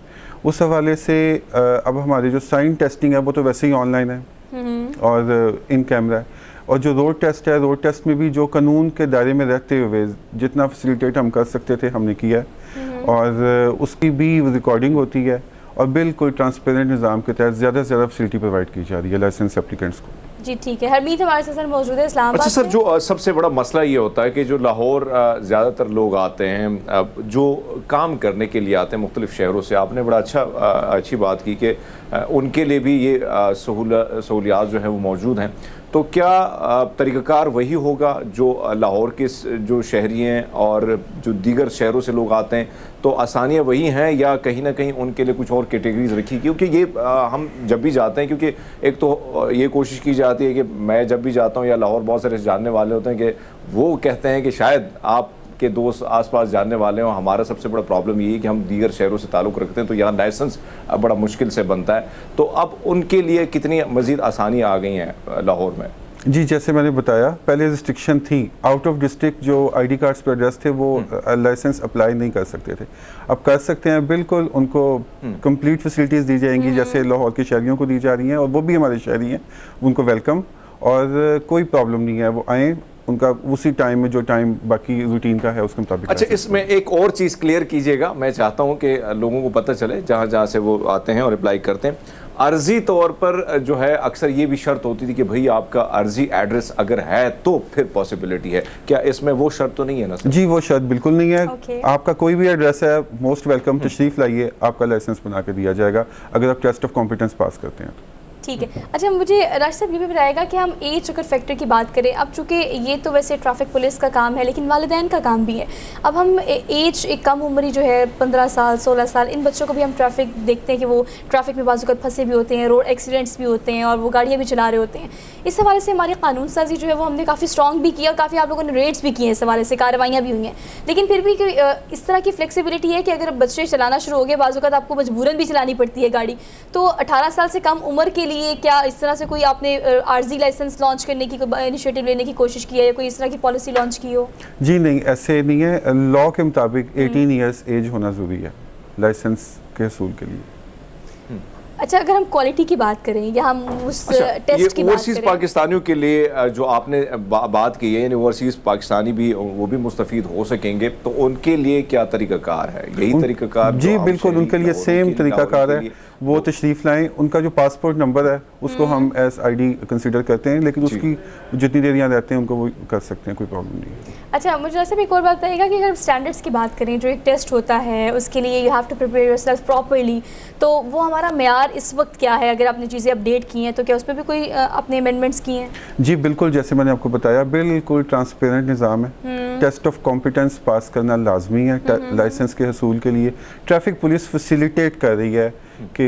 उस हवाले से अब हमारी जो साइन टेस्टिंग है वो तो वैसे ही ऑनलाइन है और इन कैमरा है। और जो रोड टेस्ट है, रोड टेस्ट में भी जो कानून के दायरे में रहते हुए जितना फैसिलिटेट हम कर सकते थे हमने किया है, और उसकी भी रिकॉर्डिंग होती है और बिल्कुल ट्रांसपेरेंट निज़ाम के तहत ज़्यादा से ज़्यादा फैसिलिटी प्रोवाइड की जा रही है लाइसेंस एप्लीकेंट्स को। जी ठीक है, हरमीत हमारे साथ सर मौजूद है इस्लामाबाद अच्छा सर, से। जो सबसे बड़ा मसला ये होता है कि जो लाहौर ज़्यादातर लोग आते हैं जो काम करने के लिए आते हैं मुख्तलिफ शहरों से, आपने बड़ा अच्छी बात की कि उनके लिए भी ये सहूलियात जो है वो मौजूद हैं। तो क्या तरीक़ाकार वही होगा जो लाहौर के जो शहरी हैं और जो दीगर शहरों से लोग आते हैं, तो आसानियाँ वही हैं या कहीं ना कहीं उनके लिए कुछ और कैटेगरीज रखी? क्योंकि ये हम जब भी जाते हैं, क्योंकि एक तो ये कोशिश की जाती है कि मैं जब भी जाता हूँ या लाहौर बहुत सारे जानने वाले होते हैं कि वो कहते हैं कि शायद आप के दोस्त आसपास जानने वाले हों। हमारा सबसे बड़ा प्रॉब्लम ये है कि हम दीगर शहरों से ताल्लुक़ रखते हैं तो यहाँ लाइसेंस बड़ा मुश्किल से बनता है। तो अब उनके लिए कितनी मज़ीद आसानियाँ आ गई हैं लाहौर में? जी, जैसे मैंने बताया, पहले रिस्ट्रिक्शन थी, आउट ऑफ डिस्ट्रिक्ट जो आईडी कार्ड्स पर एड्रेस थे वो लाइसेंस अप्लाई नहीं कर सकते थे। अब कर सकते हैं, बिल्कुल उनको कंप्लीट फैसिलिटीज़ दी जाएंगी जैसे लाहौर के शहरियों को दी जा रही हैं, और वो भी हमारे शहरी हैं, उनको वेलकम और कोई प्रॉब्लम नहीं है, वो आएँ, उनका उसी टाइम में जो टाइम बाकी रूटीन का है उसके मुताबिक। अच्छा, इसमें एक और चीज़ क्लियर कीजिएगा, मैं चाहता हूँ कि लोगों को पता चले जहाँ से वो आते हैं और अप्लाई करते हैं। अर्जी तौर पर जो है अक्सर ये भी शर्त होती थी कि भाई आपका अर्जी एड्रेस अगर है तो फिर पॉसिबिलिटी है, क्या इसमें वो शर्त तो नहीं है ना सर? जी, वो शर्त बिल्कुल नहीं है। आपका कोई भी एड्रेस है, मोस्ट वेलकम, तशरीफ़ लाइए, आपका लाइसेंस बना के दिया जाएगा अगर आप टेस्ट ऑफ कॉम्पिटेंस पास करते हैं। ठीक है। अच्छा, मुझे राज साहब ये भी बताएगा कि हम एज अगर फैक्टर की बात करें, अब चूँकि ये तो वैसे ट्रैफिक पुलिस का काम है लेकिन वालिदैन का काम भी है। अब हम एज एक कम उम्री जो है 15 साल 16 साल, इन बच्चों को भी हम ट्रैफिक देखते हैं कि वो ट्रैफिक में बाज़-औक़ात फंसे भी होते हैं, रोड एक्सीडेंट्स भी होते हैं और वो गाड़ियाँ भी चला रहे होते हैं। इस हवाले से हमारी कानून साजी जो है वो हमने काफ़ी स्ट्रॉन्ग भी की और काफ़ी आप लोगों ने रेड्स भी किए हैं, इस हवाले से कार्रवाइयाँ भी हुई हैं। लेकिन फिर भी इस तरह की फ्लेक्सिबिलिटी है कि अगर बच्चे चलाना शुरू हो गए, बाज़-औक़ात आपको मजबूरन भी चलानी पड़ती है गाड़ी, तो 18 साल से कम उम्र के लिए क्या इस तरह से कोई आपने आरजी लाइसेंस लॉन्च करने की इनिशिएटिव लेने की कोशिश की है या कोई इस तरह की पॉलिसी लॉन्च की हो? जी नहीं, ऐसे नहीं है। लॉ के मुताबिक 18 ईयर्स एज होना ज़रूरी है लाइसेंस के हसूल के लिए। अच्छा, अगर हम क्वालिटी की बात करें या हम उस टेस्ट की बात ओवरसीज़ पाकिस्तानियों के लिए जो आपने बात की है, यानी ओवरसीज़ पाकिस्तानी भी वो भी मुस्तफ़ीद हो सकेंगे, तो उनके लिए क्या तरीक़ाकार है? यही तरीक़ाकार? जी बिल्कुल, उनके लिए सेम तरीक़ाकार है। वो तशरीफ़ लाएँ, उनका जो पासपोर्ट नंबर है उसको हम एस ID कंसिडर करते हैं, लेकिन उसकी जितनी देर यहाँ रहते हैं उनको वो कर सकते हैं, कोई प्रॉब्लम नहीं है। अच्छा, मुझे ऐसे भी एक और बात बताइएगा कि अगर स्टैंडर्ड्स की बात करें, जो एक टेस्ट होता है उसके लिए you have to prepare yourself properly, तो वो हमारा मेयार इस वक्त क्या है? अगर आपने चीज़ें अपडेट की हैं तो क्या उस पर भी कोई अपने अमेंडमेंट्स किए हैं? जी बिल्कुल, जैसे मैंने आपको बताया, बिल्कुल ट्रांसपेरेंट निज़ाम है। टेस्ट ऑफ कॉम्पिटेंस पास करना लाजमी है लाइसेंस के हसूल के लिए। ट्रैफिक पुलिस फैसिलिटेट कर रही है कि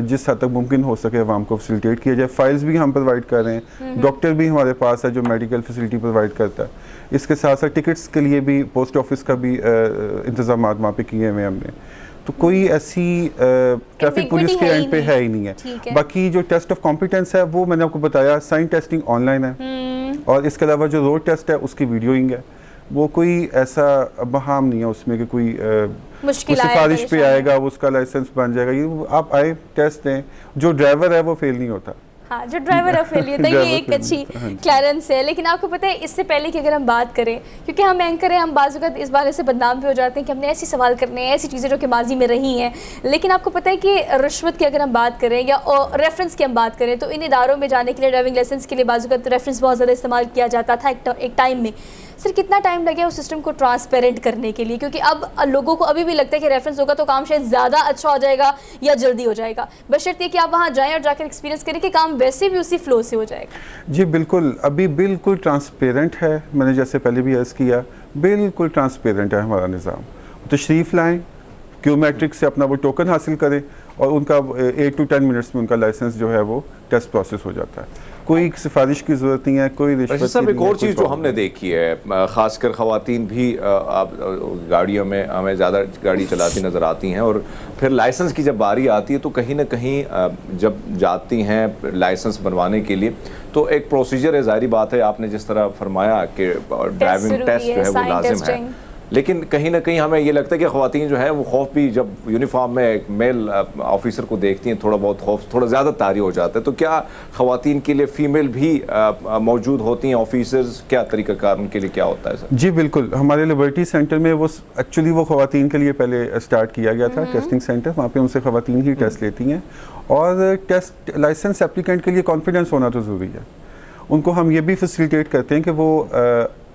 जिस हद तक मुमकिन हो सके अवाम को फैसिलिटेट किया जाए। फाइल्स भी हम प्रोवाइड कर रहे हैं, डॉक्टर भी हमारे पास है जो मेडिकल फैसिलिटी प्रोवाइड करता है। इसके साथ साथ टिकट्स के लिए भी पोस्ट ऑफिस का भी इंतजाम वहाँ पे किए हुए हमने। तो कोई ऐसी ट्रैफिक पुलिस के एंड पे है ही नहीं है। बाकी जो टेस्ट ऑफ कॉम्पिटेंस है वो मैंने आपको बताया, साइन टेस्टिंग ऑनलाइन है और इसके अलावा जो रोड टेस्ट है उसकी वीडियोइंग है। वो कोई ऐसा बहाम नहीं है उसमें कि कोई सिफारिश पे आएगा उसका लाइसेंस बन जाएगा। ये आप आए, टेस्ट दें, जो ड्राइवर है वो फेल नहीं होता। हाँ, जो ड्राइवर है फेल होता है, ये एक अच्छी क्लियरेंस है। लेकिन आपको पता है, इससे पहले कि अगर हम बात करें, क्योंकि हम एंकर हैं, हम बाज़-औक़ात इस बारे से बदनाम भी हो जाते हैं कि हमने ऐसी सवाल करने हैं, ऐसी चीज़ें जो कि माजी में रही हैं। लेकिन आपको पता है कि रिश्वत की अगर हम बात करें या रेफरेंस की हम बात करें, तो इन इदारों में जाने के लिए, ड्राइविंग लाइसेंस के लिए बाज़-औक़ात रेफरेंस बहुत ज़्यादा इस्तेमाल किया जाता था एक टाइम में। सर, कितना टाइम लगे उस सिस्टम को ट्रांसपेरेंट करने के लिए? क्योंकि अब लोगों को अभी भी लगता है कि रेफरेंस होगा तो काम शायद ज़्यादा अच्छा हो जाएगा या जल्दी हो जाएगा, बशर्ते कि आप वहाँ जाएं और जाकर एक्सपीरियंस करें कि काम वैसे भी उसी फ्लो से हो जाएगा। जी बिल्कुल, अभी बिल्कुल ट्रांसपेरेंट है। मैंने जैसे पहले भी अर्ज़ किया, बिल्कुल ट्रांसपेरेंट है हमारा निज़ाम। तशरीफ़ लाएँ, क्यूमेट्रिक से अपना वो टोकन हासिल करें और उनका 8 to 10 मिनट्स में उनका लाइसेंस जो है वो टेस्ट प्रोसेस हो जाता है। कोई सिफारिश की ज़रूरत नहीं है, कोई रिश्वत सब एक और चीज़ जो हमने देखी है, ख़ासकर ख़वातीन भी आप गाड़ियों में हमें ज़्यादा गाड़ी चलाती नज़र आती हैं, और फिर लाइसेंस की जब बारी आती है तो कहीं ना कहीं जब जाती हैं लाइसेंस बनवाने के लिए तो एक प्रोसीजर है, ज़ाहिर बात है, आपने जिस तरह फरमाया कि ड्राइविंग टेस्ट जो है वो लाजिम है। लेकिन कहीं ना कहीं हमें ये लगता है कि ख़वातीन जो है वो खौफ भी, जब यूनिफॉर्म में एक मेल ऑफिसर को देखती हैं, थोड़ा बहुत खौफ थोड़ा ज़्यादा तारी हो जाता है। तो क्या ख़वातीन के लिए फ़ीमेल भी मौजूद होती हैं ऑफिसर्स? क्या तरीक़ाकार उनके लिए क्या होता है सर? जी बिल्कुल, हमारे लिबर्टी सेंटर में वो एक्चुअली वो ख़वातीन के लिए पहले स्टार्ट किया गया था टेस्टिंग सेंटर। वहाँ पे उनसे ख़वातीन ही टेस्ट लेती हैं और टेस्ट लाइसेंस एप्लीकेंट के लिए कॉन्फिडेंस होना तो ज़रूरी है। उनको हम ये भी फैसिलिटेट करते हैं कि वो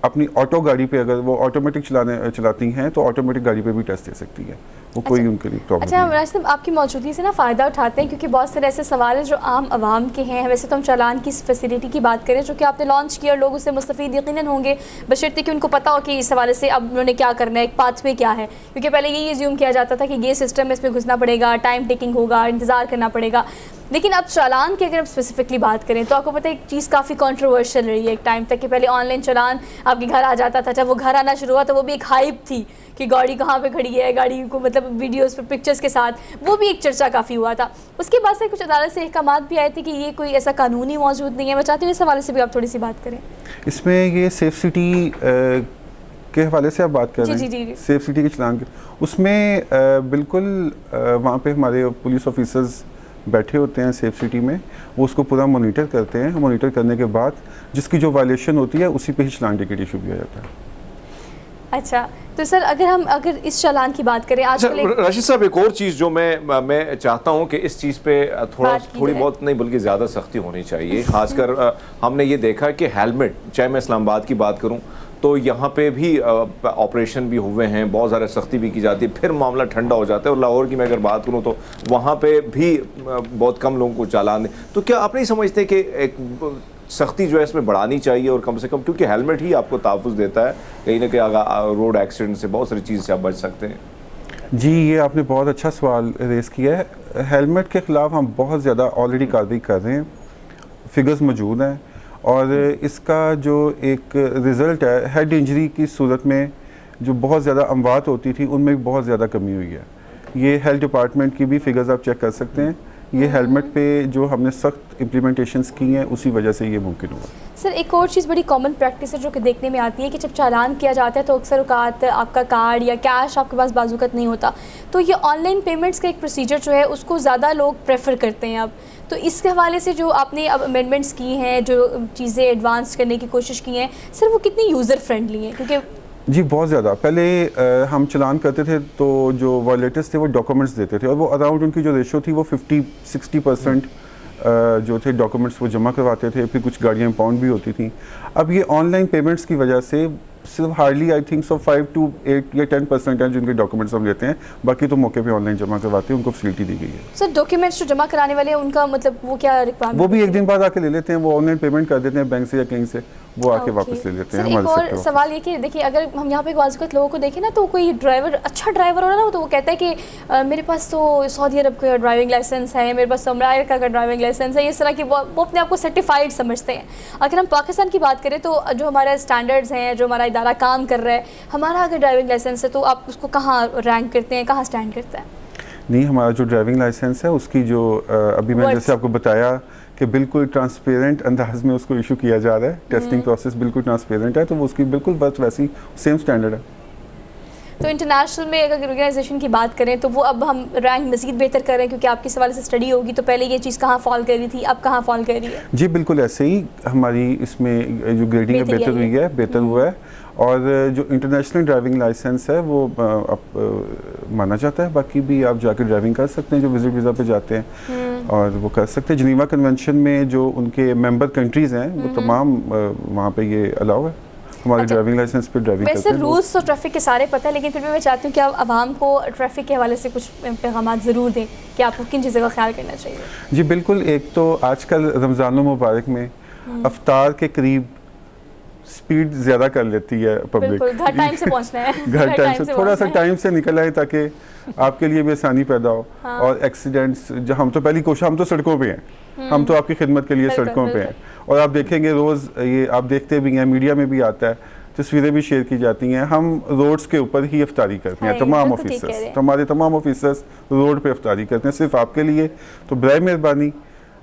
अपनी ऑटो गाड़ी पे अगर वो ऑटोमेटिक चलाती हैं तो ऑटोमेटिक गाड़ी पे भी टेस्ट दे सकती है, वो कोई उनके लिए प्रॉब्लम अच्छा नहीं है। राशिद साहब, आपकी मौजूदगी से ना फ़ायदा उठाते हैं क्योंकि बहुत सारे ऐसे सवाल हैं जो आम आवाम के हैं। वैसे तो हम चालान की फैसिलिटी की बात करें जो कि आपने लॉन्च किया और लोग उससे मुस्तफ़ीद यकीनन होंगे, बशर्ते कि उनको पता हो कि इस हवाले से अब उन्होंने क्या करना है, एक पाथवे क्या है। क्योंकि पहले यही एज्यूम किया जाता था कि ये सिस्टम है, इसमें घुसना पड़ेगा, टाइम टेकिंग होगा, इंतज़ार करना पड़ेगा। लेकिन अब चालान की अगर हम स्पेसिफिकली बात करें तो आपको पता है एक चीज़ काफ़ी कंट्रोवर्शियल रही है एक टाइम तक कि पहले ऑनलाइन चालान आपके घर आ जाता था। जब वो घर आना शुरू हुआ तो वो भी एक हाइप थी कि गाड़ी कहाँ पे खड़ी है, गाड़ी को मतलब वीडियोस पर पिक्चर्स के साथ, वो भी एक चर्चा काफ़ी हुआ था। उसके बाद से कुछ अदालत से अहकामात भी आए थे कि ये कोई ऐसा कानूनी मौजूद नहीं है। मैं चाहती हूँ इस हवाले से भी आप थोड़ी सी बात करें। इसमें ये सेफ सिटी के हवाले से आप बात कर रहे हैं, सेफ सिटी के चलान के, उसमें बिल्कुल वहाँ पे हमारे पुलिस ऑफिसर्स बैठे होते हैं सेफ सिटी में, वो उसको पूरा मॉनिटर करते हैं। मॉनिटर करने के बाद जिसकी जो वायलेशन होती है उसी पे ही चालान टिकट इशू किया जाता है। अच्छा, तो सर अगर इस चालान की बात करें आज राशिद साहब, एक और चीज़ जो मैं चाहता हूँ कि इस चीज़ पे थोड़ी बहुत नहीं बल्कि ज़्यादा सख्ती होनी चाहिए। खासकर हमने ये देखा कि हेलमेट, चाहे मैं इस्लामाबाद की बात करूँ तो यहाँ पे भी ऑपरेशन भी हुए हैं, बहुत ज़्यादा सख्ती भी की जाती है, फिर मामला ठंडा हो जाता है। और लाहौर की मैं अगर बात करूँ तो वहाँ पे भी बहुत कम लोगों को चालान। तो क्या आप नहीं समझते कि एक सख्ती जो है इसमें बढ़ानी चाहिए और कम से कम, क्योंकि हेलमेट ही आपको तहफ़्फ़ुज़ देता है कहीं ना कहीं रोड एक्सीडेंट से, बहुत सारी चीज़ से आप बच सकते हैं। जी, ये आपने बहुत अच्छा सवाल रेज़ किया है। हेलमेट के ख़िलाफ़ हम बहुत ज़्यादा ऑलरेडी कार्रवाई कर रहे हैं, फिगर्स मौजूद हैं और इसका जो एक रिज़ल्ट है, हेड इंजरी की सूरत में जो बहुत ज़्यादा अमवात होती थी उनमें भी बहुत ज़्यादा कमी हुई है। ये हेल्थ डिपार्टमेंट की भी फिगर्स आप चेक कर सकते हैं। ये हेलमेट पे जो हमने सख्त इम्प्लीमेंटेशंस की हैं उसी वजह से ये मुमकिन हुआ। सर एक और चीज़ बड़ी कॉमन प्रैक्टिस है जो कि देखने में आती है कि जब चालान किया जाता है तो अक्सर औकात आपका कार्ड या कैश आपके पास बाजूकत नहीं होता, तो ये ऑनलाइन पेमेंट्स का एक प्रोसीजर जो है उसको ज़्यादा लोग प्रेफर करते हैं अब। तो इसके हवाले से जो आपने अब अमेंडमेंट्स की हैं, जो चीज़ें एडवांस करने की कोशिश की हैं, सर वो कितनी यूज़र फ्रेंडली हैं? क्योंकि जी बहुत ज़्यादा। पहले हम चलान करते थे तो जो वायलेटर्स थे वो डॉक्यूमेंट्स देते थे और वो अराउंड उनकी जो रेशो थी वो 50-60% जो थे डॉक्यूमेंट्स वो जमा करवाते थे, फिर कुछ गाड़ियाँ इम्पाउंड भी होती थी। अब ये ऑनलाइन पेमेंट्स की वजह से सिर्फ हार्डली आई थिंक 5 to 8 या 10% हैं जिनके डॉक्यूमेंट्स हम लेते हैं, बाकी तो मौके पे ऑनलाइन जमा करवाते हैं, उनको फैसिलिटी दी गई है। सर डॉक्यूमेंट्स जो जमा कराने वाले हैं उनका मतलब वो क्या रिक्वायरमेंट? वो भी एक दिन बाद आके ले लेते हैं, वो ऑनलाइन पेमेंट कर देते हैं बैंक से या कहीं से, वो आके वापस ले लेते हैं। एक और सवाल ये कि देखिए अगर हम यहाँ पे वाज़िकत लोगों को देखें ना तो कोई ड्राइवर, अच्छा ड्राइवर हो ना तो वो कहता है कि मेरे पास तो सऊदी अरब का ड्राइविंग लाइसेंस है, मेरे पास तो अमेरिका का ड्राइविंग लाइसेंस है, इस तरह की वो अपने आप को सर्टिफाइड समझते हैं। अगर हम पाकिस्तान की बात करें तो जो हमारे स्टैंडर्ड्स हैं, जो हमारा इदारा काम कर रहा है, हमारा अगर ड्राइविंग लाइसेंस है तो आप उसको कहाँ रैंक करते हैं, कहाँ स्टैंड करता है? नहीं, हमारा जो ड्राइविंग लाइसेंस है उसकी जो अभी मैंने जैसे आपको बताया कि बिल्कुल ट्रांसपेरेंट अंदाज में उसको इशू किया जा रहा है, टेस्टिंग प्रोसेस बिल्कुल ट्रांसपेरेंट है, तो वो उसकी बिल्कुल बस वैसी सेम स्टैंडर्ड है। तो इंटरनेशनल में अगर ऑर्गेनाइजेशन की बात करें तो वो अब हम रैंक मज़ीद बेहतर कर रहे हैं क्योंकि आपके सवाल से स्टडी होगी तो पहले ये चीज़ कहाँ फॉल कर रही थी, अब कहाँ फॉल कर रही है? जी बिल्कुल ऐसे ही हमारी इसमें जो ग्रेडिंग है बेहतर हुई है, बेहतर हुआ है और जो इंटरनेशनल ड्राइविंग लाइसेंस है वो अब माना जाता है। बाकी भी आप जाकर ड्राइविंग कर सकते हैं जो विजिट वीज़ा पे जाते हैं और वो कर सकते हैं। जिनीवा कन्वेंशन में जो उनके मेंबर कंट्रीज़ हैं वो तमाम वहाँ पे ये अलाउ है हमारे ड्राइविंग लाइसेंस पे ड्राइविंग करते हैं। वैसे रूल्स तो ट्रैफिक के सारे पता है, लेकिन फिर भी मैं चाहती हूँ कि आप आवाम को ट्रैफिक के हवाले से कुछ पैगाम ज़रूर दें कि आपको किन चीज़ों का ख्याल करना चाहिए। जी बिल्कुल, एक तो आजकल रमज़ान मुबारक में अफ्तार के करीब स्पीड ज़्यादा कर लेती है पब्लिक, घर टाइम से पहुंचना है, घर टाइम से थोड़ा सा टाइम से निकल आए ताकि आपके लिए भी आसानी पैदा हो। हाँ। और एक्सीडेंट्स जो हम तो पहली कोशिश, हम तो सड़कों पे हैं, हम तो आपकी खिदमत के लिए सड़कों पे हैं और आप देखेंगे रोज़ ये आप देखते भी हैं, मीडिया में भी आता है, तस्वीरें भी शेयर की जाती हैं, हम रोड्स के ऊपर ही इफ्तारी करते हैं। तमाम ऑफिसर्स, हमारे तमाम ऑफिसर्स रोड पे इफ्तारी करते हैं सिर्फ आपके लिए। तो बराए मेहरबानी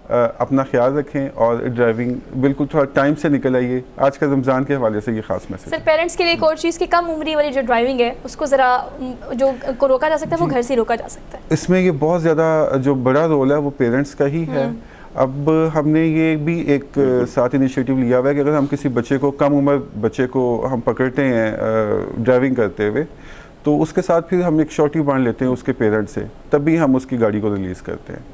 अपना ख्याल रखें और ड्राइविंग बिल्कुल थोड़ा टाइम से निकल आइए। आज का रमज़ान के हवाले से ये खास मैसेज। सर पेरेंट्स के लिए एक और चीज़ की कम उम्री वाली जो ड्राइविंग है उसको ज़रा जो को रोका जा सकता है वो घर से रोका जा सकता है। इसमें ये बहुत ज़्यादा जो बड़ा रोल है वो पेरेंट्स का ही है। अब हमने ये भी एक साथ इनिशिएटिव लिया हुआ है कि अगर हम किसी बच्चे को, कम उम्र बच्चे को हम पकड़ते हैं ड्राइविंग करते हुए तो उसके साथ फिर हम एक शॉर्टी बांध लेते हैं उसके पेरेंट्स से, तब भी हम उसकी गाड़ी को रिलीज़ करते हैं।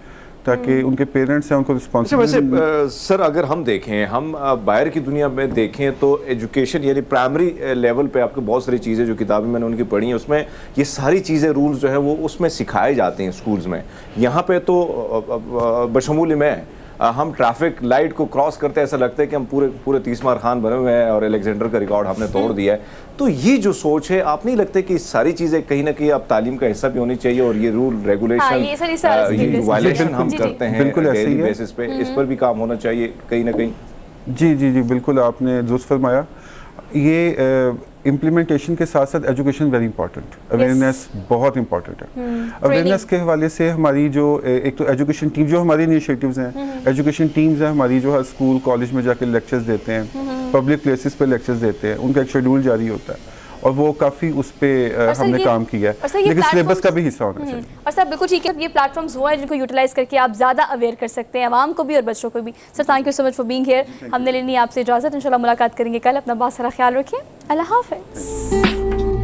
ताकि उनके पेरेंट्स हैं उनको वैसे रिस्पॉन्सिबिलिटी। सर अगर हम देखें, हम बाहर की दुनिया में देखें तो एजुकेशन यानी प्राइमरी लेवल पे आपको बहुत सारी चीज़ें जो किताबें मैंने उनकी पढ़ी हैं उसमें ये सारी चीज़ें रूल्स जो है वो उसमें सिखाए जाते हैं स्कूल्स में। यहाँ पे तो बशमूल में हम ट्रैफिक लाइट को क्रॉस करते हैं ऐसा लगता है कि हम पूरे 30 मार खान बने हुए हैं और अलेक्जेंडर का रिकॉर्ड हमने तोड़ दिया है। तो ये जो सोच है, आप नहीं लगता कि सारी चीज़ें कहीं ना कहीं अब तालीम का हिस्सा भी होनी चाहिए और ये रूल रेगुलेशन ये वायलेशन हम करते हैं डेली बेसिस पे, इस पर भी काम होना चाहिए कहीं ना कहीं? जी जी जी बिल्कुल, आपने दुरुस्त फरमाया। ये इम्प्लीमेंटेशन के साथ साथ एजुकेशन वेरी इंपॉर्टेंट, अवेयरनेस बहुत इंपॉर्टेंट है। अवेयरनेस के हवाले से हमारी जो एक तो एजुकेशन टीम, जो हमारी इनिशिएटिव्स हैं, एजुकेशन टीम्स हैं हमारी, जो हर स्कूल कॉलेज में जाकर लेक्चर्स देते हैं, पब्लिक प्लेसेस पे लेक्चर्स देते हैं, उनका एक शेड्यूल जारी होता है और वो काफ़ी उस पर हमने काम किया है, लेकिन सिलेबस का भी हिस्सा होना चाहिए। और सर बिल्कुल ठीक है, ये प्लेटफॉर्म्स हुआ है जिनको यूटिलाइज करके आप ज़्यादा अवेयर कर सकते हैं आवाम को भी और बच्चों को भी। Sir thank you so much for being here. हमने लेनी आपसे इजाज़त, इंशाल्लाह मुलाकात करेंगे कल। अपना बहुत सारा ख्याल रखिए, अल्लाह हाफ़िज़।